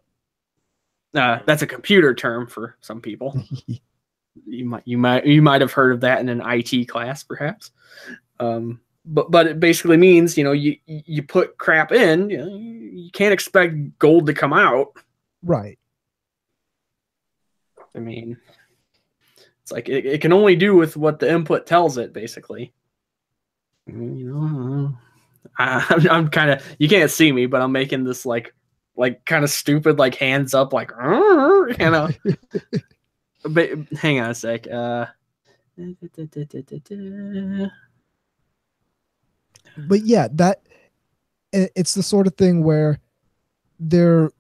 That's a computer term for some people. You might have heard of that in an IT class, perhaps. But it basically means, you put crap in, you can't expect gold to come out. Right. I mean, it's like it can only do with what the input tells it, basically. I'm kind of, you can't see me, but I'm making this like kind of stupid, like hands up, like, But hang on a sec. But yeah, it's the sort of thing where and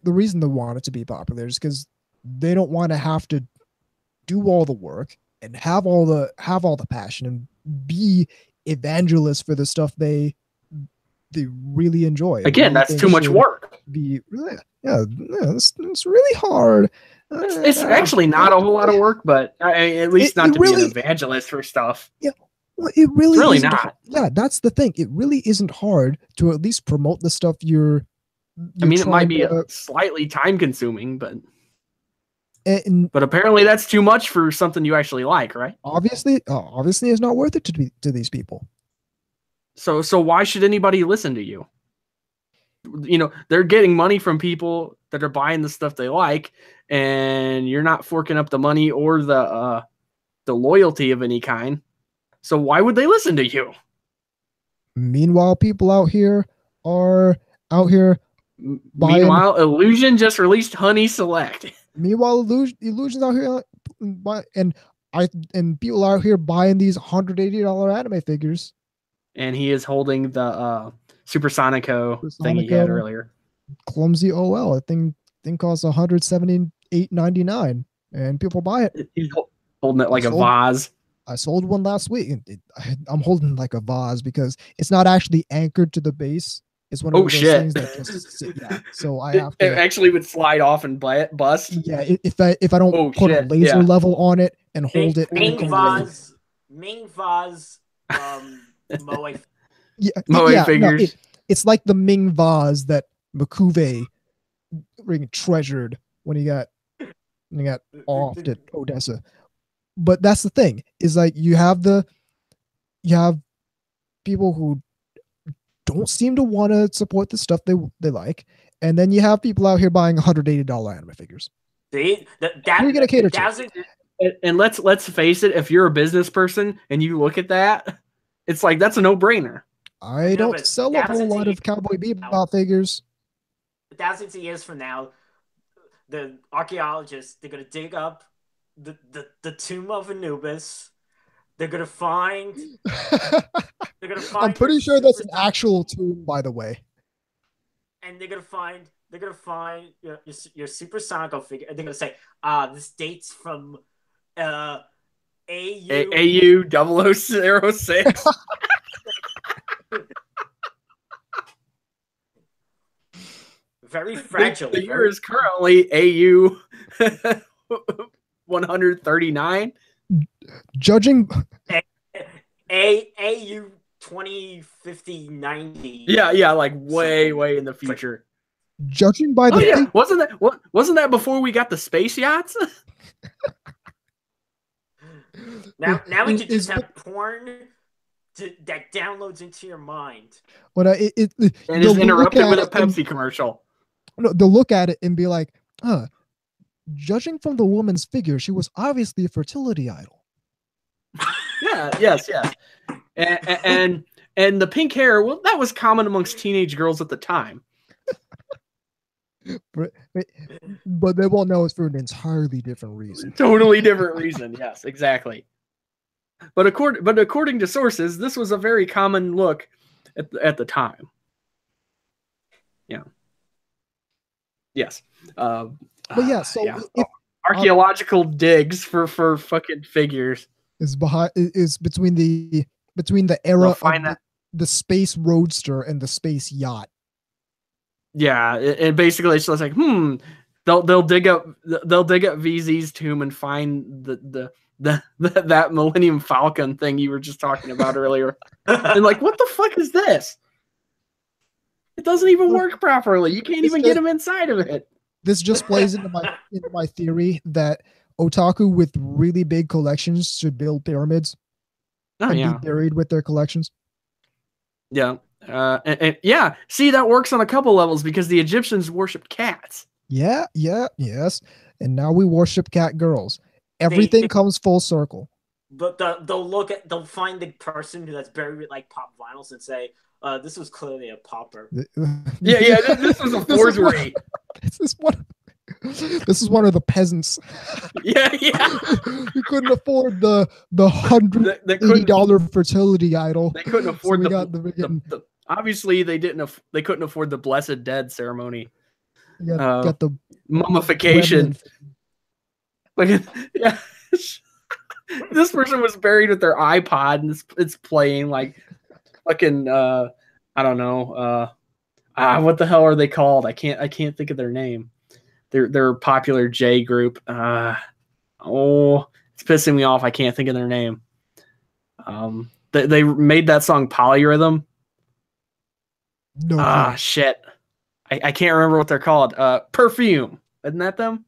the reason they want it to be popular is because they don't want to have to do all the work and have all the passion and be evangelists for the stuff they really enjoy. Again, that's too much work. It's really hard. It's actually not a whole lot of work, but at least not to be an evangelist for stuff. Yeah. Well, it's really not. Hard. Yeah, that's the thing. It really isn't hard to at least promote the stuff you're I mean, it might be slightly time consuming, but But apparently that's too much for something you actually like, right? Obviously, it's not worth it to these people. So why should anybody listen to you? You know, they're getting money from people that are buying the stuff they like, and you're not forking up the money or the loyalty of any kind. So why would they listen to you? Meanwhile, people out here are buying. Meanwhile, Illusion just released Honey Select. Meanwhile, Illusion's out here, and people out here buying these $180 anime figures. And he is holding the Super Sonico thing he had earlier. Clumsy OL. I think costs $178.99, and people buy it. He's holding it like a vase. I sold one last week. I'm holding like a vase because it's not actually anchored to the base. It's one of those things that just sit down. So I have to. It actually would slide off and bust. Yeah, if I don't put a laser level on it and hold it. Ming vase. Moe. Moe figures. No, it's like the Ming vase that Makuve treasured when he got offed at Odessa. But that's the thing, is like you have people who don't seem to want to support the stuff they like, and then you have people out here buying $180 anime figures. See, Who are you gonna cater to? And let's face it, if you're a business person and you look at that, it's like that's a no-brainer. I don't sell a whole lot of Cowboy Bebop figures. 1,000 years from now, the archaeologists, they're gonna dig up the tomb of Anubis. They're gonna find. I'm pretty sure that's an actual tomb, by the way. And they're gonna find your Super Sonico figure, and they're gonna say, this dates from AU 0006. Very fragile. The year is currently AU 139. Judging AU 2050 90. Yeah, like way in the future. Judging by the wasn't that before we got the space yachts? now we can just have porn that downloads into your mind. When and is interrupted with a Pepsi commercial. No, they'll look at it and be like, judging from the woman's figure, she was obviously a fertility idol. Yes. And the pink hair, well, that was common amongst teenage girls at the time. But they won't know it's for an entirely different reason. Totally different reason. Yes, exactly. But according to sources, this was a very common look at the time. Yeah. Yes. But yeah, so if, archaeological digs for fucking figures is between the era of the space roadster and the space yacht. Yeah, and basically it's just like they'll dig up VZ's tomb and find the that Millennium Falcon thing you were just talking about earlier. And like, what the fuck is this? It doesn't even work properly. You can't even get him inside of it. This just plays into my theory that otaku with really big collections should build pyramids and be buried with their collections. Yeah. And yeah, see, that works on a couple levels because the Egyptians worshipped cats. Yes. And now we worship cat girls. Everything comes full circle. But they'll find the person that's buried with like pop vinyls and say, this was clearly a popper. Yeah, this was a forgery. This is one of the peasants. Yeah. We couldn't afford the $180 fertility idol. They couldn't afford the obviously they couldn't afford the Blessed Dead ceremony. Got the mummification. Like, yeah. This person was buried with their iPod and it's playing like fucking I don't know. What the hell are they called? I can't think of their name. They're a popular J group. It's pissing me off. I can't think of their name. They made that song Polyrhythm. No. Shit. I can't remember what they're called. Perfume. Isn't that them?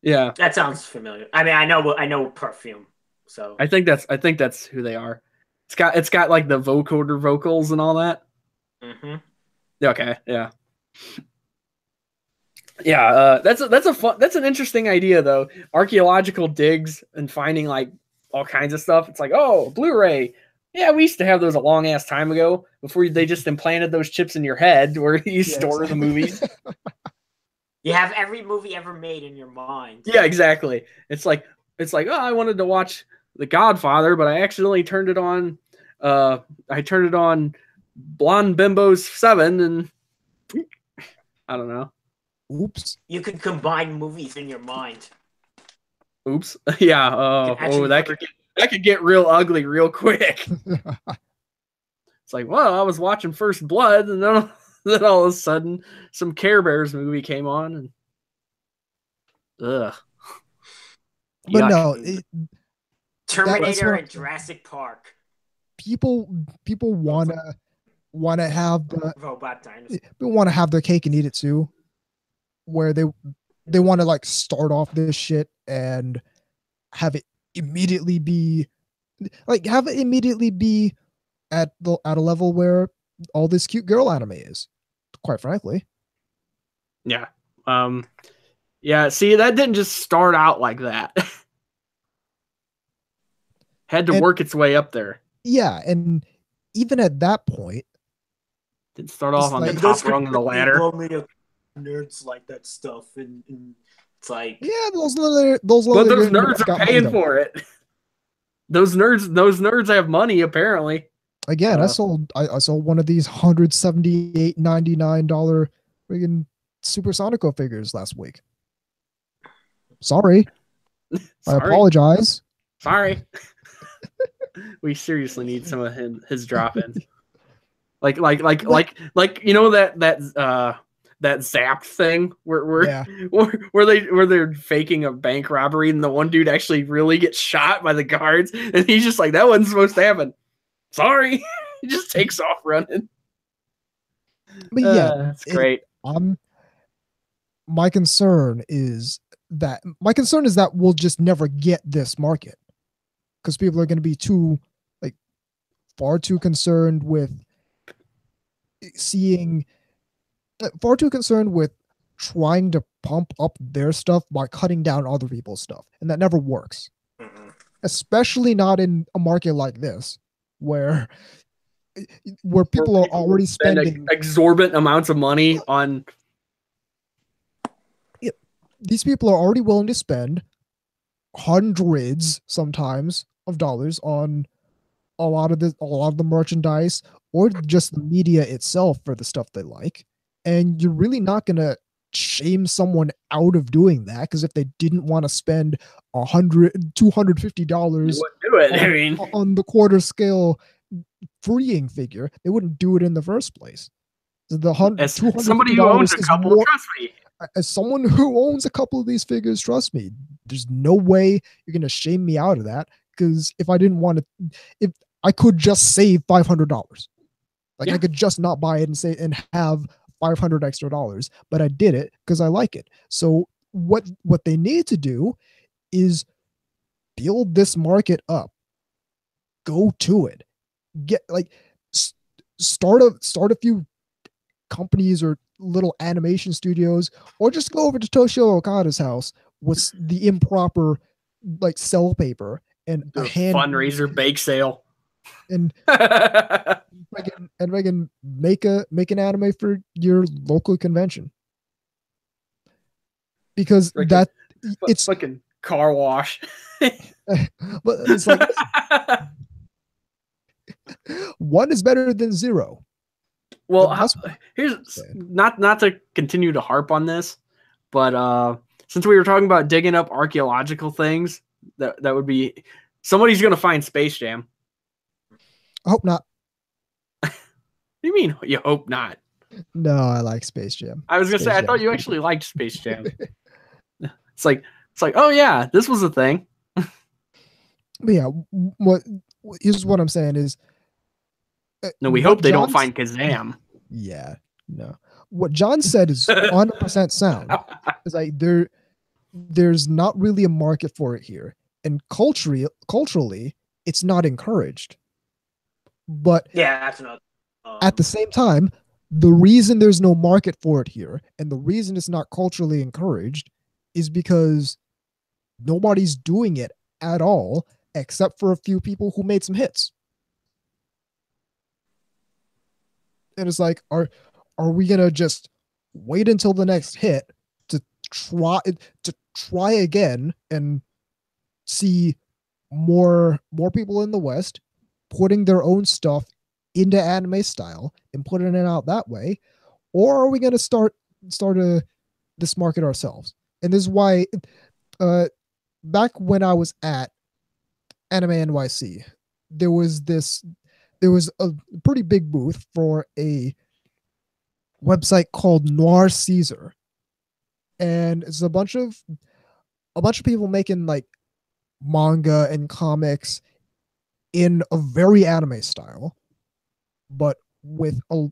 Yeah, That sounds familiar. I mean, I know perfume. So I think that's who they are. It's got like the vocoder vocals and all that. Mm-hmm. Okay, yeah. Yeah, that's an interesting idea though. Archaeological digs and finding like all kinds of stuff. It's like, oh, Blu-ray. Yeah, we used to have those a long ass time ago before they just implanted those chips in your head where you store the movies. You have every movie ever made in your mind. Yeah, exactly. It's like, oh, I wanted to watch The Godfather, but I accidentally turned it on. I turned it on Blonde Bimbo's 7, and I don't know. Oops. You could combine movies in your mind. Oops. Yeah. That could get real ugly real quick. It's like, well, I was watching First Blood, and then all of a sudden, some Care Bears movie came on, and ugh. But Yuck. no, Terminator and Jurassic Park. People wanna have the robot dinosaur. People want to have their cake and eat it too, where they want to like start off this shit and have it immediately be at a level where all this cute girl anime is, quite frankly. Yeah. Yeah, see, that didn't just start out like that. Had to work its way up there. Yeah, and even at that point, didn't start off on the top rung of the ladder. Nerds like that stuff, and it's like, yeah, those nerds are paying for it. Those nerds have money apparently. Again, I sold one of these $178.99 friggin' Supersonico figures last week. Sorry. I apologize. Sorry. We seriously need some of his drop-ins. like you know that Zap thing where they're faking a bank robbery and the one dude actually really gets shot by the guards and he's just like, that wasn't supposed to happen. Sorry. He just takes off running. But yeah, that's great. My concern is that we'll just never get this market because people are going to be far too concerned with trying to pump up their stuff by cutting down other people's stuff, and that never works. Mm-hmm. Especially not in a market like this where people are already spending exorbitant amounts of money on. These people are already willing to spend hundreds sometimes of dollars on a lot of the merchandise or just the media itself for the stuff they like. And you're really not going to shame someone out of doing that, because if they didn't want to spend $250 on the quarter scale freeing figure, they wouldn't do it in the first place. So as somebody who owns a couple, trust me. As someone who owns a couple of these figures, trust me, there's no way you're going to shame me out of that, because if I didn't want to, if I could just save $500, I could just not buy it and have $500 extra dollars, but I did it because I like it. So what they need to do is build this market up, go to it, get start a few companies or little animation studios, or just go over to Toshio Okada's house with the improper cell paper and a fundraiser bake sale, and I can make an anime for your local convention, because it's fucking car wash. But it's like one is better than zero. Well, here's not to continue to harp on this, but since we were talking about digging up archaeological things, that would be somebody's going to find Space Jam. I hope not. What do you mean you hope not? No, I like Space Jam. I was going to say, I thought you actually liked Space Jam. It's like, oh yeah, this was a thing. But yeah, here's what I'm saying is, no, we hope they don't find Kazam. Yeah, no. What John said is 100% sound. It's like there's not really a market for it here, and culturally, it's not encouraged. But Yeah, that's another. At the same time, the reason there's no market for it here and the reason it's not culturally encouraged is because nobody's doing it at all except for a few people who made some hits. And it's like, are we gonna just wait until the next hit to try again and see more people in the West putting their own stuff into anime style and putting it out that way, or are we going to start this market ourselves? And this is why back when I was at Anime NYC, there was a pretty big booth for a website called Noir Caesar, and it's a bunch of people making like manga and comics in a very anime style, but with a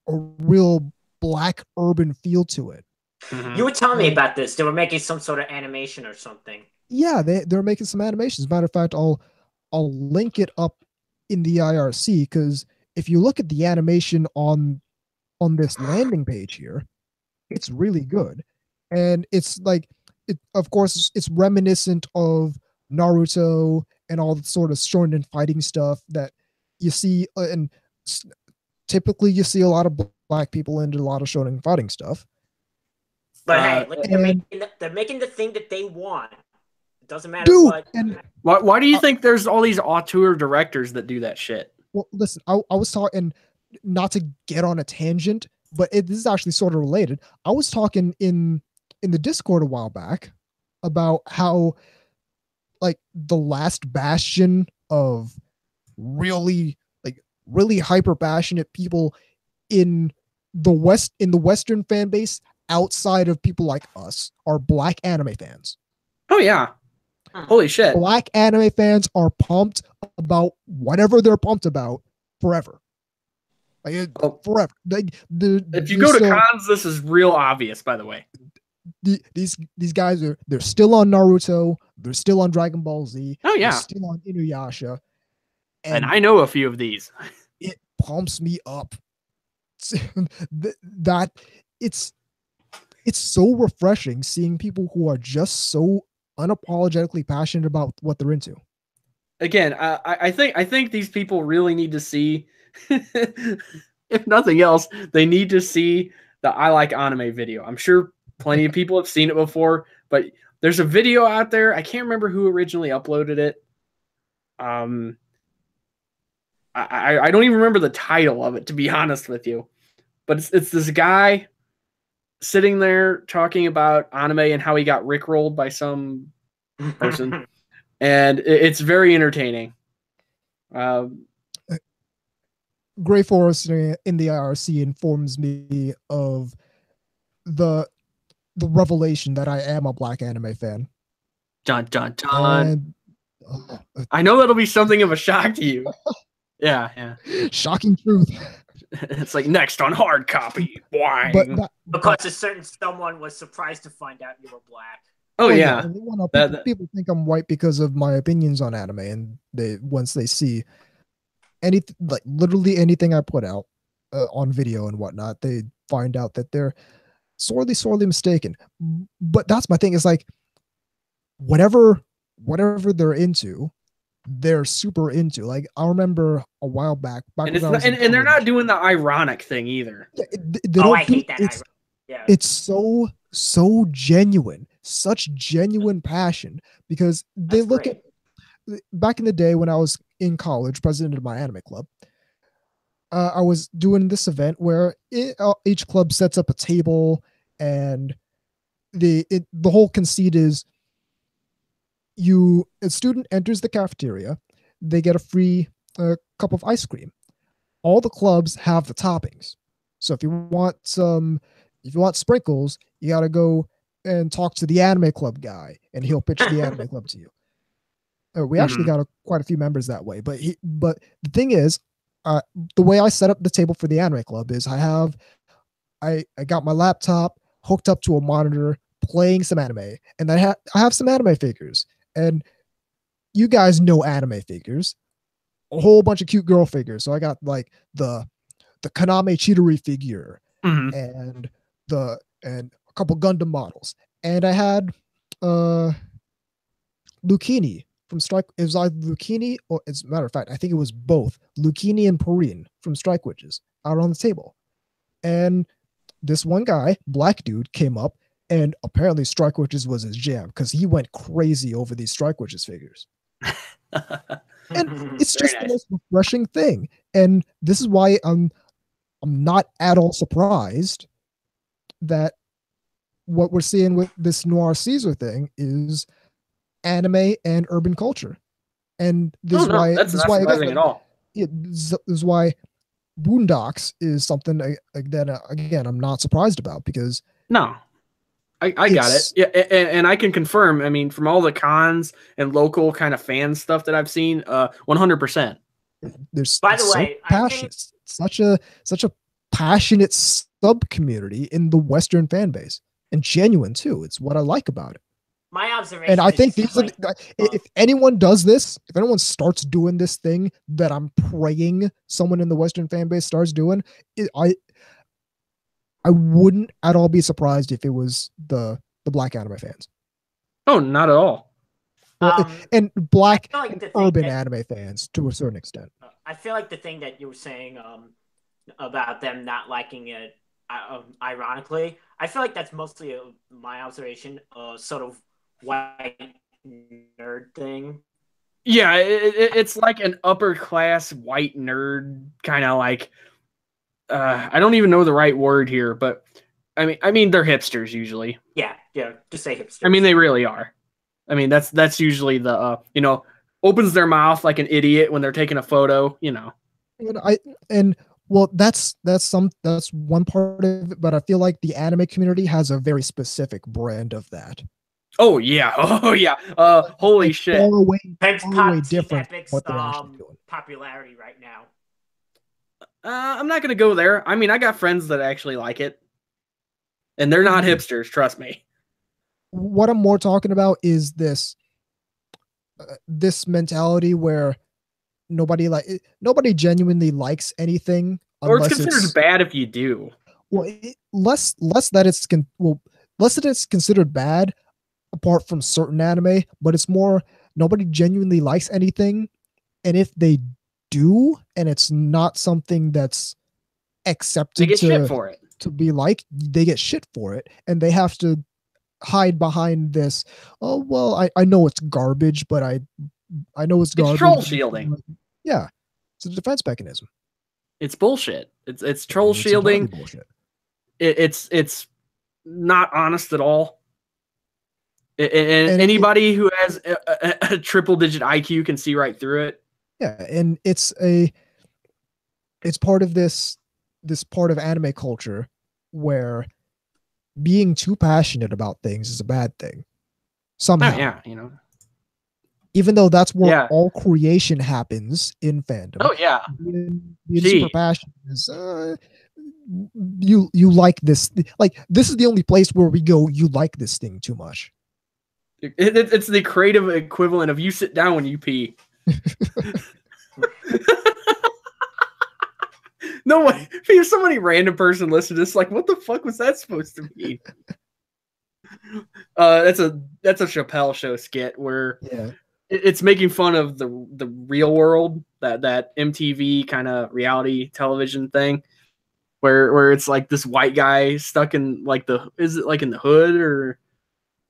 real black urban feel to it. You were telling me about this. They were making some sort of animation or something. Yeah, they're making some animations. Matter of fact, I'll link it up in the IRC, because if you look at the animation on this landing page here, it's really good. And it's like, of course, it's reminiscent of Naruto and all the sort of shonen fighting stuff that you see, and typically you see a lot of black people into a lot of shonen fighting stuff. But hey, they're making the thing that they want. It doesn't matter what. And why do you think there's all these auteur directors that do that shit? Well, listen, I was talking, not to get on a tangent, but this is actually sort of related. I was talking in the Discord a while back about how, like, the last bastion of really hyper passionate people in the Western fan base outside of people like us are black anime fans. Oh yeah. Holy shit. Black anime fans are pumped about whatever they're pumped about forever. Like, forever. If you go to cons, this is real obvious, by the way. These guys they're still on Naruto, they're still on Dragon Ball Z. Oh yeah. They're still on Inuyasha. And I know a few of these. It pumps me up. That it's so refreshing seeing people who are just so unapologetically passionate about what they're into. Again, I think these people really need to see, if nothing else, they need to see the I Like Anime video. I'm sure plenty of people have seen it before, but there's a video out there. I can't remember who originally uploaded it. I don't even remember the title of it, to be honest with you. But it's this guy sitting there talking about anime and how he got rickrolled by some person. And it's very entertaining. Gray Forest in the IRC informs me of the revelation that I am a black anime fan. Dun, dun, dun. I know that'll be something of a shock to you. Yeah. Shocking truth. It's like next on hard copy. Why? Because a certain someone was surprised to find out you were black. Oh yeah. People think I'm white because of my opinions on anime, and once they see anything, like literally anything I put out on video and whatnot, they find out that they're sorely mistaken. But that's my thing. Is like whatever they're into, they're super into. Like I remember a while back and they're not doing the ironic thing either. I hate that. It's so genuine, such genuine passion, because they look at back in the day when I was in college, president of my anime club. I was doing this event where each club sets up a table, and the whole conceit is a student enters the cafeteria, they get a free cup of ice cream. All the clubs have the toppings, so if you want sprinkles, you got to go and talk to the anime club guy, and he'll pitch the anime club to you. We actually got quite a few members that way, but the thing is, the way I set up the table for the anime club is I got my laptop hooked up to a monitor playing some anime, and I have some anime figures, and you guys know anime figures, a whole bunch of cute girl figures. So I got like the Kaname Chidori figure, Mhm. and a couple Gundam models, and I had Lucchini from Strike. It was either Lucchini, or as a matter of fact, I think it was both Lucchini and Perrine from Strike Witches out on the table. And this one guy, black dude, came up, and apparently Strike Witches was his jam because he went crazy over these Strike Witches figures. And it's just Very the nice. most refreshing thing. And this is why I'm not at all surprised that what we're seeing with this Noir Caesar thing is anime and urban culture. And this Oh, is no, why that's this is not why surprising at all. this is why Boondocks is something that again I'm not surprised about, because No, I got it. it's Yeah, and I can confirm. I mean, from all the cons and local kind of fan stuff that I've seen, 100%. there's By the so way, I think- passionate, such a passionate sub community in the Western fan base, and genuine too. It's what I like about it. my observation, And I is think just, these are, if anyone does this, if anyone starts doing this thing that I'm praying someone in the Western fan base starts doing, I wouldn't at all be surprised if it was the black anime fans. Oh, not at all. And black I feel like and the thing urban that- anime fans to a certain extent. I feel like the thing that you were saying about them not liking it, ironically, I feel like that's mostly my observation, sort of white nerd thing. Yeah, it's like an upper class white nerd kind of like. I don't even know the right word here, but I mean they're hipsters usually. Yeah, just say hipster. I mean they really are. I mean that's usually the opens their mouth like an idiot when they're taking a photo. Well, that's one part of it, but I feel like the anime community has a very specific brand of that. Oh yeah, holy shit! Far away, Hence far away Team different from Epic's what they're actually doing. popularity right now. I'm not gonna go there. I mean, I got friends that actually like it, and they're not hipsters. Trust me. What I'm more talking about is this mentality where nobody genuinely likes anything, Or it's considered bad if you do. Well, less that it's considered bad apart from certain anime, but it's more nobody genuinely likes anything, and if they do, and it's not something that's accepted They get shit for it. to be like, they get shit for it, and they have to hide behind this. Oh well, I know it's garbage, but I know it's garbage. It's troll shielding. Yeah, it's a defense mechanism. It's bullshit. It's troll shielding. Bullshit. It's not honest at all. And anybody who has a triple digit IQ can see right through it. Yeah, and it's part of this part of anime culture where being too passionate about things is a bad thing. Somehow. Yeah, Even though that's where all creation happens in fandom. Oh yeah. Being super passionate is you like this, like this is the only place where we go, you like this thing too much. It's the creative equivalent of you sit down when you pee. No way. If somebody random person listened to this, like, what the fuck was that supposed to mean? That's a Chappelle Show skit where it's making fun of the real world, that MTV kind of reality television thing, where it's like this white guy stuck in like is it like in the hood or?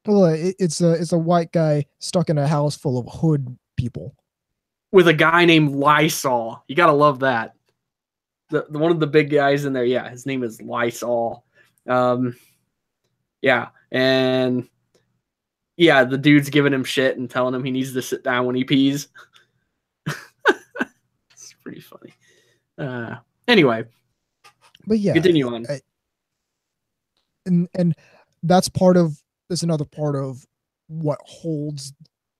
Well, it's a white guy stuck in a house full of hood people with a guy named Lysol. You gotta love that. The one of the big guys in there, yeah, his name is Lysol. Yeah, and yeah, the dude's giving him shit and telling him he needs to sit down when he pees. It's pretty funny. Anyway, but yeah, continue on. And that's another part of what holds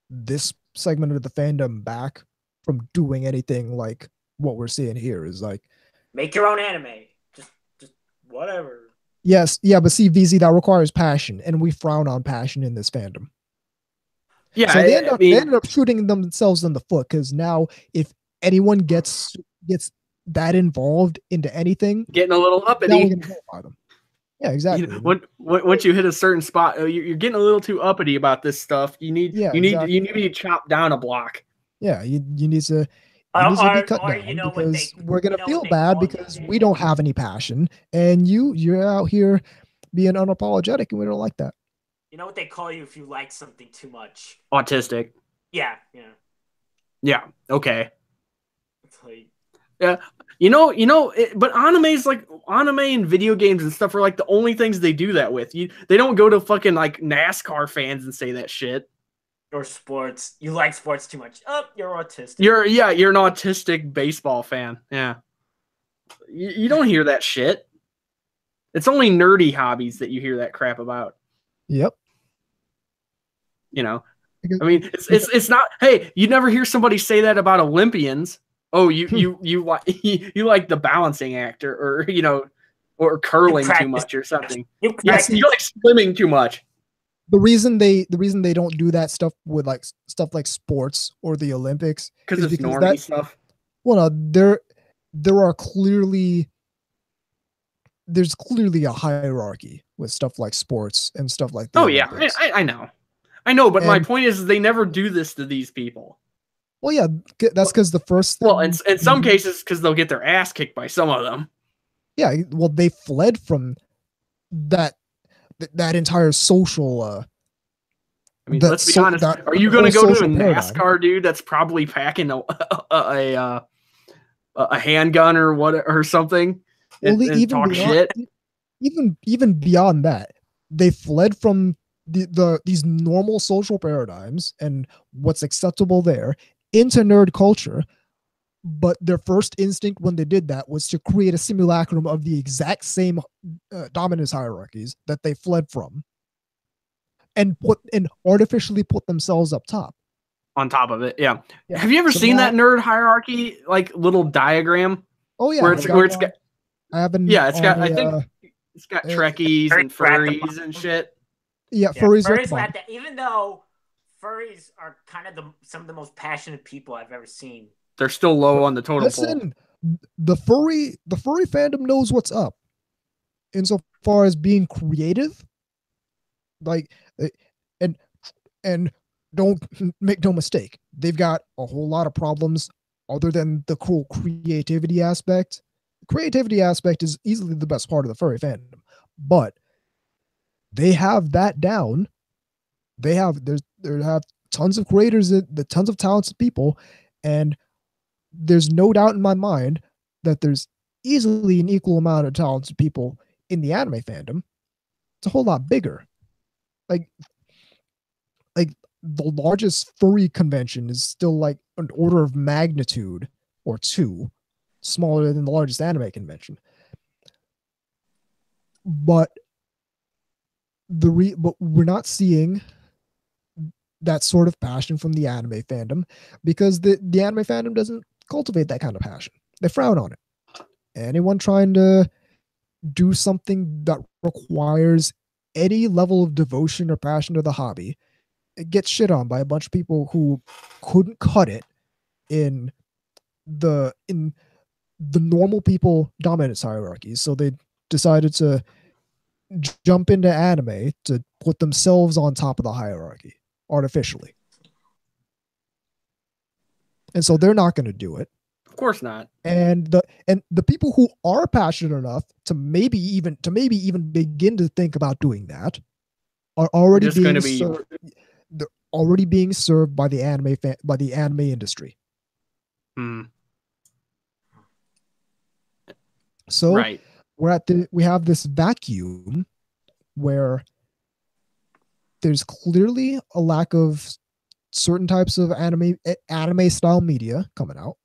this segment of the fandom back from doing anything like what we're seeing here is like, make your own anime. Just whatever. Yes, yeah, but see, VZ, that requires passion, and we frown on passion in this fandom. Yeah, So I they mean, ended up shooting themselves in the foot because now if anyone gets that involved into anything, getting a little now we're uppity. gonna notify them. Yeah, exactly. Once you hit a certain spot, you're getting a little too uppity about this stuff. You need exactly. to be chopped down a block. Yeah, you need to be cut or down you know what because they we're gonna you know feel what they bad call because you. we don't have any passion, and you're out here being unapologetic, and we don't like that. You know what they call you if you like something too much? Autistic. Yeah. Yeah. Okay. It's like, Yeah. But anime and video games and stuff are like the only things they do that with. They don't go to fucking like NASCAR fans and say that shit. or sports. You like sports too much. Oh, you're autistic. You're an autistic baseball fan. Yeah. You don't hear that shit. It's only nerdy hobbies that you hear that crap about. Yep. I mean, it's not. Hey, you never hear somebody say that about Olympians. Oh, you like you like the balancing act or or curling too much or something. You like swimming too much. The reason they don't do that stuff with stuff like sports or the Olympics is because normie stuff. Well, no, there's clearly a hierarchy with stuff like sports and stuff like that. Oh yeah, I know, but my point is they never do this to these people. Well, yeah, that's because the first thing. Well, in some cases, because they'll get their ass kicked by some of them. Yeah, well, they fled from that entire social. I mean, let's be honest. Are you going to go to a NASCAR dude that's probably packing a handgun or something and talk shit? Even beyond that, they fled from these normal social paradigms and what's acceptable there into nerd culture. But their first instinct when they did that was to create a simulacrum of the exact same dominance hierarchies that they fled from, and artificially put themselves up top. On top of it, yeah. Have you ever seen that nerd hierarchy like little diagram? Oh yeah, where it's got. I haven't. Yeah, it's got. I think it's got Trekkies and furries and shit. Yeah, furries are at that. Even though furries are kind of some of the most passionate people I've ever seen. They're still low on the totem pole. The furry fandom knows what's up, insofar as being creative. Like, and don't make no mistake, they've got a whole lot of problems other than the cool creativity aspect. The creativity aspect is easily the best part of the furry fandom, but they have that down. They have tons of creators, tons of talented people, and there's no doubt in my mind that there's easily an equal amount of talented people in the anime fandom. It's a whole lot bigger. Like the largest furry convention is still like an order of magnitude or two smaller than the largest anime convention. But but we're not seeing that sort of passion from the anime fandom because the anime fandom doesn't cultivate that kind of passion. They frown on it. Anyone trying to do something that requires any level of devotion or passion to the hobby, it gets shit on by a bunch of people who couldn't cut it in the normal people dominance hierarchies. So they decided to jump into anime to put themselves on top of the hierarchy artificially. And so they're not going to do it. Of course not. And the people who are passionate enough to maybe even begin to think about doing that are already they're already being served by the anime industry. So right. we have this vacuum where there's clearly a lack of certain types of anime style media coming out,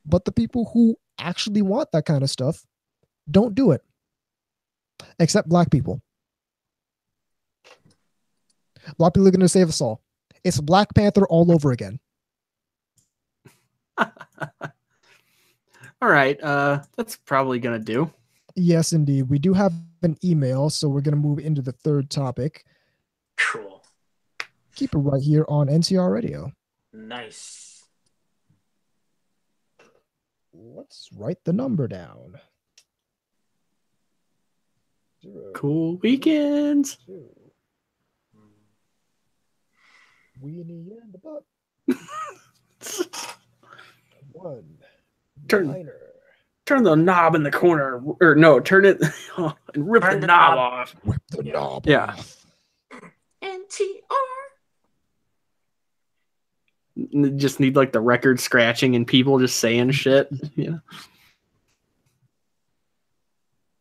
but the people who actually want that kind of stuff don't do it, except black people. Black people are going to save us all. It's Black Panther all over again. All right, that's probably gonna do. Yes, indeed. We do have an email, so we're going to move into the third topic. Cool. Keep it right here on NTR Radio. Nice. Let's write the number down. Cool weekends. Weenie in the butt. One. Turn the knob in the corner, or no, turn it and rip the knob off. Rip the knob off. NTR. Just need like the record scratching and people just saying shit. Yeah.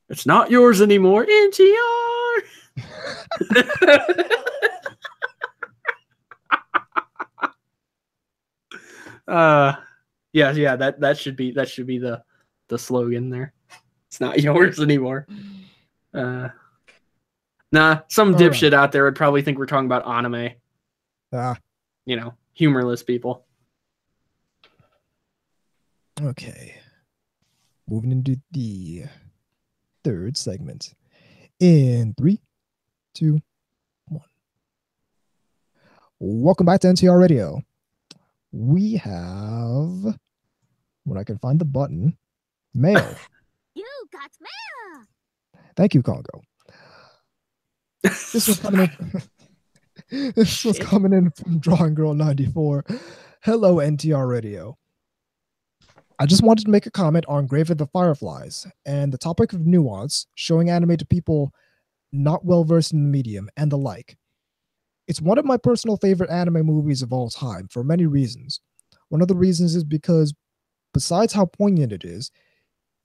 It's not yours anymore, NTR. Yeah, that should be the slogan there. It's not yours anymore. Nah, some dipshit out there would probably think we're talking about anime. You know, humorless people. Okay. Moving into the third segment. In 3, 2, 1. Welcome back to NTR Radio. We have, when I can find the button, mail. You got mail. Thank you, Congo. This was coming in. This was coming in from Drawing Girl 94. Hello, NTR Radio. I just wanted to make a comment on Grave of the Fireflies and the topic of nuance, showing anime to people not well versed in the medium and the like. It's one of my personal favorite anime movies of all time for many reasons. One of the reasons is because, besides how poignant it is,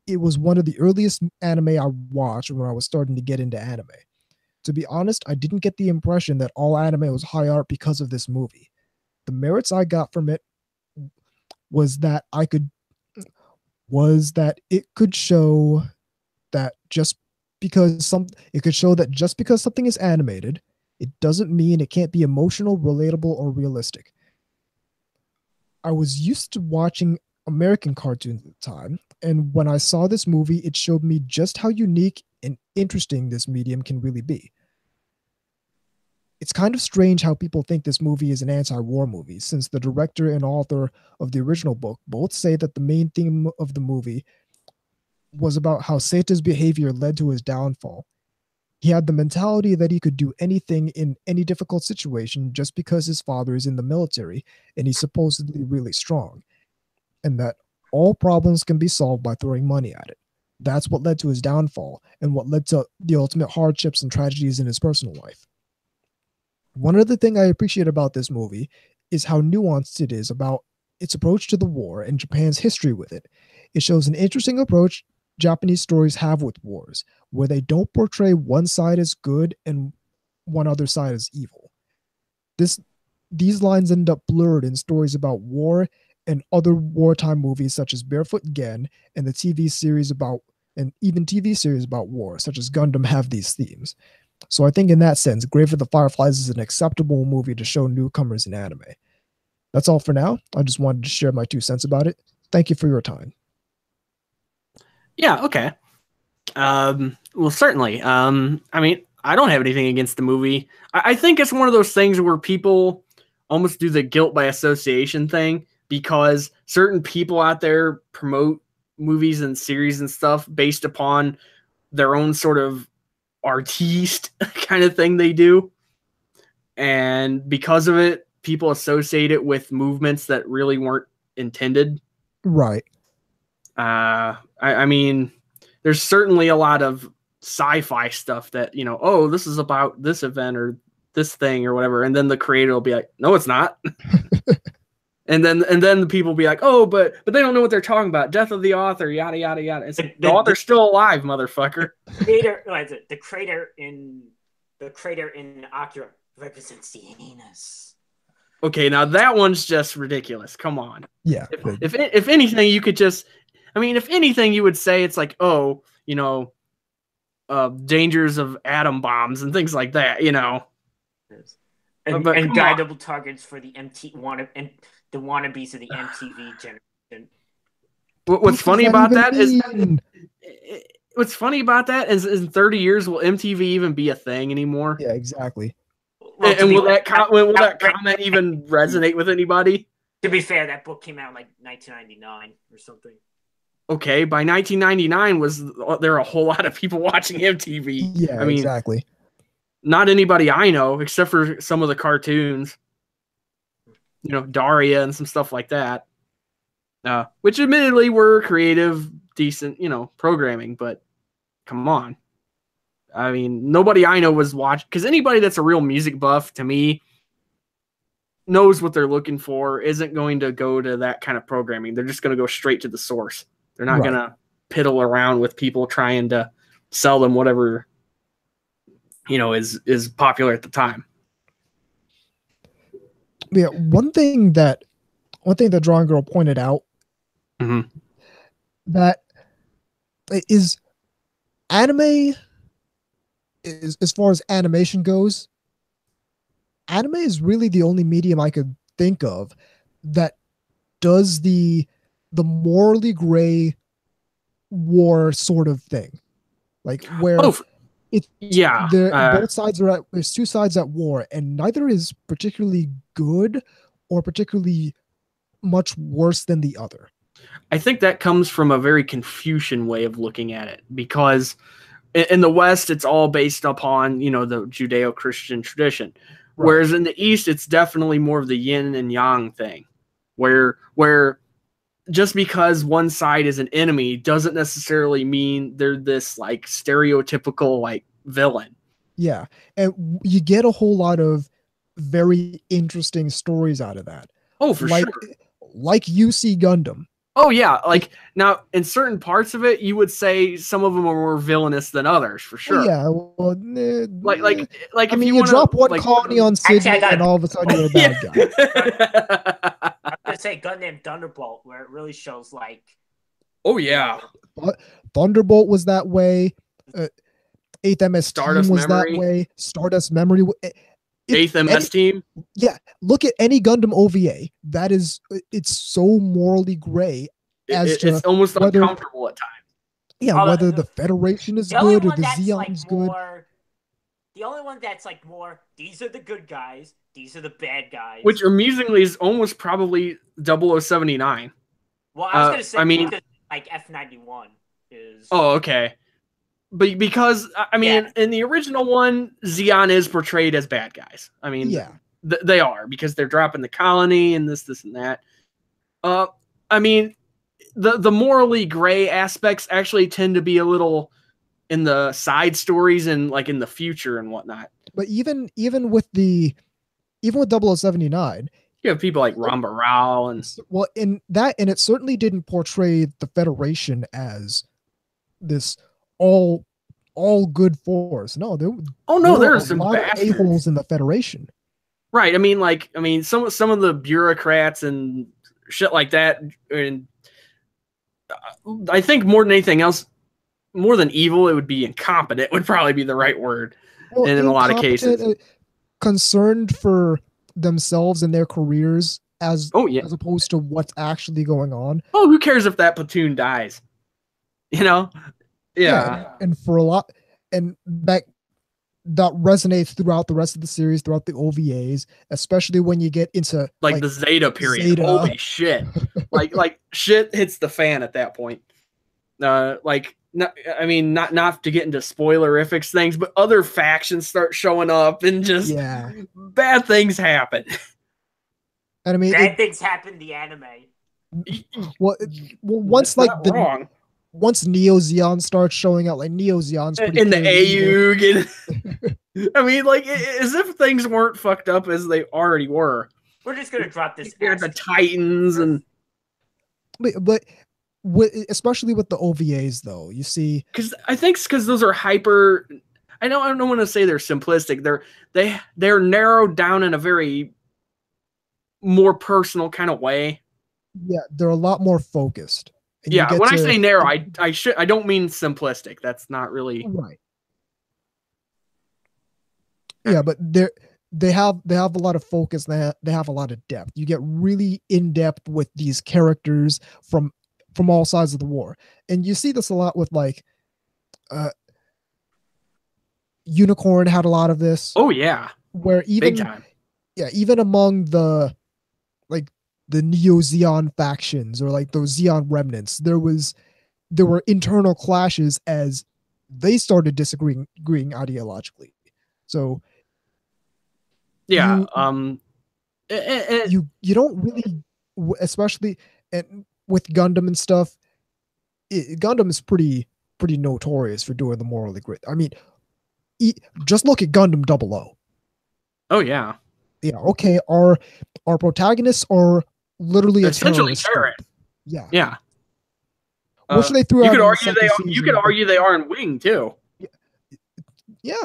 it was one of the earliest anime I watched when I was starting to get into anime. To be honest, I didn't get the impression that all anime was high art because of this movie. The merits I got from it was that it could show that just because something is animated, it doesn't mean it can't be emotional, relatable, or realistic. I was used to watching American cartoons at the time, and when I saw this movie, it showed me just how unique and interesting this medium can really be. It's kind of strange how people think this movie is an anti-war movie, since the director and author of the original book both say that the main theme of the movie was about how Seta's behavior led to his downfall. He had the mentality that he could do anything in any difficult situation just because his father is in the military and he's supposedly really strong, and that all problems can be solved by throwing money at it. That's what led to his downfall and what led to the ultimate hardships and tragedies in his personal life. One other thing I appreciate about this movie is how nuanced it is about its approach to the war and Japan's history with it. It shows an interesting approach Japanese stories have with wars, where they don't portray one side as good and one other side as evil. These lines end up blurred in stories about war and other wartime movies such as Barefoot Gen and TV series about war, such as Gundam, have these themes. So I think in that sense, Grave of the Fireflies is an acceptable movie to show newcomers in anime. That's all for now. I just wanted to share my 2 cents about it. Thank you for your time. Yeah, okay. Well, certainly. I mean, I don't have anything against the movie. I think it's one of those things where people almost do the guilt by association thing because certain people out there promote movies and series and stuff based upon their own sort of artiste kind of thing they do. And because of it, people associate it with movements that really weren't intended. Right. I mean, there's certainly a lot of sci-fi stuff that, you know, oh, this is about this event or this thing or whatever. And then the creator will be like, no, it's not. and then the people will be like, oh, but they don't know what they're talking about. Death of the author, yada, yada, yada. It's like, the author's still alive, motherfucker. The crater in Akira represents the anus. Okay, now that one's just ridiculous. Come on. Yeah. If anything, you could just, I mean, if anything, you would say it's like, oh, you know, dangers of atom bombs and things like that, you know. And guidable targets for the the wannabes of the MTV generation. What's funny about that is what's funny about that is in 30 years, will MTV even be a thing anymore? Yeah, exactly. Well, And will that comment even resonate with anybody? To be fair, that book came out in like 1999 or something. Okay, by 1999 there were a whole lot of people watching MTV. Yeah, I mean, exactly. Not anybody I know, except for some of the cartoons. You know, Daria and some stuff like that. Which admittedly were creative, decent, programming, but come on. I mean, nobody I know was watching, because anybody that's a real music buff, to me, knows what they're looking for, isn't going to go to that kind of programming. They're just going to go straight to the source. They're not going to piddle around with people trying to sell them whatever, is popular at the time. Yeah, one thing that Drawing Girl pointed out, that is anime is, as far as animation goes, anime is really the only medium I could think of that does the morally gray war sort of thing, like where both sides are there's two sides at war, and neither is particularly good or particularly much worse than the other. I think that comes from a very Confucian way of looking at it, because in the West, it's all based upon, the Judeo-Christian tradition. Right. Whereas in the East, it's definitely more of the yin and yang thing, where just because one side is an enemy doesn't necessarily mean they're this like stereotypical like villain. Yeah. And you get a whole lot of very interesting stories out of that. Oh, for sure. Like UC Gundam. Oh yeah, like now in certain parts of it, you would say some of them are more villainous than others, for sure. Yeah, well, like I mean, you drop one colony on Sydney, and all of a sudden you're a bad guy. I'm gonna say Gundam Thunderbolt, where it really shows like. Oh yeah, Thunderbolt was that way. 8th MS Stardust Team was Memory. That way. Stardust Memory. 8th MS Team. Yeah, look at any Gundam OVA. That is, it's so morally gray. It's almost uncomfortable at times. Yeah, whether the Federation is good or the Zeon's good. The only one that's like more, these are the good guys, these are the bad guys. Which amusingly is almost probably 0079. Well, I was going to say, because like F91 is. Oh, okay. But because, I mean, in the original one, Zeon is portrayed as bad guys. I mean, they are, because they're dropping the colony and this and that. I mean, the morally gray aspects actually tend to be a little in the side stories and like in the future and whatnot. But even with 0079, you have people like Ramba Rao and it certainly didn't portray the Federation as this all good force. No, there are some lot of a-holes in the Federation. Right. I mean, some of the bureaucrats and shit like that, and I think more than anything else, more than evil, it would be incompetent would probably be the right word. Well, in a lot of cases, concerned for themselves and their careers as opposed to what's actually going on. Oh, who cares if that platoon dies? Yeah. And for a lot, and that resonates throughout the rest of the series, throughout the OVAs, especially when you get into like the Zeta period. Holy shit! like shit hits the fan at that point. Not to get into spoilerifics things, but other factions start showing up and just bad things happen. And I mean, bad things happen. The anime. Well, once once Neo Zeon starts showing out, like Neo Zeon's pretty in the AUG. I mean, like, as if things weren't fucked up as they already were. We're just gonna drop this. The Titans and. But especially with the OVAs, though, you see, because I think those are hyper. I don't want to say they're simplistic. They're narrowed down in a very more personal kind of way. Yeah, they're a lot more focused. Yeah, when I say narrow, I don't mean simplistic. That's not really right. Yeah, but they have a lot of focus. They have a lot of depth. You get really in depth with these characters from all sides of the war, and you see this a lot with like Unicorn had a lot of this. Oh yeah, where big time. Even among the Neo Zeon factions or like those Zeon remnants, there were internal clashes as they started disagreeing ideologically. So yeah, you don't really, especially with Gundam and stuff. Gundam is pretty notorious for doing the morally grit. I mean, just look at Gundam 00. Oh yeah. Yeah. Okay. Our protagonists are literally essentially a terrorists. Yeah. Yeah. Which they threw you out. Could argue they are, you could argue they are in Wing too. Yeah.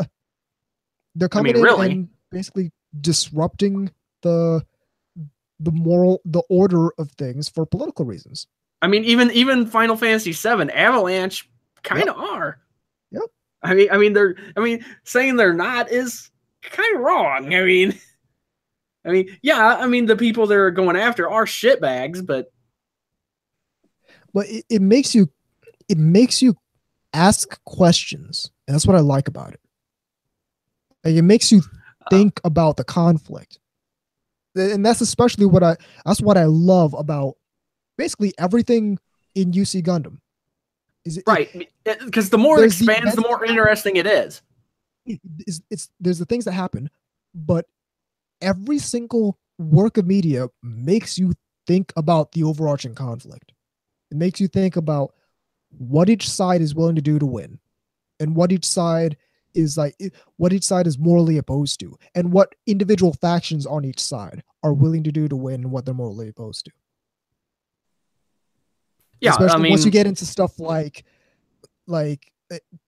They're coming in and basically disrupting the order of things for political reasons. I mean, even Final Fantasy VII, Avalanche kind of are. Yep. I mean, saying they're not is kind of wrong. I mean, yeah. I mean, the people they're going after are shitbags, but it makes you ask questions, and that's what I like about it. Like, it makes you think about the conflict, and that's especially what I love about basically everything in UC Gundam. Right, because the more it expands, the more interesting it is. There's the things that happen, but every single work of media makes you think about the overarching conflict. It makes you think about what each side is willing to do to win, and what each side is morally opposed to, and what individual factions on each side are willing to do to win, and what they're morally opposed to. Yeah, especially once you get into stuff like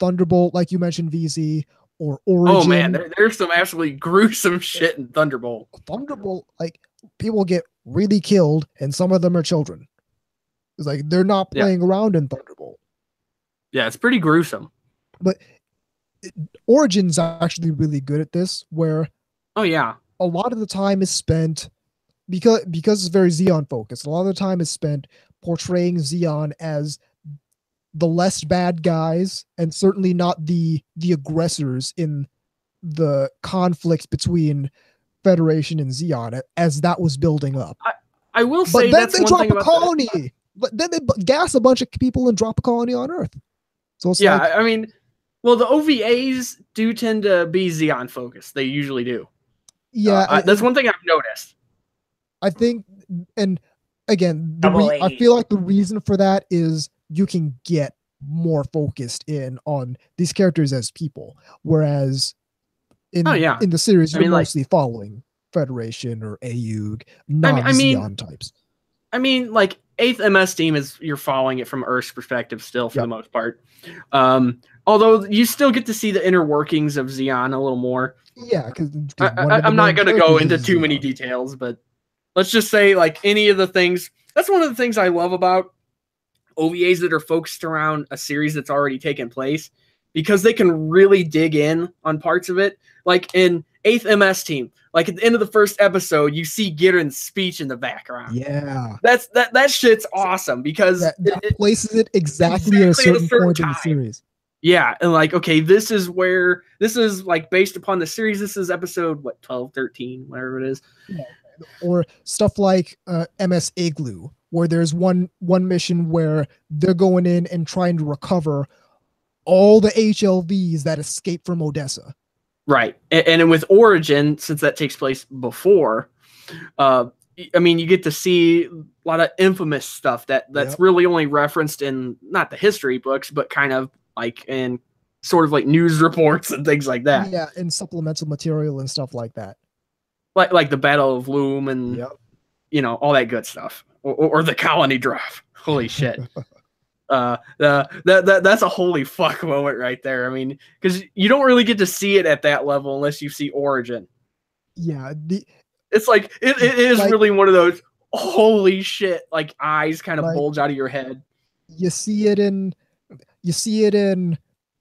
Thunderbolt, like you mentioned, VZ, or Origin. Oh man, there's some absolutely gruesome shit in Thunderbolt. Thunderbolt, like, people get really killed, and some of them are children. It's like they're not playing around in Thunderbolt. Yeah, it's pretty gruesome. But Origin's actually really good at this, where a lot of the time is spent because it's very Zeon focused. A lot of the time is spent portraying Zeon as the less bad guys, and certainly not the aggressors in the conflict between Federation and Zeon as that was building up. I will say, but then they drop a colony. But then they gas a bunch of people and drop a colony on Earth. So it's I mean, well, the OVAs do tend to be Zeon focused. They usually do. Yeah, that's one thing I've noticed. I think, and again, I feel like the reason for that is you can get more focused in on these characters as people, whereas in the series you're mostly following Federation or AUG, non-Zeon types. I mean, like, 8th MS team you're following it from Earth's perspective still for the most part. Although you still get to see the inner workings of Zeon a little more. Yeah, because I'm not going to go into too many details, but let's just say, like, any of the things. That's one of the things I love about OVAs that are focused around a series that's already taken place, because they can really dig in on parts of it. Like in 8th MS team, like at the end of the first episode, you see Gideon's speech in the background. Yeah, that shit's awesome, because it places it exactly at a certain point in the series. Yeah, and like, okay, this is like based upon the series. This is episode 12, 13, whatever it is. Yeah. Or stuff like MS Igloo, where there's one mission where they're going in and trying to recover all the HLVs that escaped from Odessa. Right. And with Origin, since that takes place before, I mean, you get to see a lot of infamous stuff that's really only referenced in not the history books, but kind of like in sort of like news reports and things like that. Yeah, and supplemental material and stuff like that. Like the Battle of Loom and all that good stuff, or the colony drop. Holy shit! That's a holy fuck moment right there. I mean, because you don't really get to see it at that level unless you see Origin. Yeah, it's like it is like, really one of those holy shit, like eyes kind of bulge out of your head. You see it in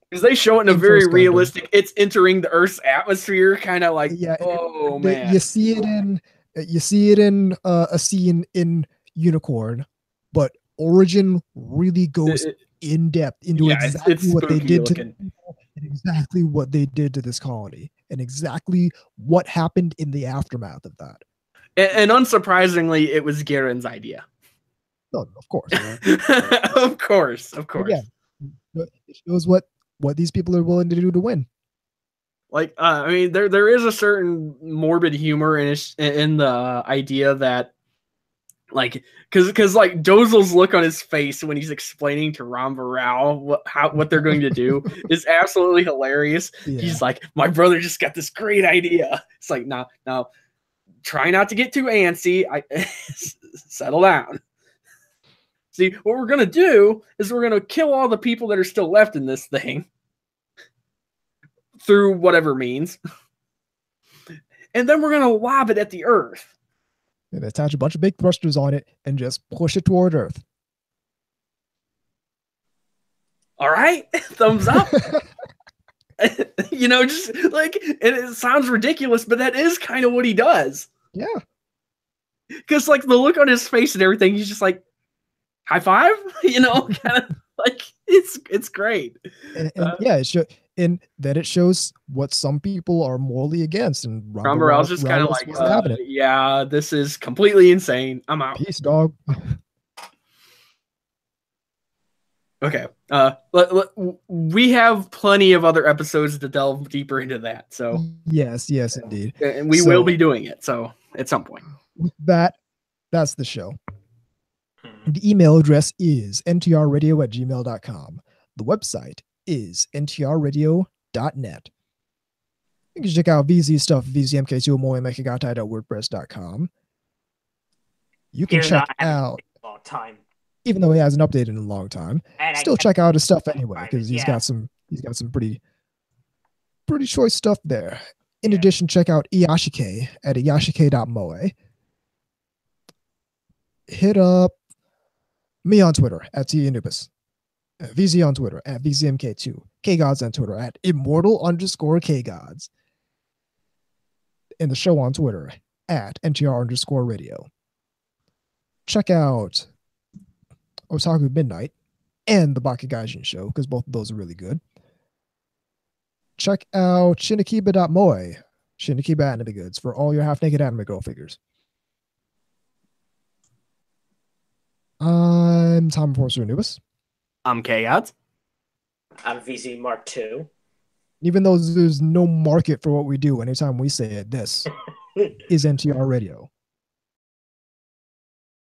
because they show it in a very realistic. It's entering the Earth's atmosphere, kind of like man. You see it in a scene in Unicorn, but Origin really goes in depth into Yeah, exactly it's what they spooky did to looking. the people and exactly what they did to this colony and exactly what happened in the aftermath of that. And unsurprisingly, it was Garen's idea. No, of course. Of course. Again, it shows what these people are willing to do to win. Like, I mean, there is a certain morbid humor in the idea that, like, because like Dozel's look on his face when he's explaining to Ram Varao what they're going to do is absolutely hilarious. Yeah. He's like, my brother just got this great idea. It's like, now, try not to get too antsy. Settle down. See, what we're gonna do is we're gonna kill all the people that are still left in this thing through whatever means, and then we're gonna lob it at the Earth. And attach a bunch of big thrusters on it and just push it toward Earth. All right, thumbs up. Just like, and it sounds ridiculous, but that is kind of what he does. Yeah. Because like the look on his face and everything, he's just like, high five, kind of like it's great. And and then it shows what some people are morally against. And Ram Varao's just kind of like, yeah, this is completely insane. I'm out. Peace, dog. Okay. We have plenty of other episodes to delve deeper into that. So yes, indeed. And we will be doing it. So at some point. With that's the show. The email address is ntrradio@gmail.com. The website is ntrradio.net. You can check out VZ stuff, vzmk2moemekigatai.wordpress.com. You can check out, long time. even though he hasn't updated in a long time, still check out his stuff anyway, because he's got some pretty choice stuff there. In addition, check out Iyashike at iyashike.moe. Hit up me on Twitter at TAnubis, VZ on Twitter at VZMK2, KGods on Twitter at immortal_KGods, and the show on Twitter at NTR_radio. Check out Otaku Midnight and the Bakugaijin show, because both of those are really good. Check out shinikiba.moe, Shinikiba Anime Goods, for all your half-naked anime girl figures. I'm Tom Enforcer Anubis. I'm KGods. I'm VZ Mark II. Even though there's no market for what we do, anytime we say it, this is NTR Radio.